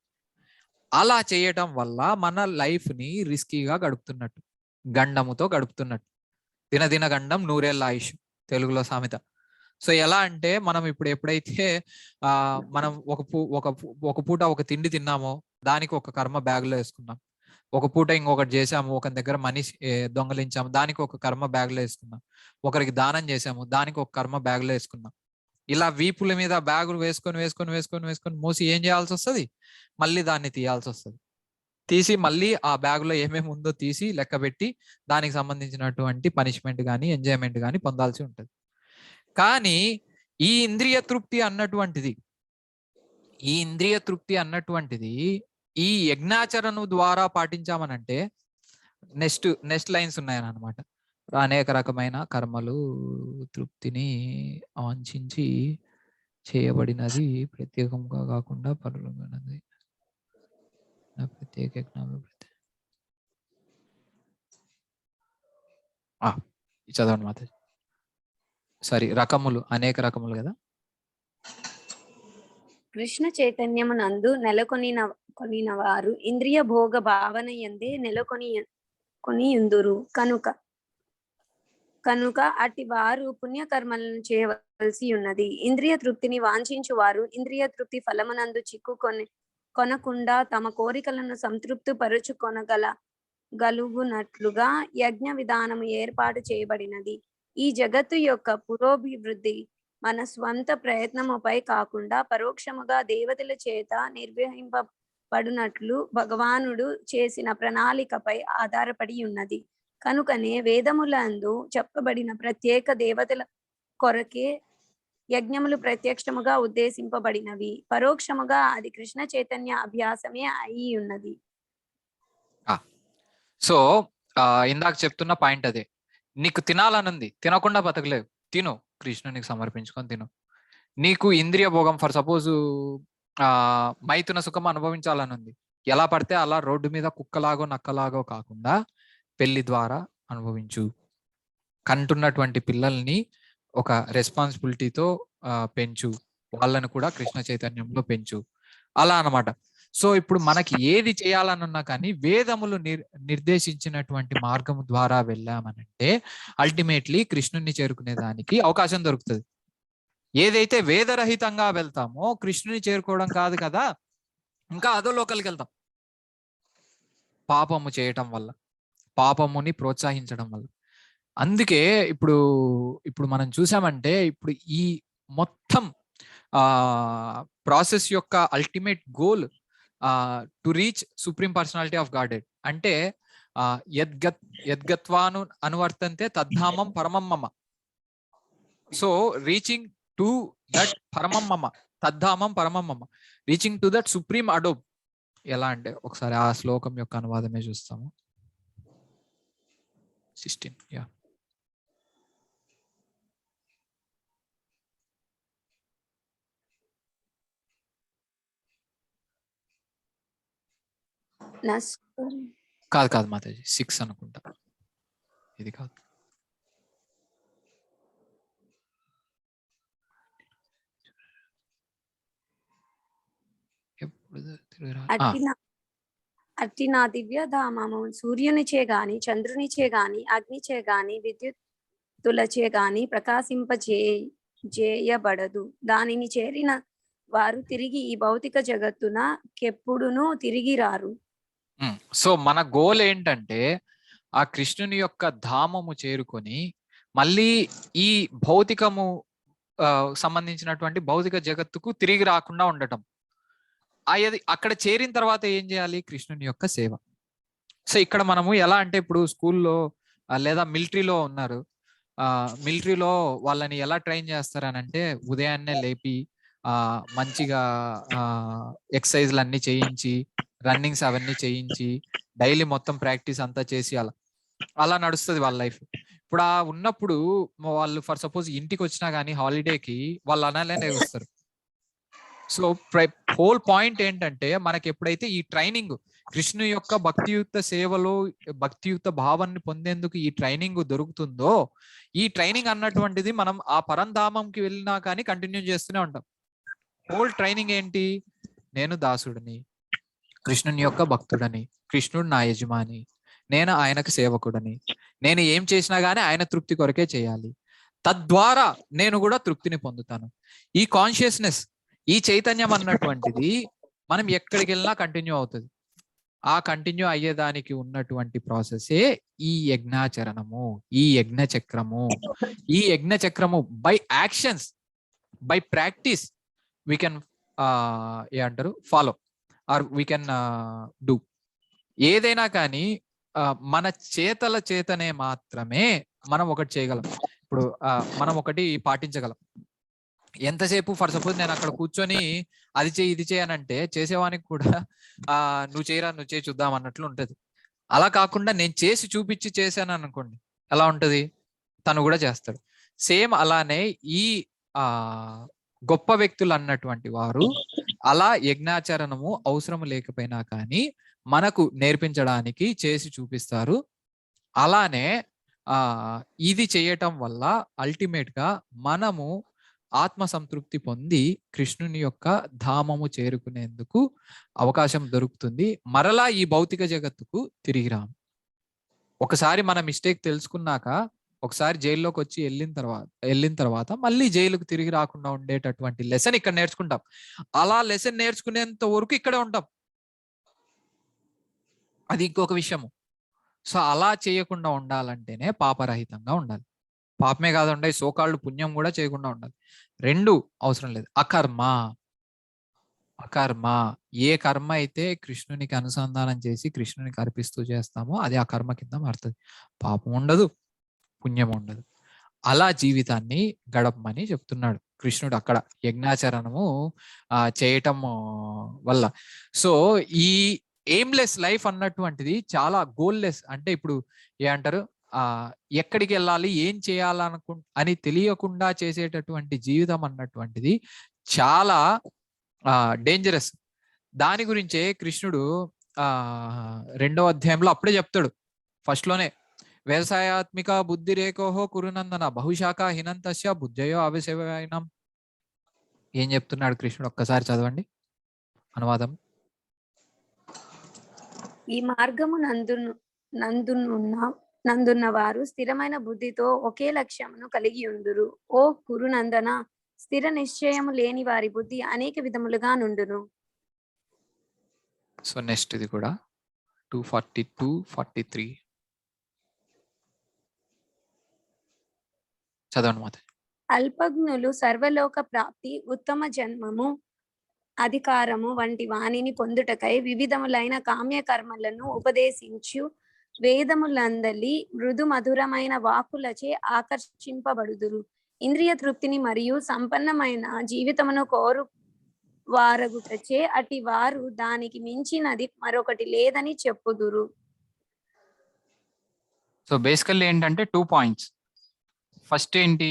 అలా చేయటం వల్ల మన లైఫ్ ని రిస్కీగా గడుపుతున్నట్టు, గండముతో గడుపుతున్నట్టు. దినదిన గండం నూరేళ్ళ ఆయుష్, తెలుగులో సామెత. సో ఎలా అంటే మనం ఇప్పుడు ఎప్పుడైతే మనం ఒక పూట ఒక తిండి తిన్నామో దానికి ఒక కర్మ బ్యాగ్ లో వేసుకున్నాం, ఒక పూట ఇంకొకటి చేసాము, ఒక దగ్గర మనీ దొంగలించాము, దానికి ఒక కర్మ బ్యాగ్ లో వేసుకున్నాం, ఒకరికి దానం చేసాము, దానికి ఒక కర్మ బ్యాగ్ లో వేసుకున్నాం. ఇలా వీపుల మీద బ్యాగులు వేసుకొని వేసుకొని వేసుకొని వేసుకొని మోసి ఏం చేయాల్సి వస్తుంది, మళ్ళీ దాన్ని తీయాల్సి వస్తుంది. తీసి మళ్ళీ ఆ బ్యాగ్ లో ఏమేమి ఉందో తీసి లెక్క పెట్టి దానికి సంబంధించినటువంటి పనిష్మెంట్ కానీ ఎంజాయ్మెంట్ కానీ పొందాల్సి ఉంటుంది. కానీ ఈ ఇంద్రియ తృప్తి అన్నటువంటిది ఈ యజ్ఞాచరణ ద్వారా పాటించామనంటే నెక్స్ట్ లైన్స్ ఉన్నాయన్నమాట. అనేక రకమైన కర్మలు తృప్తిని వాంఛించి చేయబడినది, ప్రత్యేకంగా కాకుండా పరులమైనది, ప్రత్యేక చదవండి మాత. సారీ, రకములు, అనేక రకములు కదా. కృష్ణ చైతన్యమునందు నెలకొనిన వారు ఇంద్రియ భోగ భావన యందే నెలకొని యుందురు కనుక అట్టి వారు పుణ్యకర్మలను చేయవలసి ఉన్నది. ఇంద్రియ తృప్తిని వాంఛించు వారు ఇంద్రియ తృప్తి ఫలమునందు కొనకుండా తమ కోరికలను సంతృప్తి పరుచుకొనగలుగునట్లుగా యజ్ఞ విధానము ఏర్పాటు చేయబడినది. ఈ జగత్తు యొక్క పురోభివృద్ధి మన స్వంత ప్రయత్నముపై కాకుండా పరోక్షముగా దేవతల చేత నిర్వహింపబడినట్లు భగవానుడు చేసిన ప్రణాళికపై ఆధారపడి ఉన్నది. కనుకనే వేదములందు చెప్పబడిన ప్రత్యేక దేవతల కొరకే యజ్ఞములు ప్రత్యక్షముగా ఉద్దేశింపబడినవి, పరోక్షముగా అది కృష్ణ చైతన్య అభ్యాసమే అయి ఉన్నది. సో ఇందాక చెప్తున్న పాయింట్ అదే. నీకు తినాలనుంది, తినకుండా బతకలేవు, తిను, కృష్ణునికి సమర్పించుకొని తిను. నీకు ఇంద్రియ భోగం, ఫర్ సపోజ్ మైథున సుఖం అనుభవించాలనుంది, ఎలా పడితే అలా రోడ్డు మీద కుక్కలాగో నక్కలాగో కాకుండా పెళ్లి ద్వారా అనుభవించు. కంటున్నటువంటి పిల్లల్ని ఒక రెస్పాన్సిబిలిటీతో పెంచు, వాళ్ళను కూడా కృష్ణ చైతన్యంలో పెంచు, అలా అన్నమాట. సో ఇప్పుడు మనకి ఏది చేయాలనున్నా కానీ వేదములు నిర్దేశించినటువంటి మార్గము ద్వారా వెళ్ళామనంటే అల్టిమేట్లీ కృష్ణుని చేరుకునే దానికి అవకాశం దొరుకుతుంది. ఏదైతే వేదరహితంగా వెళ్తామో కృష్ణుని చేరుకోవడం కాదు కదా, ఇంకా అదో లోకల్కి వెళ్తాం. పాపము చేయటం వల్ల, పాపముని ప్రోత్సహించడం వల్ల. అందుకే ఇప్పుడు మనం చూసామంటే ఇప్పుడు ఈ మొత్తం ప్రాసెస్ యొక్క ultimate goal to reach supreme personality of గాడెడ్ అంటే యద్గత్వాను అనువర్తంతే తద్ధామం పరమం మమ. సో రీచింగ్ టు దట్ పరమం మమ, తద్ధామం పరమం మమ, reaching to that supreme Adobe. ఎలా అంటే ఒకసారి ఆ శ్లోకం యొక్క అనువాదమే చూస్తాము. 16 యా. కాదు మాతాజీ, 6 అనుకుంటా, ఇది కాదు. అట్టి నా దివ్య ధామము సూర్యునిచే గాని చంద్రునిచే గాని అగ్నిచే గాని విద్యుత్తులచే గాని ప్రకాశింపజేయబడదు. దానిని చేరిన వారు తిరిగి ఈ భౌతిక జగత్తున కెప్పుడునూ తిరిగి రారు. సో మన గోల్ ఏంటంటే ఆ కృష్ణుని యొక్క ధామము చేరుకొని మళ్ళీ ఈ భౌతికము సంబంధించినటువంటి భౌతిక జగత్తుకు తిరిగి రాకుండా ఉండటం. అది అక్కడ చేరిన తర్వాత ఏం చేయాలి? కృష్ణుని యొక్క సేవ. సో ఇక్కడ మనము ఎలా అంటే ఇప్పుడు స్కూల్లో లేదా మిలిటరీలో ఉన్నారు, మిలిటరీలో వాళ్ళని ఎలా ట్రైన్ చేస్తారనంటే ఉదయాన్నే లేపి మంచిగా ఎక్సర్సైజ్లు అన్ని చేయించి రన్నింగ్స్ అవన్నీ చేయించి డైలీ మొత్తం ప్రాక్టీస్ అంతా చేసి అలా నడుస్తుంది వాళ్ళ లైఫ్. ఇప్పుడు ఉన్నప్పుడు వాళ్ళు ఫర్ సపోజ్ ఇంటికి వచ్చినా కానీ హాలిడేకి వాళ్ళు అలానే నేర్పిస్తారు. సో హోల్ పాయింట్ ఏంటంటే మనకి ఎప్పుడైతే ఈ ట్రైనింగ్ కృష్ణు యొక్క భక్తియుక్త సేవలో భక్తియుక్త భావాన్ని పొందేందుకు ఈ ట్రైనింగ్ దొరుకుతుందో, ఈ ట్రైనింగ్ అన్నటువంటిది మనం ఆ పరంధామంకి వెళ్ళినా కానీ కంటిన్యూ చేస్తూనే ఉంటాం. హోల్ ట్రైనింగ్ ఏంటి? నేను దాసుడిని, కృష్ణుని యొక్క భక్తుడని, కృష్ణుడు నా యజమాని, నేను ఆయనకు సేవకుడని, నేను ఏం చేసినా గానీ ఆయన తృప్తి కొరకే చేయాలి, తద్వారా నేను కూడా తృప్తిని పొందుతాను. ఈ కాన్షియస్నెస్, ఈ చైతన్యం అన్నటువంటిది మనం ఎక్కడికి వెళ్ళినా కంటిన్యూ అవుతుంది. ఆ కంటిన్యూ అయ్యేదానికి ఉన్నటువంటి ప్రాసెసే ఈ యజ్ఞాచరణము, ఈ యజ్ఞ చక్రము. ఈ యజ్ఞ చక్రము by actions, by practice we can ఏమంటారు follow or we can do. ఏదైనా కానీ మన చేతల చేతనే మాత్రమే మనం ఒకటి చేయగలం. ఇప్పుడు మనం ఒకటి పాటించగలం. ఎంతసేపు ఫర్ సపోజ్ నేను అక్కడ కూర్చొని అది చేయి ఇది చేయనంటే చేసేవానికి కూడా నువ్వు చేయరా, నువ్వు చేయి చూద్దాం అన్నట్లు ఉంటది. అలా కాకుండా నేను చేసి చూపించి చేశాను అనుకోండి, ఎలా ఉంటది? తను కూడా చేస్తాడు. సేమ్ అలానే ఈ గొప్ప వ్యక్తులు అన్నటువంటి వారు అలా యజ్ఞాచరణము అవసరం లేకపోయినా కానీ మనకు నేర్పించడానికి చేసి చూపిస్తారు. అలానే ఇది చేయటం వల్ల అల్టిమేట్ గా మనము ఆత్మ సంతృప్తి పొంది కృష్ణుని యొక్క ధామము చేరుకునేందుకు అవకాశం దొరుకుతుంది. మరలా ఈ భౌతిక జగత్తుకు తిరిగి రాము. ఒకసారి మన మిస్టేక్ తెలుసుకున్నాక, ఒకసారి జైల్లోకి వచ్చి వెళ్ళిన తర్వాత మళ్ళీ జైలుకు తిరిగి రాకుండా ఉండేటటువంటి లెసన్ ఇక్కడ నేర్చుకుంటాం. అలా లెసన్ నేర్చుకునేంత వరకు ఇక్కడే ఉంటాం. అది ఇంకొక విషయము. సో అలా చేయకుండా ఉండాలంటేనే పాపరహితంగా ఉండాలి. పాపమే కాదండి, సోకాళ్ళు పుణ్యం కూడా చేయకుండా ఉండాలి. రెండు అవసరం లేదు. అకర్మ, అకర్మ ఏ కర్మ అయితే కృష్ణునికి అనుసంధానం చేసి కృష్ణునికి అర్పిస్తూ చేస్తామో అది ఆ కర్మ కింద మారుతుంది. పాపం ఉండదు, పుణ్యం ఉండదు. అలా జీవితాన్ని గడపమని చెప్తున్నాడు కృష్ణుడు అక్కడ యజ్ఞాచరణము చేయటం వల్ల. సో ఈ ఎయిమ్లెస్ లైఫ్ అన్నటువంటిది చాలా గోల్లెస్. అంటే ఇప్పుడు ఏమంటారు, ఎక్కడికి వెళ్ళాలి, ఏం అని తెలియకుండా చేసేటటువంటి జీవితం అన్నటువంటిది చాలా డేంజరస్. దాని గురించే కృష్ణుడు 2వ అధ్యాయంలో అప్పుడే చెప్తాడు. ఫస్ట్ లోనే వ్యవసాయాత్మిక బుద్ధి రేకోహో కురునందన బహుశాఖ హినంతస్య బుద్ధయో అవశయనం. ఏం చెప్తున్నాడు కృష్ణుడు? ఒక్కసారి చదవండి అనువాదం. ఈ మార్గము నందున్న వారు స్థిరమైన బుద్ధితో ఒకే లక్ష్యమును కలిగి ఉండురు. ఓ కురునందన, స్థిర నిశ్చయము లేని వారి బుద్ధి అనేక విధములుగా నుండును. సో నెక్స్ట్ ఇది కూడా 242-43 చదవండి మాత. అల్పజ్ఞులు సర్వలోక ప్రాప్తి, ఉత్తమ జన్మము, అధికారము వంటి వాణిని పొందుటకై వివిధములైన కామ్య కర్మలను ఉపదేశించు వేదములందలి మృదు మధురమైన వాక్కులచే ఆకర్షింపబడుదురు. ఇంద్రియ తృప్తిని మరియు సంపన్నమైన జీవితమును కోరు వారగుటచే అటి వారు దానికి మించినది మరొకటి లేదని చెప్పుదురు. సో బేసికల్లీ ఏంటంటే 2 పాయింట్స్. ఫస్ట్ ఏంటి?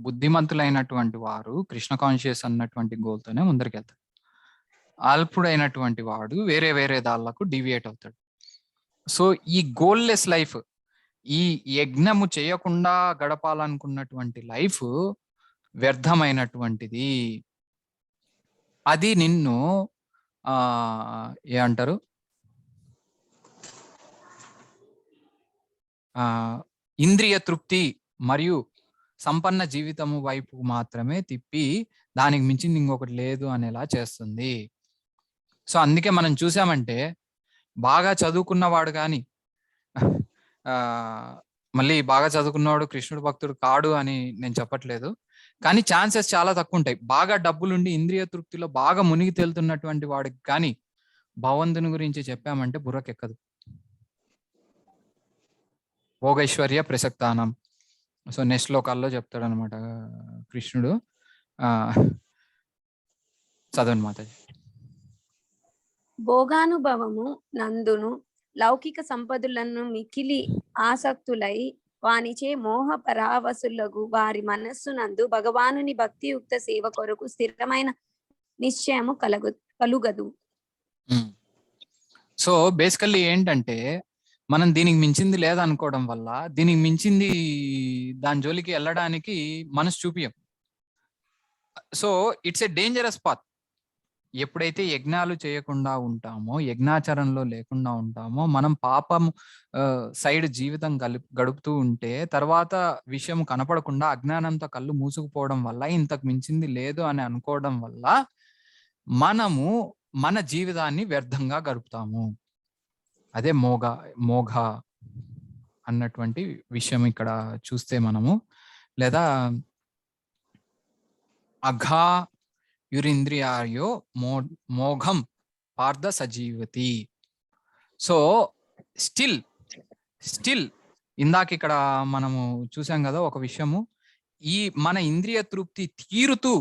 బుద్ధిమంతులైనటువంటి వారు కృష్ణ కాన్షియస్ అన్నటువంటి గోల్తోనే ముందరికెళ్తారు. అల్పుడైనటువంటి వాడు వేరే వేరే దాళ్ళకు డివియేట్ అవుతాడు. సో ఈ గోల్లెస్ లైఫ్, ఈ యజ్ఞము చేయకుండా గడపాలనుకున్నటువంటి లైఫ్ వ్యర్థమైనటువంటిది. అది నిన్ను ఏమంటారు ఇంద్రియ తృప్తి మరియు సంపన్న జీవితము వైపు మాత్రమే తిప్పి దానికి మించింది ఇంకొకటి లేదు అనేలా చేస్తుంది. సో అందుకే మనం చూసామంటే బాగా చదువుకున్నవాడు కానీ మళ్ళీ బాగా చదువుకున్నవాడు కృష్ణుడు భక్తుడు కాడు అని నేను చెప్పట్లేదు, కానీ ఛాన్సెస్ చాలా తక్కువ ఉంటాయి. బాగా డబ్బులుండి ఇంద్రియ తృప్తిలో బాగా మునిగి తేలుతున్నటువంటి వాడికి కానీ భగవంతుని గురించి చెప్పామంటే బుర్రకెక్కదు. భోగైశ్వర్య ప్రసక్తానం. సో నెక్స్ట్ శ్లోకాల్లో చెప్తాడు అనమాట కృష్ణుడు. చదవండి మాతాజీ. భోగానుభవము నందును లౌకిక సంపదలను మికిలి ఆసక్తులై వానిచే మోహ పరావసులకు వారి మనస్సునందు భగవానుని భక్తియుక్త సేవ కొరకు స్థిరమైన నిశ్చయము కలుగదు. సో బేసికల్లీ ఏంటంటే మనం దీనికి మించింది లేదనుకోవడం వల్ల దీనికి మించింది దాని జోలికి వెళ్ళడానికి మనసు చూపియం. So it's a dangerous path. ఎప్పుడైతే యజ్ఞాలు చేయకుండా ఉంటామో, యజ్ఞాచరణలో లేకుండా ఉంటామో, మనం పాపం సైడ్ జీవితం గడుపుతూ ఉంటే తర్వాత విషయం కనపడకుండా అజ్ఞానంతో కళ్ళు మూసుకుపోవడం వల్ల ఇంతకు మించింది లేదు అని అనుకోవడం వల్ల మనము మన జీవితాన్ని వ్యర్థంగా గడుపుతాము. అదే మోఘ అన్నటువంటి విషయం ఇక్కడ చూస్తే మనము, లేదా అఘా యురింద్రియాయో మోఘం పార్థ సజీవతి. సో స్టిల్ ఇందాక ఇక్కడ మనము చూసాం కదా ఒక విషయము, ఈ మన ఇంద్రియ తృప్తి తీరుతూ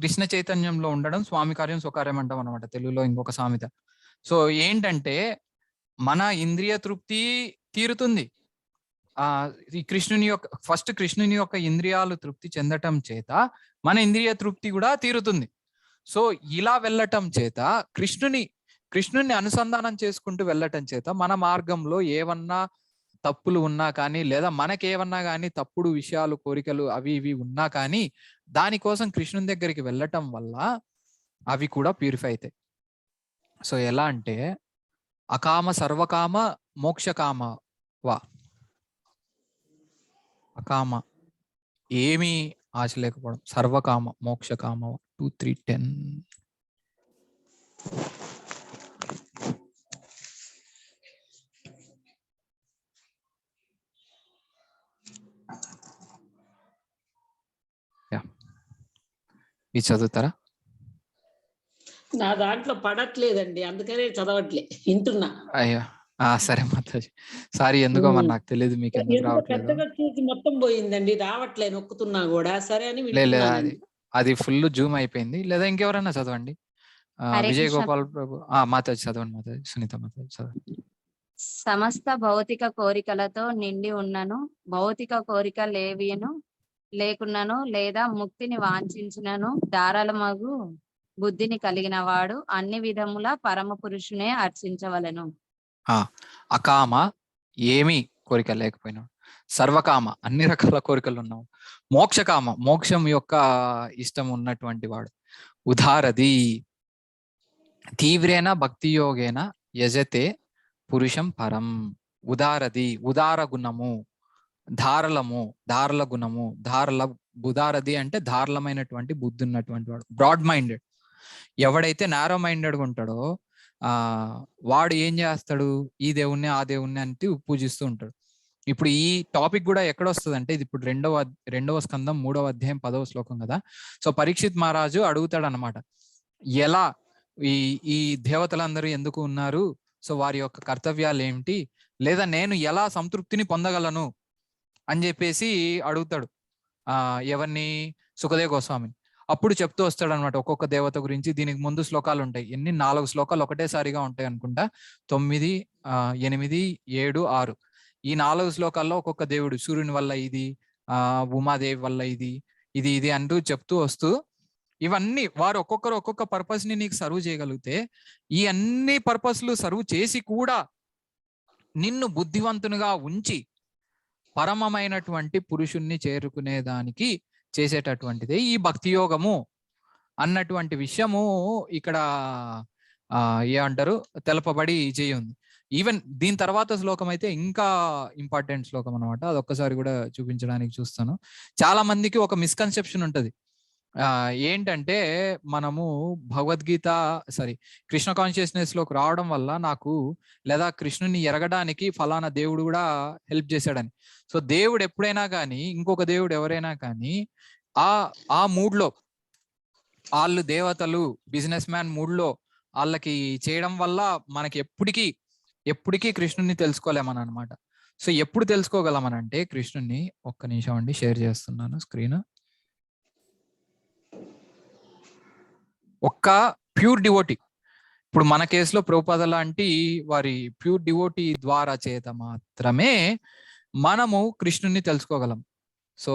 కృష్ణ చైతన్యంలో ఉండడం స్వామి కార్యం స్వకార్యం అంటాం అనమాట తెలుగులో ఇంకొక సామెత. సో ఏంటంటే మన ఇంద్రియ తృప్తి తీరుతుంది, ఈ కృష్ణుని యొక్క కృష్ణుని యొక్క ఇంద్రియాలు తృప్తి చెందటం చేత మన ఇంద్రియ తృప్తి కూడా తీరుతుంది. సో ఇలా వెళ్ళటం చేత కృష్ణుని అనుసంధానం చేసుకుంటూ వెళ్ళటం చేత మన మార్గంలో ఏమన్నా తప్పులు ఉన్నా కానీ, లేదా మనకేమన్నా కానీ తప్పుడు విషయాలు కోరికలు అవి ఇవి ఉన్నా కానీ దానికోసం కృష్ణుని దగ్గరికి వెళ్ళటం వల్ల అవి కూడా ప్యూరిఫై అవుతాయి. సో ఎలా అంటే అకామ సర్వకామ మోక్షకామ వా. అకామ ఏమీ ఆశ లేకపోవడం, సర్వకామ మోక్షకామ 2, 3, 10. ఇది చదువుతారా? నా దాంట్లో పడట్లేదండి, అందుకనే చదవట్లే, వింటున్నా. అయ్యో సరే మాతాజీ, సారీ. ఎందుకో మరి నాకు తెలియదు మీకు ఎందుకు రావట్లేదు. పెద్దగా చూసి మొత్తం పోయిందండి, రావట్లే, నొక్కుతున్నా కూడా. సరే అని లేదు, అది ఫుల్ జూమ్ అయిపోయింది. లేదా ఇంకెవరైనా చదవండి. విజయ్ గోపాల్ ప్రభు మాతాజీ చదవండి. మాతాజీ సునీత మాతాజీ చదవండి. సమస్త భౌతిక కోరికలతో నిండి ఉన్నను, భౌతిక కోరిక లేకున్నాను లేదా ముక్తిని వాంఛించినను ధారాళమగు బుద్ధిని కలిగిన వాడు అన్ని విధముల పరమ పురుషునే అర్చించవలెను. అకామ ఏమీ కోరిక లేకపోయినా, సర్వకామ అన్ని రకాల కోరికలు ఉన్నావు, మోక్షకామ మోక్షం యొక్క ఇష్టం ఉన్నటువంటి వాడు, ఉదారది తీవ్రేణ భక్తి యోగేన యజతే పురుషం పరం. ఉదారది ఉదార గుణము, ధారల గుణము, ఉదారది అంటే ధారళమైనటువంటి బుద్ధి ఉన్నటువంటి వాడు, బ్రాడ్ మైండెడ్. ఎవడైతే నారో మైండెడ్గా ఉంటాడో వాడు ఏం చేస్తాడు, ఈ దేవుణ్ణి ఆ దేవుణ్ణి అంటే పూజిస్తూ ఉంటాడు. ఇప్పుడు ఈ టాపిక్ కూడా ఎక్కడ వస్తుంది అంటే, ఇది ఇప్పుడు రెండవ స్కందం 3వ అధ్యాయం 10వ శ్లోకం కదా. సో పరీక్షిత్ మహారాజు అడుగుతాడు అనమాట, ఎలా ఈ దేవతలందరూ ఎందుకు ఉన్నారు, సో వారి యొక్క కర్తవ్యాలు ఏమిటి, లేదా నేను ఎలా సంతృప్తిని పొందగలను అని చెప్పేసి అడుగుతాడు ఎవరిని, సుఖదేవ్ గోస్వామిని. అప్పుడు చెప్తూ వస్తాడు అనమాట ఒక్కొక్క దేవత గురించి. దీనికి ముందు శ్లోకాలు ఉంటాయి, 4 శ్లోకాలు ఒకటేసారిగా ఉంటాయి అనుకుంటా, 9, 8, 7, 6. ఈ 4 శ్లోకాల్లో ఒక్కొక్క దేవుడు, సూర్యుని వల్ల ఇది, ఉమాదేవి వల్ల ఇది అంటూ చెప్తూ వస్తూ, ఇవన్నీ వారు ఒక్కొక్కరు ఒక్కొక్క పర్పస్ ని నీకు సర్వ్ చేయగలిగితే, ఈ అన్ని పర్పస్లు సర్వ్ చేసి కూడా నిన్ను బుద్ధివంతునిగా ఉంచి పరమమైనటువంటి పురుషుణ్ణి చేరుకునేదానికి చేసేటటువంటిదే ఈ భక్తి యోగము అన్నటువంటి విషయము ఇక్కడ ఏమంటారు తెలపబడి చేయింది. ఈవెన్ దీని తర్వాత శ్లోకం అయితే ఇంకా ఇంపార్టెంట్ శ్లోకం అనమాట. అదొక్కసారి కూడా చూపించడానికి చూస్తాను. చాలా మందికి ఒక మిస్కన్సెప్షన్ ఉంటది. ఏంటంటే మనము భగవద్గీత కృష్ణ కాన్షియస్నెస్ లోకి రావడం వల్ల నాకు లేదా కృష్ణుని ఎరగడానికి ఫలానా దేవుడు కూడా హెల్ప్ చేశాడని. సో దేవుడు ఎప్పుడైనా కానీ, ఇంకొక దేవుడు ఎవరైనా కానీ ఆ మూడ్ లో, వాళ్ళు దేవతలు బిజినెస్ మ్యాన్ మూడ్ లో వాళ్ళకి చేయడం వల్ల మనకి ఎప్పటికీ కృష్ణుని తెలుసుకోలేమని అనమాట. సో ఎప్పుడు తెలుసుకోగలమనంటే కృష్ణుని, ఒక్క నిమిషం అండి, షేర్ చేస్తున్నాను స్క్రీన్. ఒక్క ప్యూర్ డివోటీ, ఇప్పుడు మన కేసులో ప్రభుపాద లాంటి వారి ప్యూర్ డివోటీ ద్వారా చేత మాత్రమే మనము కృష్ణుని తెలుసుకోగలం. సో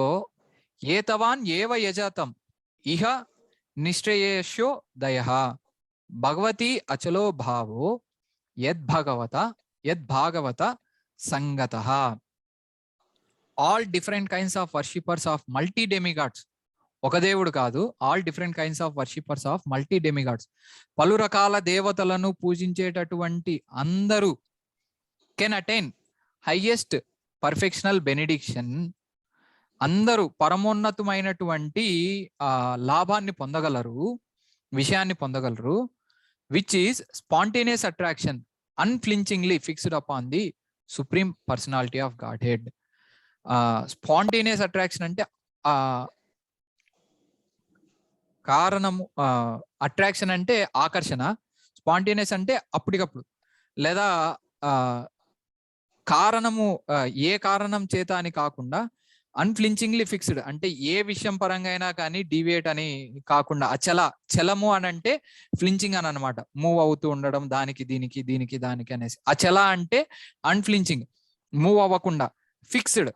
ఏతవాన్ ఏవ యజాతం ఇహ నిశ్చయేష్యో దయః భగవతి అచలో భావో యద్భాగవత సంగతః. All different kinds of worshippers of multi demigods, ఒక దేవుడు కాదు, all different kinds of worshippers of multi demigods, పలు రకాల దేవతలను పూజించేటటువంటి అందరూ can attain highest perfectional benediction. అందరూ పరమోన్నతమైనటువంటి లాభాన్ని పొందగలరు, విషయాన్ని పొందగలరు. Which is spontaneous attraction unflinchingly fixed upon the supreme personality of Godhead. Spontaneous attraction అంటే కారణము, అట్రాక్షన్ అంటే ఆకర్షణ, స్పాంటేనియస్ అంటే అప్పటికప్పుడు, లేదా కారణము ఏ కారణం చేత అని కాకుండా అన్ఫ్లించింగ్లీ ఫిక్స్డ్ అంటే ఏ విషయం పరంగా అయినా కానీ డీవియేట్ అని కాకుండా చలము అని అంటే ఫ్లించింగ్ అని అనమాట, మూవ్ అవుతూ ఉండడం, దీనికి అనేసి. అచల అంటే అన్ఫ్లించింగ్, మూవ్ అవ్వకుండా, fixed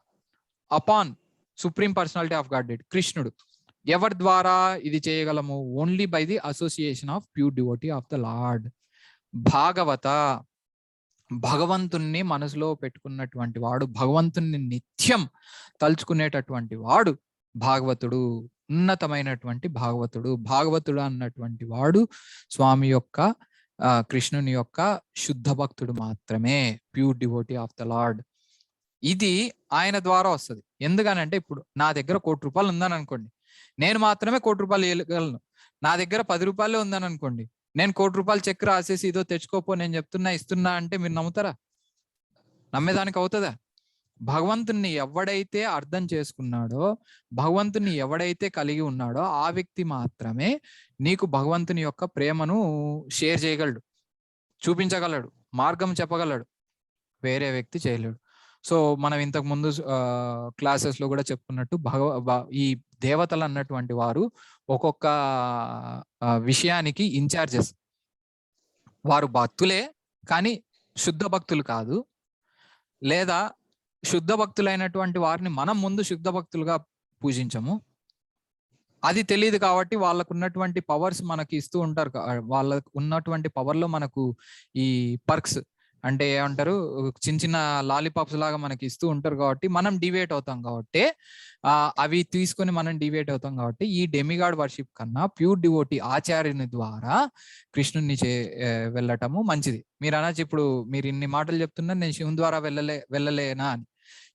upon supreme personality of Godhead కృష్ణుడు. ఎవరి ద్వారా ఇది చేయగలము? Only by the association of pure devotee of the Lord. భాగవత, భగవంతుణ్ణి మనసులో పెట్టుకున్నటువంటి వాడు, భగవంతుణ్ణి నిత్యం తలుచుకునేటటువంటి వాడు భాగవతుడు, ఉన్నతమైనటువంటి భాగవతుడు. భాగవతుడు అన్నటువంటి వాడు స్వామి యొక్క, కృష్ణుని యొక్క శుద్ధ భక్తుడు మాత్రమే, pure devotee of the lord. ఇది ఆయన ద్వారా వస్తుంది. ఎందుకనంటే ఇప్పుడు నా దగ్గర 1 కోటి రూపాయలు ఉందని అనుకోండి, నేను మాత్రమే 1 కోటి రూపాయలు ఇవ్వగలను. నా దగ్గర 10 రూపాయలే ఉందని అనుకోండి, నేను 1 కోటి రూపాయలు చెక్ రాసేసి ఇదో తెచ్చుకోపో నేను చెప్తున్నా ఇస్తున్నా అంటే మీరు నమ్ముతారా? నమ్మేదానికి అవుతుందా? భగవంతుణ్ణి ఎవడైతే అర్థం చేసుకున్నాడో, భగవంతుని ఎవడైతే కలిగి ఉన్నాడో ఆ వ్యక్తి మాత్రమే నీకు భగవంతుని యొక్క ప్రేమను షేర్ చేయగలడు, చూపించగలడు, మార్గం చెప్పగలడు. వేరే వ్యక్తి చేయలేడు. సో మనం ఇంతకు ముందు క్లాసెస్ లో కూడా చెప్పుకున్నట్టు ఈ దేవతలు అన్నటువంటి వారు ఒక్కొక్క విషయానికి ఇన్ఛార్జెస్. వారు భక్తులే కానీ శుద్ధ భక్తులు కాదు, లేదా శుద్ధ భక్తులైనటువంటి వారిని మనం ముందు శుద్ధ భక్తులుగా పూజించము. అది తెలియదు కాబట్టి వాళ్ళకు ఉన్నటువంటి పవర్స్ మనకి ఇస్తూ ఉంటారు. వాళ్ళకు ఉన్నటువంటి పవర్ లో మనకు ఈ పర్క్స్ అంటే ఏమంటారు, చిన్న లాలీపాప్స్ లాగా మనకి ఇస్తూ ఉంటారు కాబట్టి మనం డివేట్ అవుతాం కాబట్టి, అవి తీసుకొని మనం డివేట్ అవుతాం కాబట్టి ఈ డెమిగాడ్ వర్షిప్ కన్నా ప్యూర్ డివోటీ ఆచార్యుని ద్వారా కృష్ణుని వెళ్ళటము మంచిది. మీరు అనొచ్చు, ఇప్పుడు మీరు ఇన్ని మాటలు చెప్తున్నా నేను శివుని ద్వారా వెళ్ళలేనా అని.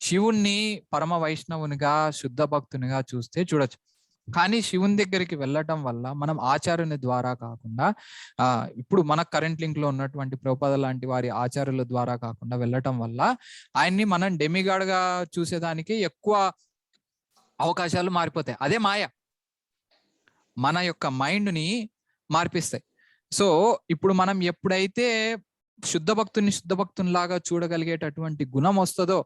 శివుణ్ణి పరమ వైష్ణవునిగా, శుద్ధ భక్తునిగా చూస్తే చూడొచ్చు. కానీ శివుని దగ్గరికి వెళ్ళటం వల్ల మనం ఆచార్యుని ద్వారా కాకుండా, ఇప్పుడు మన కరెంట్ లింక్ లో ఉన్నటువంటి ప్రభుపాద లాంటి వారి ఆచార్యుల ద్వారా కాకుండా వెళ్ళటం వల్ల ఆయన్ని మనం డెమిగాడ్ గా చూసేదానికి ఎక్కువ అవకాశాలు మారిపోతాయి. అదే మాయ మన యొక్క మైండ్ ని మార్పిస్తాయి. సో ఇప్పుడు మనం ఎప్పుడైతే శుద్ధ భక్తుని లాగా చూడగలిగేటటువంటి గుణం వస్తుందో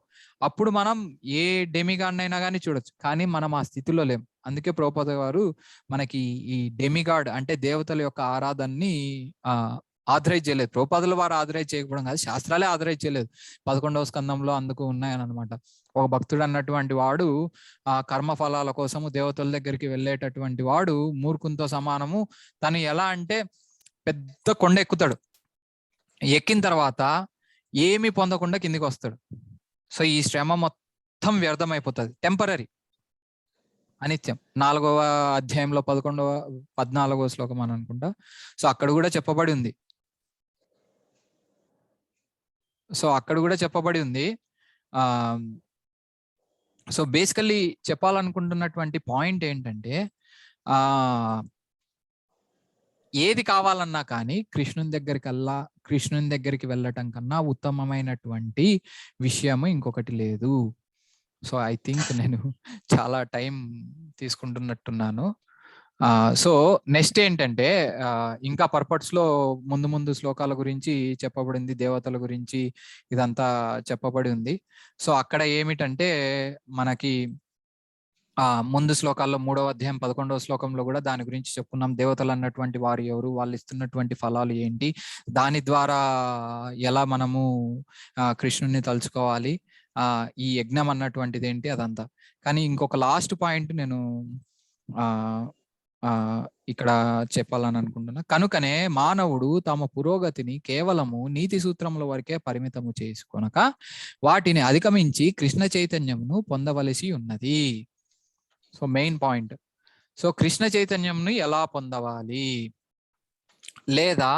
అప్పుడు మనం ఏ డెమిగాడ్ అయినా కానీ చూడొచ్చు. కానీ మనం ఆ స్థితిలో లేం. అందుకే ప్రభుపాద గారు మనకి ఈ డెమిగాడ్ అంటే దేవతల యొక్క ఆరాధనని ఆథరైజ్ చేయలేదు. ప్రభుపాదుల వారు ఆథరైజ్ చేయకపోవడం కాదు, శాస్త్రాలే ఆథరైజ్ చేయలేదు. 11వ స్కందంలో అందుకు ఉన్నాయని అనమాట. ఒక భక్తుడు అన్నటువంటి వాడు కర్మ ఫలాల కోసము దేవతల దగ్గరికి వెళ్ళేటటువంటి వాడు మూర్ఖునితో సమానము. తను ఎలా అంటే పెద్ద కొండ ఎక్కుతాడు, ఎక్కిన తర్వాత ఏమి పొందకుండా కిందికి వస్తాడు. సో ఈ శ్రమ మొత్తం వ్యర్థమైపోతుంది, టెంపరీ, అనిత్యం. 4వ అధ్యాయంలో 14వ శ్లోకం అని అనుకుంటా. సో అక్కడ కూడా చెప్పబడి ఉంది, సో అక్కడ కూడా చెప్పబడి ఉంది. సో బేసికల్లీ చెప్పాలనుకుంటున్నటువంటి పాయింట్ ఏంటంటే ఏది కావాలన్నా కానీ కృష్ణుని దగ్గరికి వెళ్ళటం కన్నా ఉత్తమమైనటువంటి విషయము ఇంకొకటి లేదు. సో ఐ థింక్ నేను చాలా టైం తీసుకుంటున్నట్టున్నాను. సో నెక్స్ట్ ఏంటంటే ఇంకా పర్పట్స్ లో ముందు శ్లోకాల గురించి చెప్పబడింది, దేవతల గురించి ఇదంతా చెప్పబడి ఉంది. సో అక్కడ ఏమిటంటే మనకి ముందు శ్లోకాల్లో 3వ అధ్యాయం 11వ శ్లోకంలో కూడా దాని గురించి చెప్పుకున్నాం. దేవతలు అన్నటువంటి వారు ఎవరు, వాళ్ళు ఇస్తున్నటువంటి ఫలాలు ఏంటి, దాని ద్వారా ఎలా మనము కృష్ణుని తలుచుకోవాలి, ఈ యజ్ఞం అన్నటువంటిది ఏంటి, అదంతా. కానీ ఇంకొక లాస్ట్ పాయింట్ నేను ఇక్కడ చెప్పాలని అనుకుంటున్నా. కనుకనే మానవుడు తమ పురోగతిని కేవలము నీతి సూత్రముల వరకే పరిమితము చేసుకొనక వాటిని అధిగమించి కృష్ణ చైతన్యమును పొందవలసి ఉన్నది. So main point. So Krishna చైతన్యంను ఎలా పొందవాలి, లేదా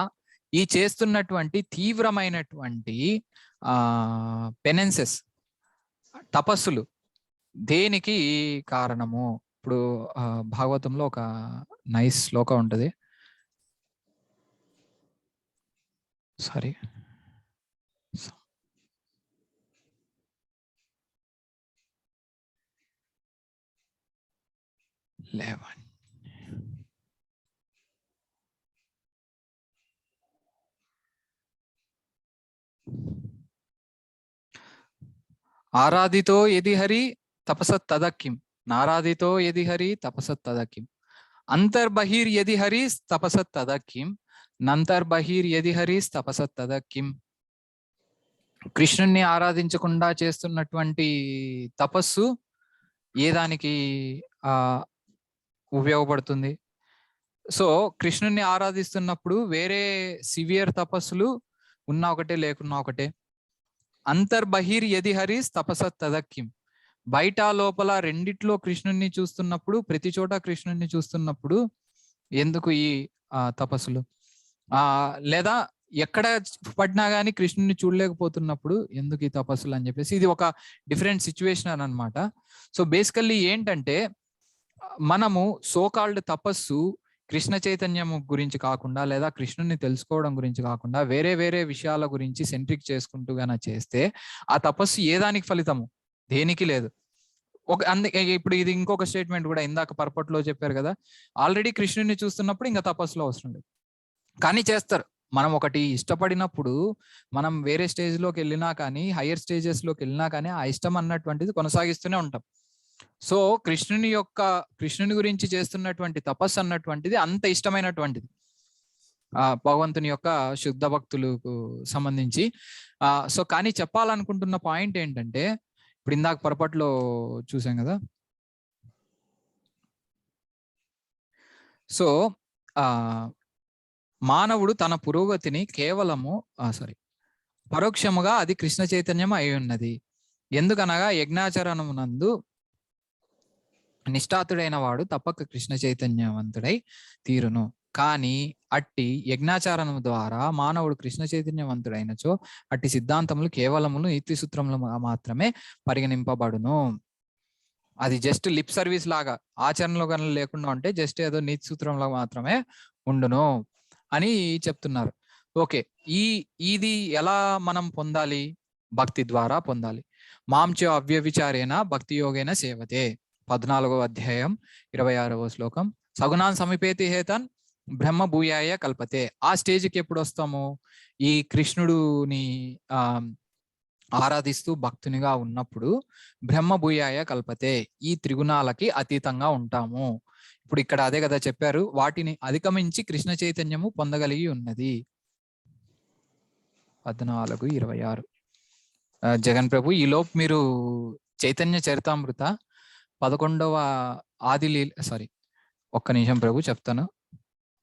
ఈ చేస్తున్నటువంటి తీవ్రమైనటువంటి పెనెన్సెస్, తపస్సులు దేనికి కారణము? ఇప్పుడు భాగవతంలో ఒక నైస్ శ్లోకం ఉంటది. సారీ, ఆరాధితో యది హరి తపసత్ తదకిం, నారాధితో యది హరి తపసత్ తదకిం, అంతర్బహిర్ యది హరి తపసత్ తదకిం, నంతర్బహిర్ యది హరి తపసత్ తదకిం. కృష్ణుణ్ణి ఆరాధించకుండా చేస్తున్నటువంటి తపస్సు ఏ దానికి ఉపయోగపడుతుంది? సో కృష్ణుణ్ణి ఆరాధిస్తున్నప్పుడు వేరే సివియర్ తపస్సులు ఉన్నా ఒకటే, లేకున్నా ఒకటే. అంతర్బహిర్ యది హరి తపసత్ తదకిం, బయట లోపల రెండిట్లో కృష్ణుణ్ణి చూస్తున్నప్పుడు, ప్రతి చోట కృష్ణుణ్ణి చూస్తున్నప్పుడు ఎందుకు ఈ తపస్సులు? లేదా ఎక్కడ పడినా కానీ కృష్ణుని చూడలేకపోతున్నప్పుడు ఎందుకు ఈ తపస్సులు అని చెప్పేసి, ఇది ఒక డిఫరెంట్ సిచ్యువేషన్ అని అనమాట. సో బేసికల్లీ ఏంటంటే మనము సోకాల్డ్ తపస్సు కృష్ణ చైతన్యం గురించి కాకుండా, లేదా కృష్ణుని తెలుసుకోవడం గురించి కాకుండా వేరే వేరే విషయాల గురించి సెంట్రిక్ చేసుకుంటూ గాన చేస్తే ఆ తపస్సు ఏ దానికి ఫలితము? దేనికి లేదు. అందుకే ఇప్పుడు ఇది ఇంకొక స్టేట్మెంట్ కూడా ఇందాక పర్పట్లో చెప్పారు కదా, ఆల్రెడీ కృష్ణుని చూస్తున్నప్పుడు ఇంకా తపస్సులో అవసరం లేదు, కానీ చేస్తారు. మనం ఒకటి ఇష్టపడినప్పుడు మనం వేరే స్టేజ్ లోకి వెళ్ళినా కానీ, హయ్యర్ స్టేజెస్ లోకి వెళ్ళినా కానీ ఆ ఇష్టం అన్నటువంటిది కొనసాగిస్తూనే ఉంటాం. సో కృష్ణుని గురించి చేస్తున్నటువంటి తపస్సు అన్నటువంటిది అంత ఇష్టమైనటువంటిది భగవంతుని యొక్క శుద్ధ భక్తులకు సంబంధించి. సో కానీ చెప్పాలనుకుంటున్న పాయింట్ ఏంటంటే, ఇప్పుడు ఇందాక పొరపాట్లో చూసాం కదా, సో మానవుడు తన పురోగతిని కేవలము పరోక్షముగా అది కృష్ణ చైతన్యం అయి ఉన్నది. ఎందుకనగా యజ్ఞాచరణమునందు నిష్ఠాతుడైన వాడు తప్పక కృష్ణ చైతన్యవంతుడై తీరును. కానీ అట్టి యజ్ఞాచారణము ద్వారా మానవుడు కృష్ణ చైతన్యవంతుడైనచో అట్టి సిద్ధాంతములు కేవలములు నీతి సూత్రములు మాత్రమే పరిగణింపబడును. అది జస్ట్ లిప్ సర్వీస్ లాగా, ఆచరణలో కనుక లేకుండా ఉంటే జస్ట్ ఏదో నీతి సూత్రంలో మాత్రమే ఉండును అని చెప్తున్నారు. ఓకే, ఇది ఎలా మనం పొందాలి? భక్తి ద్వారా పొందాలి. మాంచ అవ్యవిచారేణ భక్తి యోగేన సేవతే, 14వ అధ్యాయం 26వ శ్లోకం. సగుణాన్ సమీపేతి హేతన్ బ్రహ్మ భూయాయ కల్పతే. ఆ స్టేజ్కి ఎప్పుడు వస్తాము? ఈ కృష్ణుడుని ఆరాధిస్తూ భక్తునిగా ఉన్నప్పుడు బ్రహ్మ భూయాయ కల్పతే, ఈ త్రిగుణాలకి అతీతంగా ఉంటాము. ఇప్పుడు ఇక్కడ అదే కదా చెప్పారు, వాటిని అధిగమించి కృష్ణ చైతన్యము పొందగలిగి ఉన్నది. 14:26. జగన్ ప్రభు, ఈలోపు మీరు చైతన్య చరితామృత 11వ ఆదిలీల, ఒక్క నిమిషం ప్రభు చెప్తాను.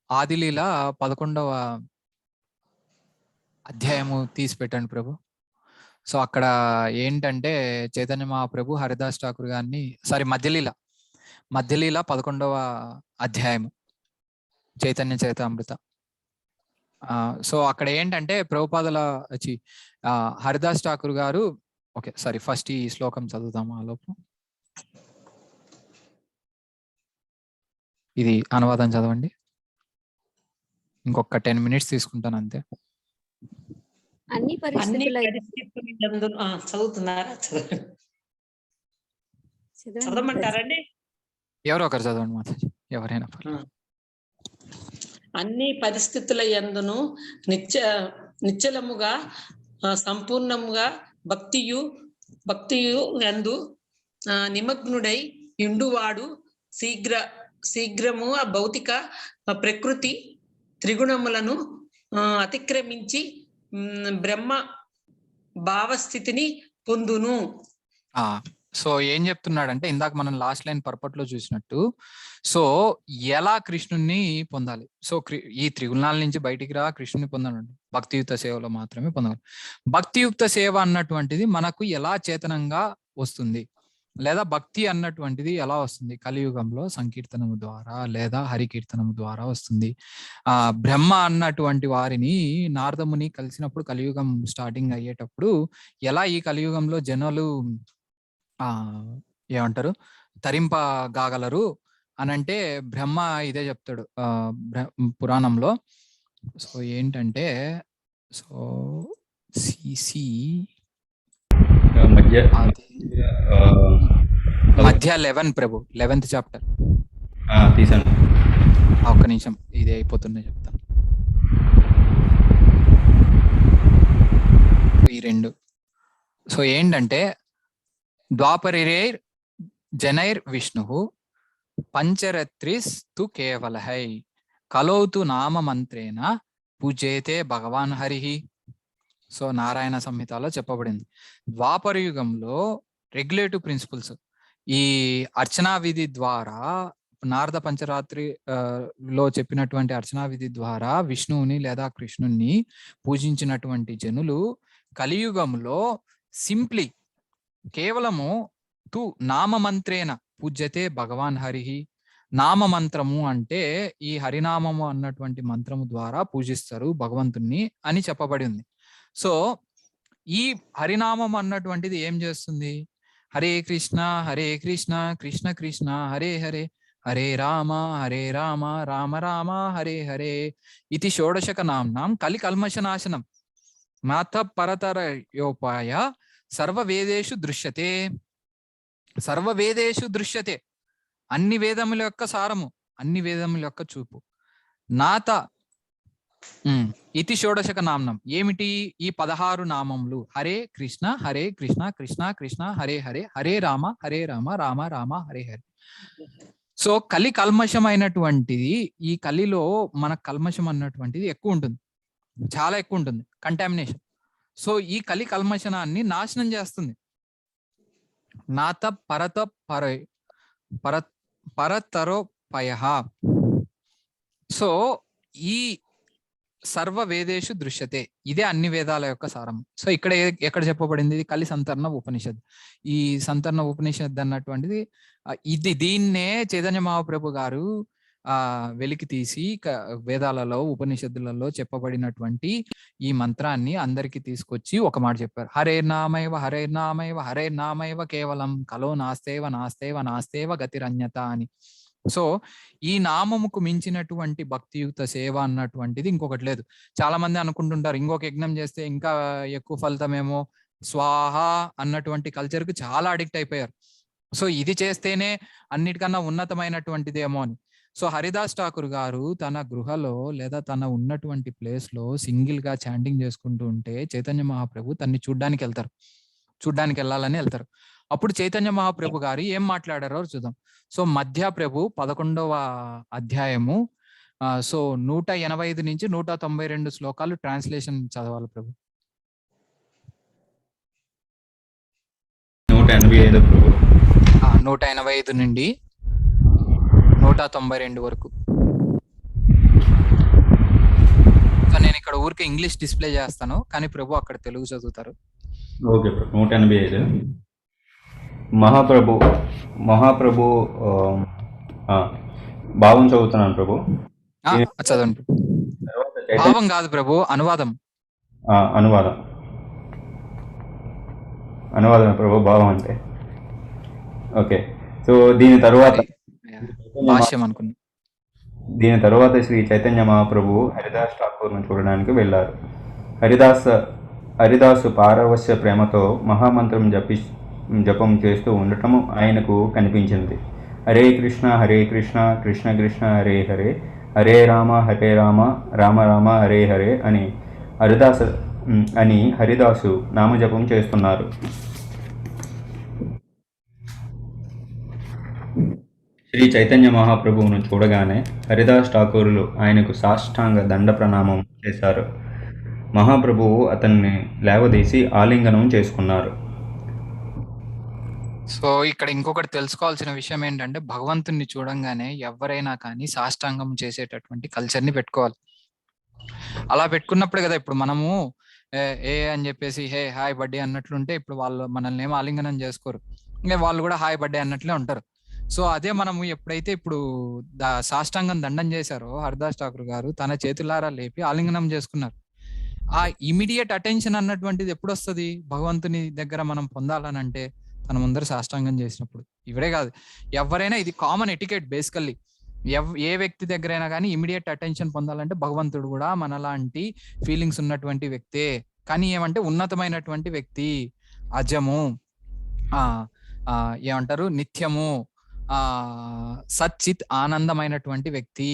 ఆదిలీల 11వ అధ్యాయము తీసి పెట్టండి ప్రభు. సో అక్కడ ఏంటంటే చైతన్య మహాప్రభు హరిదాస్ ఠాకూర్ గారిని, మధ్యలీల 11వ అధ్యాయము చైతన్య చరితామృత. సో అక్కడ ఏంటంటే ప్రభుపాదుల హరిదాస్ ఠాకూర్ గారు ఓకే సారీ ఫస్ట్ ఈ శ్లోకం చదువుతాము ఆ లోపు. ఇది అనువాదం చదవండి. ఇంకొక 10 minutes తీసుకుంటాను అంతే. అన్ని పరిస్థితుల చదువుతున్నారా? చదవమంటారండి? ఎవరో ఒకరు చదవండి మాతాజీ, ఎవరైనా పర్లేదు. అన్ని పరిస్థితుల యందును నిశ్చలముగా సంపూర్ణముగా భక్తియు యందు నిమగ్నుడై ఇండువాడు శీఘ్రము ఆ భౌతిక ప్రకృతి త్రిగుణములను అతిక్రమించి బ్రహ్మ భావస్థితిని పొందును. సో ఏం చెప్తున్నాడంటే ఇందాక మనం లాస్ట్ లైన్ పర్పట్లో చూసినట్టు, సో ఎలా కృష్ణుణ్ణి పొందాలి? సో ఈ త్రిగుణాల నుంచి బయటికి రా, కృష్ణుని పొందాలండి భక్తియుక్త సేవలో మాత్రమే పొందగలం. భక్తియుక్త సేవ అన్నటువంటిది మనకు ఎలా చేతనంగా వస్తుంది, లేదా భక్తి అన్నటువంటిది ఎలా వస్తుంది? కలియుగంలో సంకీర్తనము ద్వారా లేదా హరికీర్తనము ద్వారా వస్తుంది. బ్రహ్మ అన్నటువంటి వారిని నారదముని కలిసినప్పుడు కలియుగం స్టార్టింగ్ అయ్యేటప్పుడు ఎలా ఈ కలియుగంలో జనులు ఏమంటారు తరింపగాగలరు అనంటే బ్రహ్మ ఇదే చెప్తాడు పురాణంలో. సో ఏంటంటే సో సిసి మధ్య 11 ప్రభు 11th చాప్టర్ తీసాను. ఒక్క నిమిషం ఇది అయిపోతుంది చెప్తాను. ఈ 2 సో ఏంటంటే ద్వాపరిరేర్ జనైర్ విష్ణు పంచరత్రిస్ తు కేవలహై కలౌతు నామ మంత్రేణ పూజేతే భగవాన్ హరిహి. సో నారాయణ సంహితలో చెప్పబడింది ద్వాపర యుగంలో రెగ్యులేటివ్ ప్రిన్సిపల్స్ ఈ అర్చనా విధి ద్వారా నారద పంచరాత్రి లో చెప్పినటువంటి అర్చనా విధి ద్వారా విష్ణువుని లేదా కృష్ణుని పూజించినటువంటి జనులు కలియుగంలో సింప్లీ కేవలము తు నామమంత్రేన పూజ్యతే భగవాన్ హరిహి. నామమంత్రము అంటే ఈ హరినామము అన్నటువంటి మంత్రము ద్వారా పూజిస్తారు భగవంతుణ్ణి అని చెప్పబడి ఉంది. సో ఈ హరినామం అన్నటువంటిది ఏం చేస్తుంది? హరే కృష్ణ కృష్ణ కృష్ణ హరే హరే హరే రామ రామ రామ హరే హరే ఇది షోడశక నామ్నాం కలి కల్మషనాశనం మాత పరతరయోపాయ సర్వవేదేషు దృశ్యతే. సర్వవేదేషు దృశ్యతే అన్ని వేదముల యొక్క సారము, అన్ని వేదముల యొక్క చూపు. నాత ఇతి షోడశక నామం ఏమిటి? ఈ 16 నామములు హరే కృష్ణ కృష్ణ కృష్ణ హరే హరే హరే రామ రామ రామ హరే హరే. సో కలి కల్మషమైనటువంటిది, ఈ కలిలో మన కల్మషం అన్నటువంటిది ఎక్కువ ఉంటుంది, చాలా ఎక్కువ ఉంటుంది, కంటామినేషన్. సో ఈ కలి కల్మషనాన్ని నాశనం చేస్తుంది. నాత పరతరోపయ. సో ఈ సర్వ వేదేషు దృశ్యతే ఇదే అన్ని వేదాల యొక్క సారం. సో ఇక్కడ ఎక్కడ చెప్పబడింది? ఇది కలి సంతరణ ఉపనిషద్. ఈ సంతరణ ఉపనిషద్ అన్నటువంటిది దీన్నే చైతన్య మహాప్రభు గారు వెలికి తీసి వేదాలలో ఉపనిషత్తులలో చెప్పబడినటువంటి ఈ మంత్రాన్ని అందరికి తీసుకొచ్చి ఒక మాట చెప్పారు. హరే నామైవ కేవలం కలో నాస్తేవ గతిరన్యత అని. సో ఈ నామముకు మించినటువంటి భక్తియుక్త సేవ అన్నటువంటిది ఇంకొకటి లేదు. చాలా మంది అనుకుంటుంటారు ఇంకొక యజ్ఞం చేస్తే ఇంకా ఎక్కువ ఫలితమేమో, స్వాహ అన్నటువంటి కల్చర్ కు చాలా అడిక్ట్ అయిపోయారు. సో ఇది చేస్తేనే అన్నిటికన్నా ఉన్నతమైనటువంటిదేమో అని. సో హరిదాస్ ఠాకూర్ గారు తన గృహలో లేదా తన ఉన్నటువంటి ప్లేస్ లో సింగిల్ గా చాంటింగ్ చేసుకుంటూ ఉంటే చైతన్య మహాప్రభు తన్ని చూడ్డానికి వెళ్ళాలని వెళ్తారు. అప్పుడు చైతన్య మహాప్రభు గారు ఏం మాట్లాడారో చూద్దాం. సో మధ్య ప్రభు 11వ అధ్యాయము సో 185 నుంచి 192 శ్లోకాలు ట్రాన్స్లేషన్ చదవాలి ప్రభు. 185 నుండి 192 వరకు. సో నేను ఇక్కడ ఊరికే ఇంగ్లీష్ డిస్ప్లే చేస్తాను, కానీ ప్రభు అక్కడ తెలుగు చదువుతారు. ఓకే ప్రభు. 185 మహాప్రభు భావం చదువుతున్నాను ప్రభు. చదవండి. భావం కాదు ప్రభు, అనువాదం. అనువాదం ప్రభు, భావం అంటే. ఓకే. సో దీని తరువాత భాష్యం అనుకున్నా. దీని తరువాత శ్రీ చైతన్య మహాప్రభు హరిదాస్ ఠాకూర్ను చూడడానికి వెళ్ళారు. హరిదాసు పారవశ్య ప్రేమతో మహామంత్రం జపం చేస్తూ ఉండటము ఆయనకు కనిపించింది. హరే కృష్ణ కృష్ణ కృష్ణ హరే హరే, హరే రామ రామ రామ హరే హరే అని హరిదాసు నామజపం చేస్తున్నారు. శ్రీ చైతన్య మహాప్రభువును చూడగానే హరిదాస్ ఠాకూరులు ఆయనకు సాష్టాంగ దండ ప్రణామం చేశారు. మహాప్రభువు అతన్ని లేవదీసి ఆలింగనం చేసుకున్నారు. సో ఇక్కడ ఇంకొకటి తెలుసుకోవాల్సిన విషయం ఏంటంటే, భగవంతుణ్ణి చూడంగానే ఎవరైనా కానీ సాష్టాంగం చేసేటటువంటి కల్చర్ని పెట్టుకోవాలి. అలా పెట్టుకున్నప్పుడు కదా ఇప్పుడు మనము అని చెప్పేసి హే హాయ్ బర్త్డే అన్నట్లుంటే ఇప్పుడు వాళ్ళు మనల్ని ఏమో ఆలింగనం చేసుకోరు, ఇంకా వాళ్ళు కూడా హాయ్ బర్త్డే అన్నట్లే ఉంటారు. సో అదే మనము ఎప్పుడైతే ఇప్పుడు సాష్టాంగం దండం చేశారో హరిదాస్ ఠాకూర్ గారు తన చేతులారా లేపి ఆలింగనం చేసుకున్నారు. ఆ ఇమీడియట్ అటెన్షన్ అన్నటువంటిది ఎప్పుడు వస్తుంది భగవంతుని దగ్గర మనం పొందాలనంటే తన ముందర సాష్టాంగం చేసినప్పుడు. ఇవిడే కాదు, ఎవరైనా ఇది కామన్ ఎటికెట్. బేసికల్లీ ఏ వ్యక్తి దగ్గరైనా కానీ ఇమీడియట్ అటెన్షన్ పొందాలంటే భగవంతుడు కూడా మనలాంటి ఫీలింగ్స్ ఉన్నటువంటి వ్యక్తే, కానీ ఏమంటే ఉన్నతమైనటువంటి వ్యక్తి, అజము, ఏమంటారు నిత్యము, సచ్చిత్ ఆనందమైనటువంటి వ్యక్తి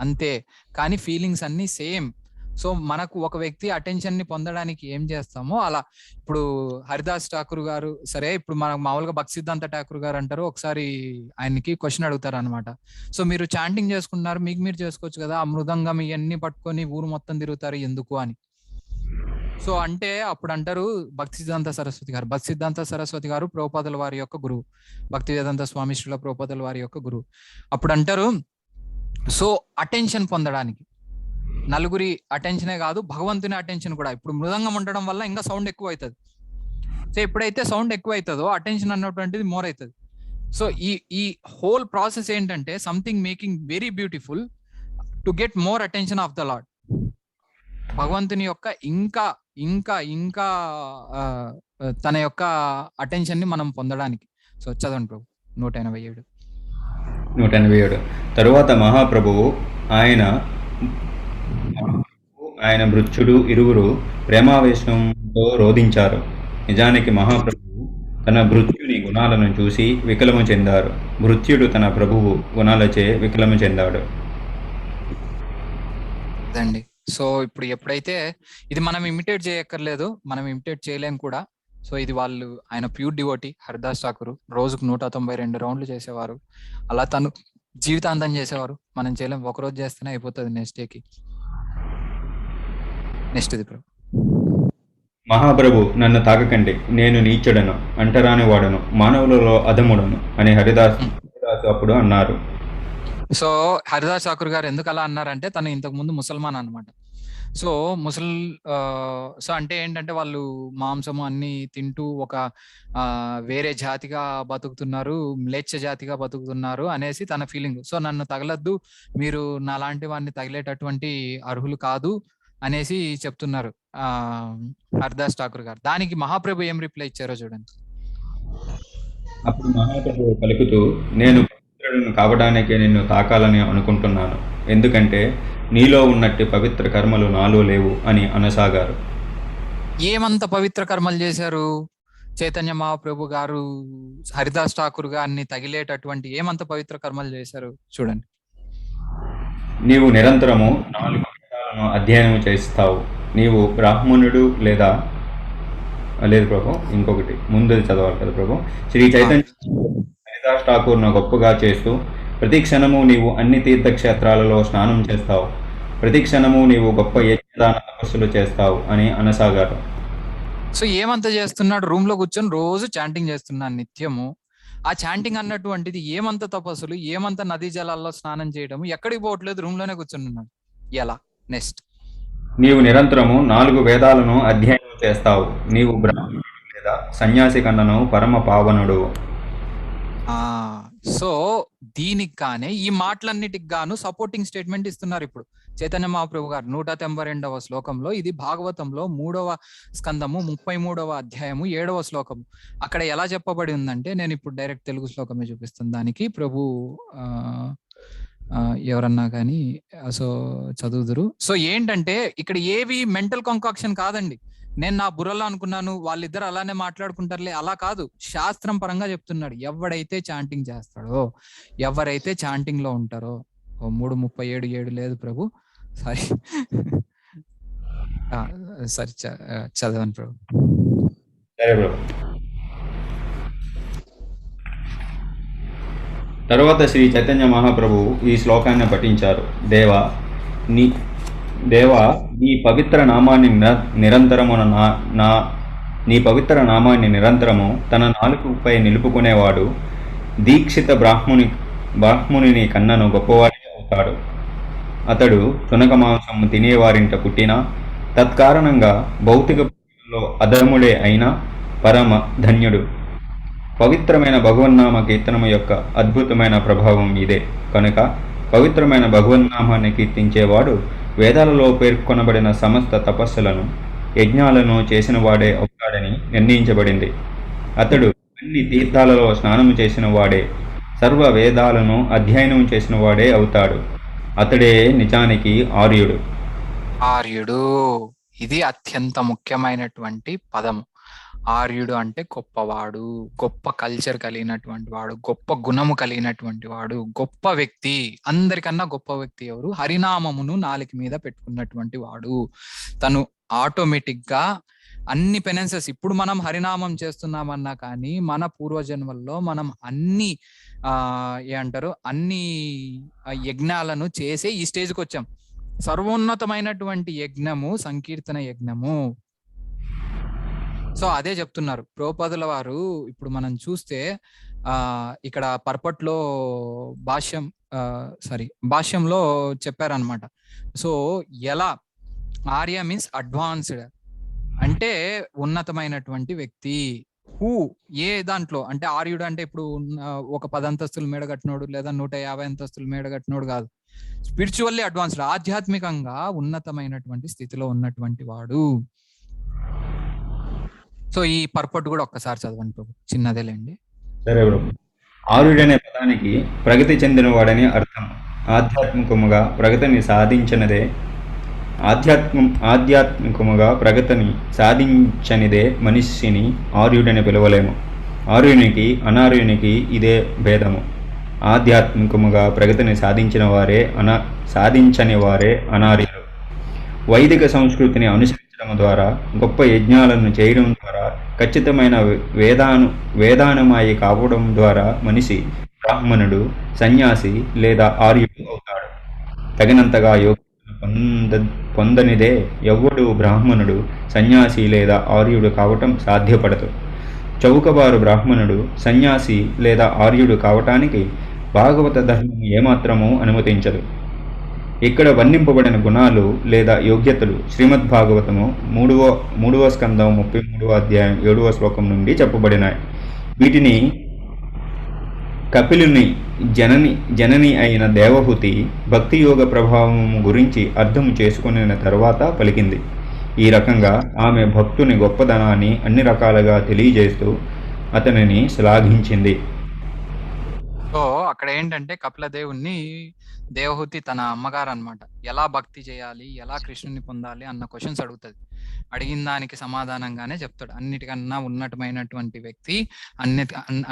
అంతే. కానీ ఫీలింగ్స్ అన్ని సేమ్. సో మనకు ఒక వ్యక్తి అటెన్షన్ ని పొందడానికి ఏం చేస్తామో అలా. ఇప్పుడు హరిదాస్ ఠాకూర్ గారు సరే, ఇప్పుడు మనకు మామూలుగా భక్తి సిద్ధాంత ఠాకూర్ గారు అంటారు, ఒకసారి ఆయనకి క్వశ్చన్ అడుగుతారు అనమాట. సో మీరు చాంటింగ్ చేసుకుంటున్నారు, మీకు మీరు చేసుకోవచ్చు కదా, ఆ మృదంగం ఇవన్నీ పట్టుకొని ఊరు మొత్తం తిరుగుతారు ఎందుకు అని. సో అంటే అప్పుడు అంటారు భక్తి సిద్ధాంత సరస్వతి గారు ప్రభుపాదుల వారి యొక్క గురువు, భక్తి వేదాంత స్వామి శ్రీల ప్రభుపాదుల వారి యొక్క గురువు. అప్పుడు అంటారు సో అటెన్షన్ పొందడానికి నలుగురి అటెన్షనే కాదు, భగవంతుని అటెన్షన్ కూడా. ఇప్పుడు మృదంగం ఉండడం వల్ల ఇంకా సౌండ్ ఎక్కువ అవుతుంది. సో ఎప్పుడైతే సౌండ్ ఎక్కువ అవుతుందో అటెన్షన్ అన్నటువంటిది మోర్ అవుతుంది. సో ఈ హోల్ ప్రాసెస్ ఏంటంటే something making very beautiful to get more attention of the lord. భగవంతుని యొక్క ఇంకా ఇంకా ఇంకా తన యొక్క అటెన్షన్ ని మనం పొందడానికి. సో చదవండి ప్రభు 187. తరువాత మహాప్రభువు ఆయన మృత్యుడు ఇరువురు ప్రేమావేశంతో రోధించారు. నిజానికి మహాప్రభువు తన భృత్యుని గుణాలను చూసి వికలము చెందారు. భృత్యుడు తన ప్రభువు గుణాలచే వికలము చెందాడు. అదండి. సో ఇప్పుడు ఎప్పుడైతే ఇది మనం ఇమిటేట్ చేయక్కర్లేదు, మనం ఇమిటేట్ చేయలేం కూడా. సో ఇది ఆయన ప్యూర్ డివోటీ హరిదాస్ ఠాకూర్ రోజుకు 192 రౌండ్లు చేసేవారు. అలా తను జీవితాంతం చేసేవారు. మనం చేయలేం, ఒకరోజు చేస్తేనే అయిపోతుంది నెక్స్ట్ డేకి. నెక్స్ట్ ఇది ప్రభు. మహాప్రభు నన్ను తాకకండి, నేను నీచుడను, అంటరాని వాడను, మానవులలో అధముడను అని హరిదాస్ అప్పుడు అన్నారు. సో హరిదాస్ ఠాకూర్ గారు ఎందుకు అలా అన్నారంటే తను ఇంతకు ముందు ముసల్మాన్ అనమాట. సో సో అంటే ఏంటంటే వాళ్ళు మాంసము అన్ని తింటూ ఒక వేరే జాతిగా బతుకుతున్నారు, మ్లేచ్ఛ జాతిగా బతుకుతున్నారు అనేసి తన ఫీలింగ్. సో నన్ను తగలద్దు, మీరు నాలాంటి వాడిని తగిలేటటువంటి అర్హులు కాదు అనేసి చెప్తున్నారు హరిదాస్ ఠాకూర్ గారు. దానికి మహాప్రభు ఏం రిప్లై ఇచ్చారో చూడండి. అప్పుడు మహాప్రభు పలుకుతూ, నేను పవిత్రులను కావడానికే నిన్ను తాకాలని అనుకుంటున్నాను, ఎందుకంటే నీలో ఉన్నట్టు పవిత్ర కర్మలు నాలో లేవు అని అనసాగారు. ఏమంత పవిత్ర కర్మలు చేశారు చైతన్య మహాప్రభు గారు హరిదాస్ ఠాకూర్ గారిని తగిలేటటువంటి ఏమంత పవిత్ర కర్మలు చేశారు చూడండి. నీవు నిరంతరము 4 వేదాలను అధ్యయనం చేస్తావు. నీవు బ్రాహ్మణుడు లేదు ప్రభు, ఇంకొకటి ముందు చదవాలి కదా ప్రభు. శ్రీ చైతన్య హరిదాస్ ఠాకూర్ను గొప్పగా చేస్తూ ప్రతి క్షణము నీవు అన్ని తీర్థక్షేత్రాలలో స్నానం చేస్తావు, ప్రతి క్షణము నీవు గొప్ప యజ్ఞదాన తపస్సులు చేస్తావు అని అనసాగారు. సో ఏమంత చేస్తున్నాడు? రూమ్ లో కూర్చొని రోజు చాంటింగ్ చేస్తున్నాను నిత్యము. ఆ చాంటింగ్ అన్నటువంటిది ఏమంత తపస్సులు, ఏమంత నదీ జలాల్లో స్నానం చేయడం, ఎక్కడికి పోవట్లేదు, రూమ్ లోనే కూర్చున్నాడు. ఎలా? నెక్స్ట్, నీవు నిరంతరము 4 వేదాలను అధ్యయనం చేస్తావు. నీవు బ్రాహ్మణుడు లేదా సన్యాసి కన్నను పరమ పావనుడు. సో దీనికి గానే ఈ మాటలన్నిటికి గాను సపోర్టింగ్ స్టేట్మెంట్ ఇస్తున్నారు ఇప్పుడు చైతన్య మహాప్రభు గారు 192వ శ్లోకంలో, ఇది భాగవతంలో 3వ స్కందము 33వ అధ్యాయము 7వ శ్లోకము. అక్కడ ఎలా చెప్పబడి ఉందంటే, నేను ఇప్పుడు డైరెక్ట్ తెలుగు శ్లోకమే చూపిస్తాను. దానికి ప్రభు ఎవరన్నా కానీ సో చదువుదురు. సో ఏంటంటే ఇక్కడ ఏవి మెంటల్ కంకాక్షన్ కాదండి. నేను నా బుర్రలో అనుకున్నాను వాళ్ళిద్దరు అలానే మాట్లాడుకుంటారులే, అలా కాదు. శాస్త్రం పరంగా చెప్తున్నాడు. ఎవడైతే చాంటింగ్ చేస్తాడో, ఎవరైతే చాంటింగ్ లో ఉంటారో, 3:37 లేదు ప్రభు, సారీ సరే చదవండి ప్రభు. సరే ప్రభు. తరువాత శ్రీ చైతన్య మహాప్రభు ఈ శ్లోకాన్ని పఠించారు. నీ పవిత్ర నామాన్ని నిరంతరము తన నాలుకపై నిలుపుకునేవాడు దీక్షిత బ్రాహ్మణుని కన్నను గొప్పవాడే అవుతాడు. అతడు చునక మాంసము తినేవారింట పుట్టినా, తత్కారణంగా భౌతిక అధముడే అయినా పరమ ధన్యుడు. పవిత్రమైన భగవన్నామ కీర్తనము యొక్క అద్భుతమైన ప్రభావం ఇదే. కనుక పవిత్రమైన భగవన్నామాన్ని కీర్తించేవాడు వేదాలలో పేర్కొనబడిన సమస్త తపస్సులను, యజ్ఞాలను చేసిన వాడే అవుతాడని నిర్ణయించబడింది. అతడు అన్ని తీర్థాలలో స్నానము చేసిన వాడే, సర్వ వేదాలను అధ్యయనం చేసిన వాడే అవుతాడు. అతడే నిజానికి ఆర్యుడు. ఇది అత్యంత ముఖ్యమైనటువంటి పదము. ఆర్యుడు అంటే గొప్పవాడు, గొప్ప కల్చర్ కలిగినటువంటి వాడు, గొప్ప గుణము కలిగినటువంటి వాడు, గొప్ప వ్యక్తి. అందరికన్నా గొప్ప వ్యక్తి ఎవరు? హరినామమును నాలుక మీద పెట్టుకున్నటువంటి వాడు. తను ఆటోమేటిక్ గా అన్ని పెనెన్సెస్, ఇప్పుడు మనం హరినామం చేస్తున్నామన్నా కానీ మన పూర్వజన్మల్లో మనం అన్ని అన్ని యజ్ఞాలను చేసే ఈ స్టేజ్కి వచ్చాం. సర్వోన్నతమైనటువంటి యజ్ఞము సంకీర్తన యజ్ఞము. సో అదే చెప్తున్నారు ప్రభుపాదుల వారు. ఇప్పుడు మనం చూస్తే ఇక్కడ పర్పట్లో భాష్యంలో చెప్పారనమాట. సో ఎలా ఆర్య మీన్స్ అడ్వాన్స్డ్ అంటే ఉన్నతమైనటువంటి వ్యక్తి. హూ ఏ దాంట్లో అంటే ఆర్యుడు అంటే ఇప్పుడు ఒక 10 అంతస్తులు మేడగట్టినోడు లేదా 150 అంతస్తులు మేడగట్టినోడు కాదు. స్పిరిచువల్లీ అడ్వాన్స్డ్, ఆధ్యాత్మికంగా ఉన్నతమైనటువంటి స్థితిలో ఉన్నటువంటి వాడు. సో ఈ పర్పట్ కూడా ఒక్కసారి చదవండి ప్రభు, చిన్నదేలేండి. సరే ప్రభు. ఆర్యుడనే పదానికి ప్రగతి చెందినవాడని అర్థం. ఆధ్యాత్మికముగా ప్రగతిని సాధించనిదే మనిషిని ఆర్యుడని పిలవలేము. ఆర్యునికి అనార్యునికి ఇదే భేదము. ఆధ్యాత్మికముగా ప్రగతిని సాధించని వారే అనార్యులు. వైదిక సంస్కృతిని అనుసరించడం ద్వారా, గొప్ప యజ్ఞాలను చేయడం ద్వారా, ఖచ్చితమైన వేదానుమాయి కావడం ద్వారా మనిషి బ్రాహ్మణుడు, సన్యాసి లేదా ఆర్యుడు అవుతాడు. తగినంతగా యోగ్యతను పొందనిదే ఎవ్వడు బ్రాహ్మణుడు, సన్యాసి లేదా ఆర్యుడు కావటం సాధ్యపడదు. చౌకబారు బ్రాహ్మణుడు, సన్యాసి లేదా ఆర్యుడు కావటానికి భాగవత ధర్మం ఏమాత్రమూ అనుమతించదు. ఇక్కడ వర్ణింపబడిన గుణాలు లేదా యోగ్యతలు శ్రీమద్భాగవతము 3వ స్కందం 33వ అధ్యాయం 7వ శ్లోకం నుండి చెప్పబడినాయి. వీటిని కపిలుని జనని అయిన దేవహూతి భక్తి యోగ ప్రభావం గురించి అర్థం చేసుకున్న తర్వాత పలికింది. ఈ రకంగా ఆమె భక్తుని గొప్పదనాన్ని అన్ని రకాలుగా తెలియజేస్తూ అతనిని శ్లాఘించింది. సో అక్కడ ఏంటంటే కపిలదేవుణ్ణి దేవహూతి తన అమ్మగారు అన్నమాట ఎలా భక్తి చేయాలి, ఎలా కృష్ణుని పొందాలి అన్న క్వశ్చన్స్ అడుగుతుంది. అడిగిన దానికి సమాధానంగానే చెప్తాడు. అన్నిటికన్నా ఉన్నతమైనటువంటి వ్యక్తి,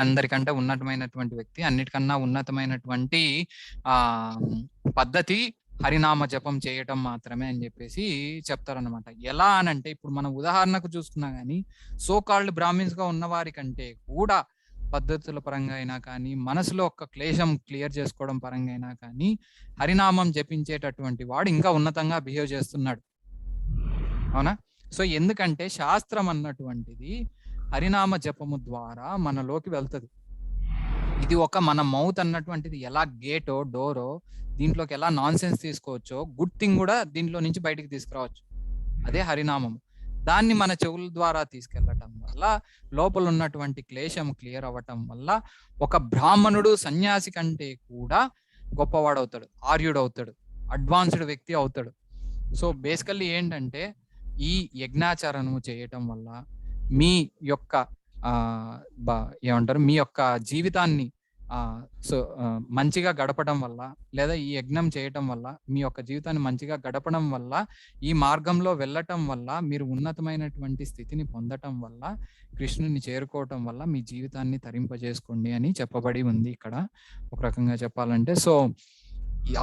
అందరికంటే ఉన్నతమైనటువంటి వ్యక్తి, అన్నిటికన్నా ఉన్నతమైనటువంటి పద్ధతి హరినామ జపం చేయటం మాత్రమే అని చెప్పేసి చెప్తారనమాట. ఎలా అనంటే ఇప్పుడు మనం ఉదాహరణకు చూసుకున్నా కానీ సోకాల్డ్ బ్రాహ్మిన్స్ గా ఉన్న వారి కంటే కూడా పద్ధతుల పరంగా అయినా కానీ, మనసులో ఒక క్లేశం క్లియర్ చేసుకోవడం పరంగా అయినా కానీ హరినామం జపించేటటువంటి వాడు ఇంకా ఉన్నతంగా బిహేవ్ చేస్తున్నాడు. అవునా? సో ఎందుకంటే శాస్త్రం అన్నటువంటిది హరినామ జపము ద్వారా మనలోకి వెళ్తుంది. ఇది ఒక మన మౌత్ అన్నటువంటిది ఎలా గేటో డోరో దీంట్లోకి ఎలా నాన్ సెన్స్ తీసుకోవచ్చో, గుడ్ థింగ్ కూడా దీంట్లో నుంచి బయటికి తీసుకురావచ్చు. అదే హరినామము. దాన్ని మన చెవుల ద్వారా తీసుకెళ్లటం వల్ల లోపల ఉన్నటువంటి క్లేశం క్లియర్ అవ్వటం వల్ల ఒక బ్రాహ్మణుడు సన్యాసి కంటే కూడా గొప్పవాడవుతాడు, ఆర్యుడు అవుతాడు. అడ్వాన్స్డ్ వ్యక్తి అవుతాడు. సో బేసికల్లీ ఏంటంటే ఈ యజ్ఞాచరణము చేయటం వల్ల మీ యొక్క ఏమంటారు, మీ యొక్క జీవితాన్ని మంచిగా గడపడం వల్ల, లేదా ఈ యజ్ఞం చేయటం వల్ల మీ యొక్క జీవితాన్ని మంచిగా గడపడం వల్ల, ఈ మార్గంలో వెళ్ళటం వల్ల, మీరు ఉన్నతమైనటువంటి స్థితిని పొందటం వల్ల, కృష్ణుని చేరుకోవటం వల్ల మీ జీవితాన్ని తరింపజేసుకోండి అని చెప్పబడి ఉంది ఇక్కడ ఒక రకంగా చెప్పాలంటే. సో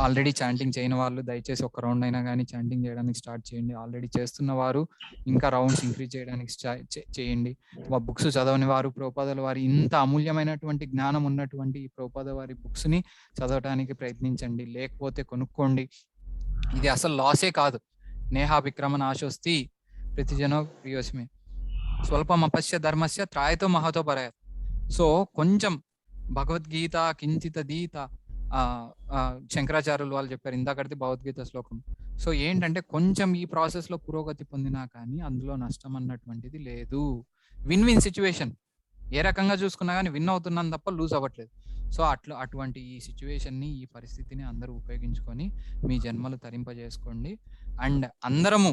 ఆల్రెడీ చాంటింగ్ చేయని వాళ్ళు దయచేసి ఒక రౌండ్ అయినా కానీ చాంటింగ్ చేయడానికి స్టార్ట్ చేయండి. ఆల్రెడీ చేస్తున్న వారు ఇంకా రౌండ్స్ ఇంక్రీజ్ చేయడానికి చేయండి. బుక్స్ చదవని వారు, ప్రభుపాదుల వారి ఇంత అమూల్యమైనటువంటి జ్ఞానం ఉన్నటువంటి ఈ ప్రభుపాద వారి బుక్స్ ని చదవడానికి ప్రయత్నించండి, లేకపోతే కొనుక్కోండి. ఇది అసలు లాసే కాదు. నేహా విక్రమ నాశోస్తి ప్రతిజనో ప్రియోస్మే స్వల్పం అపశ్య ధర్మస్య త్రాయతో మహతో పరయత్. సో కొంచెం భగవద్గీత కించిత దీత శంకరాచార్యులు వాళ్ళు చెప్పారు ఇందాకడితే భగవద్గీత శ్లోకం. సో ఏంటంటే కొంచెం ఈ ప్రాసెస్ లో పురోగతి పొందినా కానీ అందులో నష్టం అన్నటువంటిది లేదు. Win win situation. ఏ రకంగా చూసుకున్నా కానీ విన్ అవుతున్నాను తప్ప లూజ్ అవ్వట్లేదు. సో అటువంటి ఈ సిచ్యువేషన్ ని, ఈ పరిస్థితిని అందరూ ఉపయోగించుకొని మీ జన్మలు తరింపజేసుకోండి. అండ్ అందరము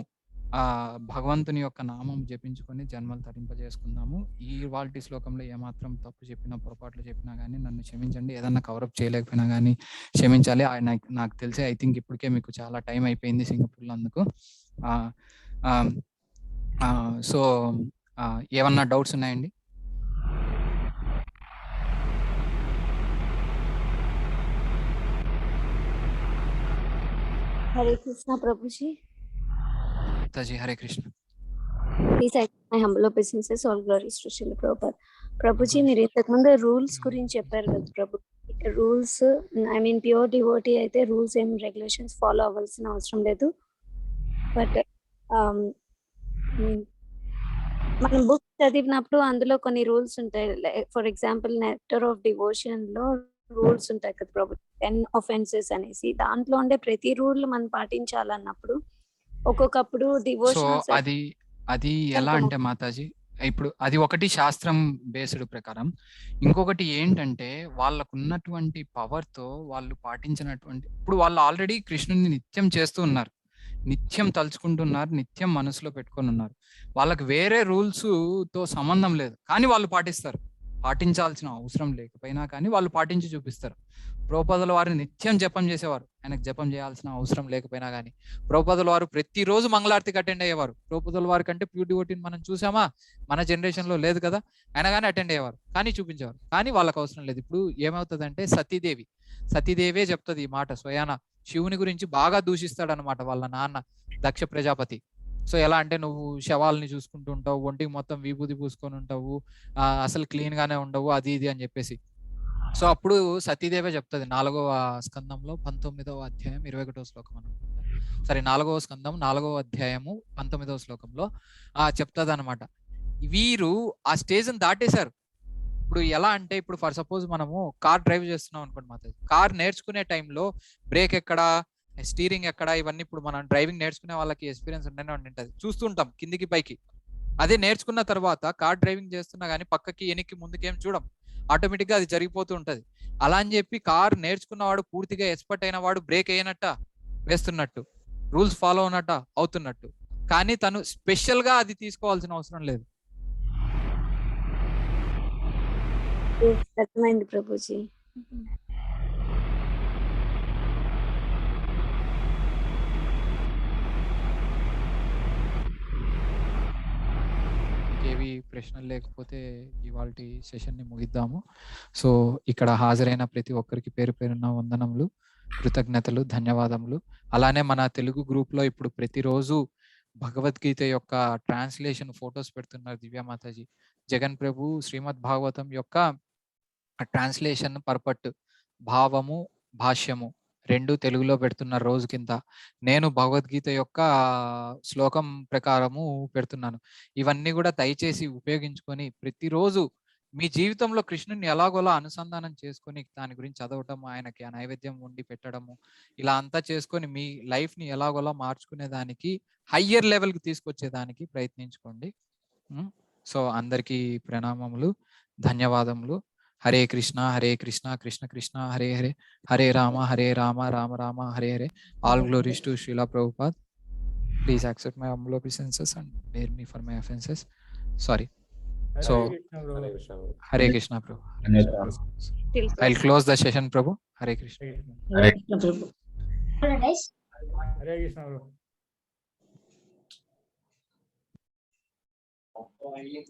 భగవంతుని యొక్క నామం జపించుకొని జన్మలు తరింపజేసుకుందాము. ఈ వాల్టి శ్లోకంలో ఏమాత్రం తప్పు చెప్పినా, పొరపాట్లు చెప్పినా కానీ నన్ను క్షమించండి. ఏదన్నా కవరప్ చేయలేకపోయినా కానీ క్షమించాలి. నాకు తెలిసి ఐ థింక్ ఇప్పటికే మీకు చాలా టైం అయిపోయింది సింగపూర్లో అందుకు. సో ఏమన్నా డౌట్స్ ఉన్నాయండి? హరే కృష్ణ ప్రభుజీ. Hare Krishna. Please my humble obeisances, all glories to Srila Prabhupada. ప్రభుజీ మీరు ఇంతకుముందు రూల్స్ గురించి చెప్పారు కదా ప్రభు. Rules I mean pure devotee అయితే రూల్స్ ఏం రెగ్యులేషన్స్ ఫాలో అవ్వాల్సిన అవసరం లేదు. బట్ మనం బుక్ చదివినప్పుడు అందులో కొన్ని రూల్స్ ఉంటాయి. For example nectar of devotion లో రూల్స్ ఉంటాయి కదా ప్రభు, 10 offenses అనేసి. దాంట్లో ఉండే ప్రతి రూల్ మనం పాటించాలన్నప్పుడు ఒక్కొక్కప్పుడు డివోషన్ అది ఎలా అంటే మాతాజీ, ఇప్పుడు అది ఒకటి శాస్త్రం బేస్డ్ ప్రకారం. ఇంకొకటి ఏంటంటే వాళ్ళకు ఉన్నటువంటి పవర్ తో వాళ్ళు పాటించినటువంటి, ఇప్పుడు వాళ్ళు ఆల్రెడీ కృష్ణుని నిత్యం చేస్తూ ఉన్నారు, నిత్యం తలుచుకుంటున్నారు, నిత్యం మనసులో పెట్టుకొని ఉన్నారు. వాళ్ళకి వేరే రూల్స్ తో సంబంధం లేదు, కానీ వాళ్ళు పాటిస్తారు. పాటించాల్సిన అవసరం లేకపోయినా కానీ వాళ్ళు పాటించి చూపిస్తారు. ప్రభుపాదుల వారు నిత్యం జపం చేసేవారు, ఆయనకు జపం చేయాల్సిన అవసరం లేకపోయినా కానీ. ప్రభుపాదుల వారు ప్రతిరోజు మంగళారతికి అటెండ్ అయ్యేవారు. ప్రభుపాదుల వారి కంటే ప్యూర్ డివోటీని మనం చూసామా? మన జనరేషన్ లో లేదు కదా. ఆయన కానీ అటెండ్ అయ్యేవారు, కానీ చూపించేవారు, కానీ వాళ్ళకి అవసరం లేదు. ఇప్పుడు ఏమవుతుందంటే సతీదేవే చెప్తుంది ఈ మాట స్వయాన. శివుని గురించి బాగా దూషిస్తాడు అనమాట వాళ్ళ నాన్న దక్ష ప్రజాపతి. సో ఎలా అంటే, నువ్వు శవాలని చూసుకుంటూ ఉంటావు, ఒంటికి మొత్తం విభూతి పూసుకొని ఉంటావు, అసలు క్లీన్ గానే ఉండవు, అది ఇది అని చెప్పేసి. సో అప్పుడు సతీదేవే చెప్తుంది 4వ స్కందంలో 19వ అధ్యాయం 21వ శ్లోకం అనుకుంటా. సరే 4వ స్కందం 4వ అధ్యాయము 19వ శ్లోకంలో చెప్తుంది అనమాట. వీరు ఆ స్టేజ్ ని దాటేశారు. ఇప్పుడు ఎలా అంటే, ఇప్పుడు ఫర్ సపోజ్ మనము కార్ డ్రైవ్ చేస్తున్నాం అనుకోండి మాతాజీ. కార్ నేర్చుకునే టైంలో బ్రేక్ ఎక్కడ, స్టీరింగ్ ఎక్కడ, ఇవన్నీ ఇప్పుడు మనం డ్రైవింగ్ నేర్చుకునే వాళ్ళకి ఎక్స్పీరియన్స్ ఉంటేనే ఉంటుంది, చూస్తుంటాం కిందికి పైకి. అదే నేర్చుకున్న తర్వాత కార్ డ్రైవింగ్ చేస్తున్నా కానీ పక్కకి వెనక్కి ముందుకేం చూడం, ఆటోమేటిక్ గా అది జరిగిపోతూ ఉంటది. అలా అని చెప్పి కార్ నేర్చుకున్నవాడు పూర్తిగా ఎక్స్పర్ట్ అయిన వాడు బ్రేక్ అయినట్ట వేస్తున్నట్టు, రూల్స్ ఫాలో అవునట్ట అవుతున్నట్టు, కానీ తను స్పెషల్ గా అది తీసుకోవాల్సిన అవసరం లేదు. అర్థమైంది ప్రభుజీ. ఏవి ప్రశ్నలు లేకపోతే ఇవాళ సెషన్ ని ముగిద్దాము. సో ఇక్కడ హాజరైన ప్రతి ఒక్కరికి పేరు పేరున్న వందనములు, కృతజ్ఞతలు, ధన్యవాదములు. అలానే మన తెలుగు గ్రూప్ లో ఇప్పుడు ప్రతిరోజు భగవద్గీత యొక్క ట్రాన్స్లేషన్ ఫొటోస్ పెడుతున్నారు దివ్య మాతాజీ. జగన్ ప్రభు శ్రీమద్ భాగవతం యొక్క ట్రాన్స్లేషన్ పర్పట్, భావము, భాష్యము 2 తెలుగులో పెడుతున్నారు రోజు కింద. నేను భగవద్గీత యొక్క శ్లోకం ప్రకారము పెడుతున్నాను. ఇవన్నీ కూడా దయచేసి ఉపయోగించుకొని ప్రతిరోజు మీ జీవితంలో కృష్ణుని ఎలాగోలా అనుసంధానం చేసుకొని దాని గురించి చదవటము, ఆయనకి ఆ నైవేద్యం వండి పెట్టడము, ఇలా అంతా చేసుకొని మీ లైఫ్ ని ఎలాగోలా మార్చుకునే దానికి, హయ్యర్ లెవెల్ కి తీసుకొచ్చేదానికి ప్రయత్నించుకోండి. సో అందరికీ ప్రణామములు, ధన్యవాదములు. Hare Krishna, Krishna Krishna, Hare Hare, Hare Rama, Rama Rama, Hare Hare. All glories to Srila Prabhupada. Please accept my humble obeisances and bear me for my offenses. Sorry. So, Hare Krishna, Prabhu. ధన్యవాదాలు. Till I'll close the session, Prabhu. Hare Krishna. Hare Hare Krishna bro.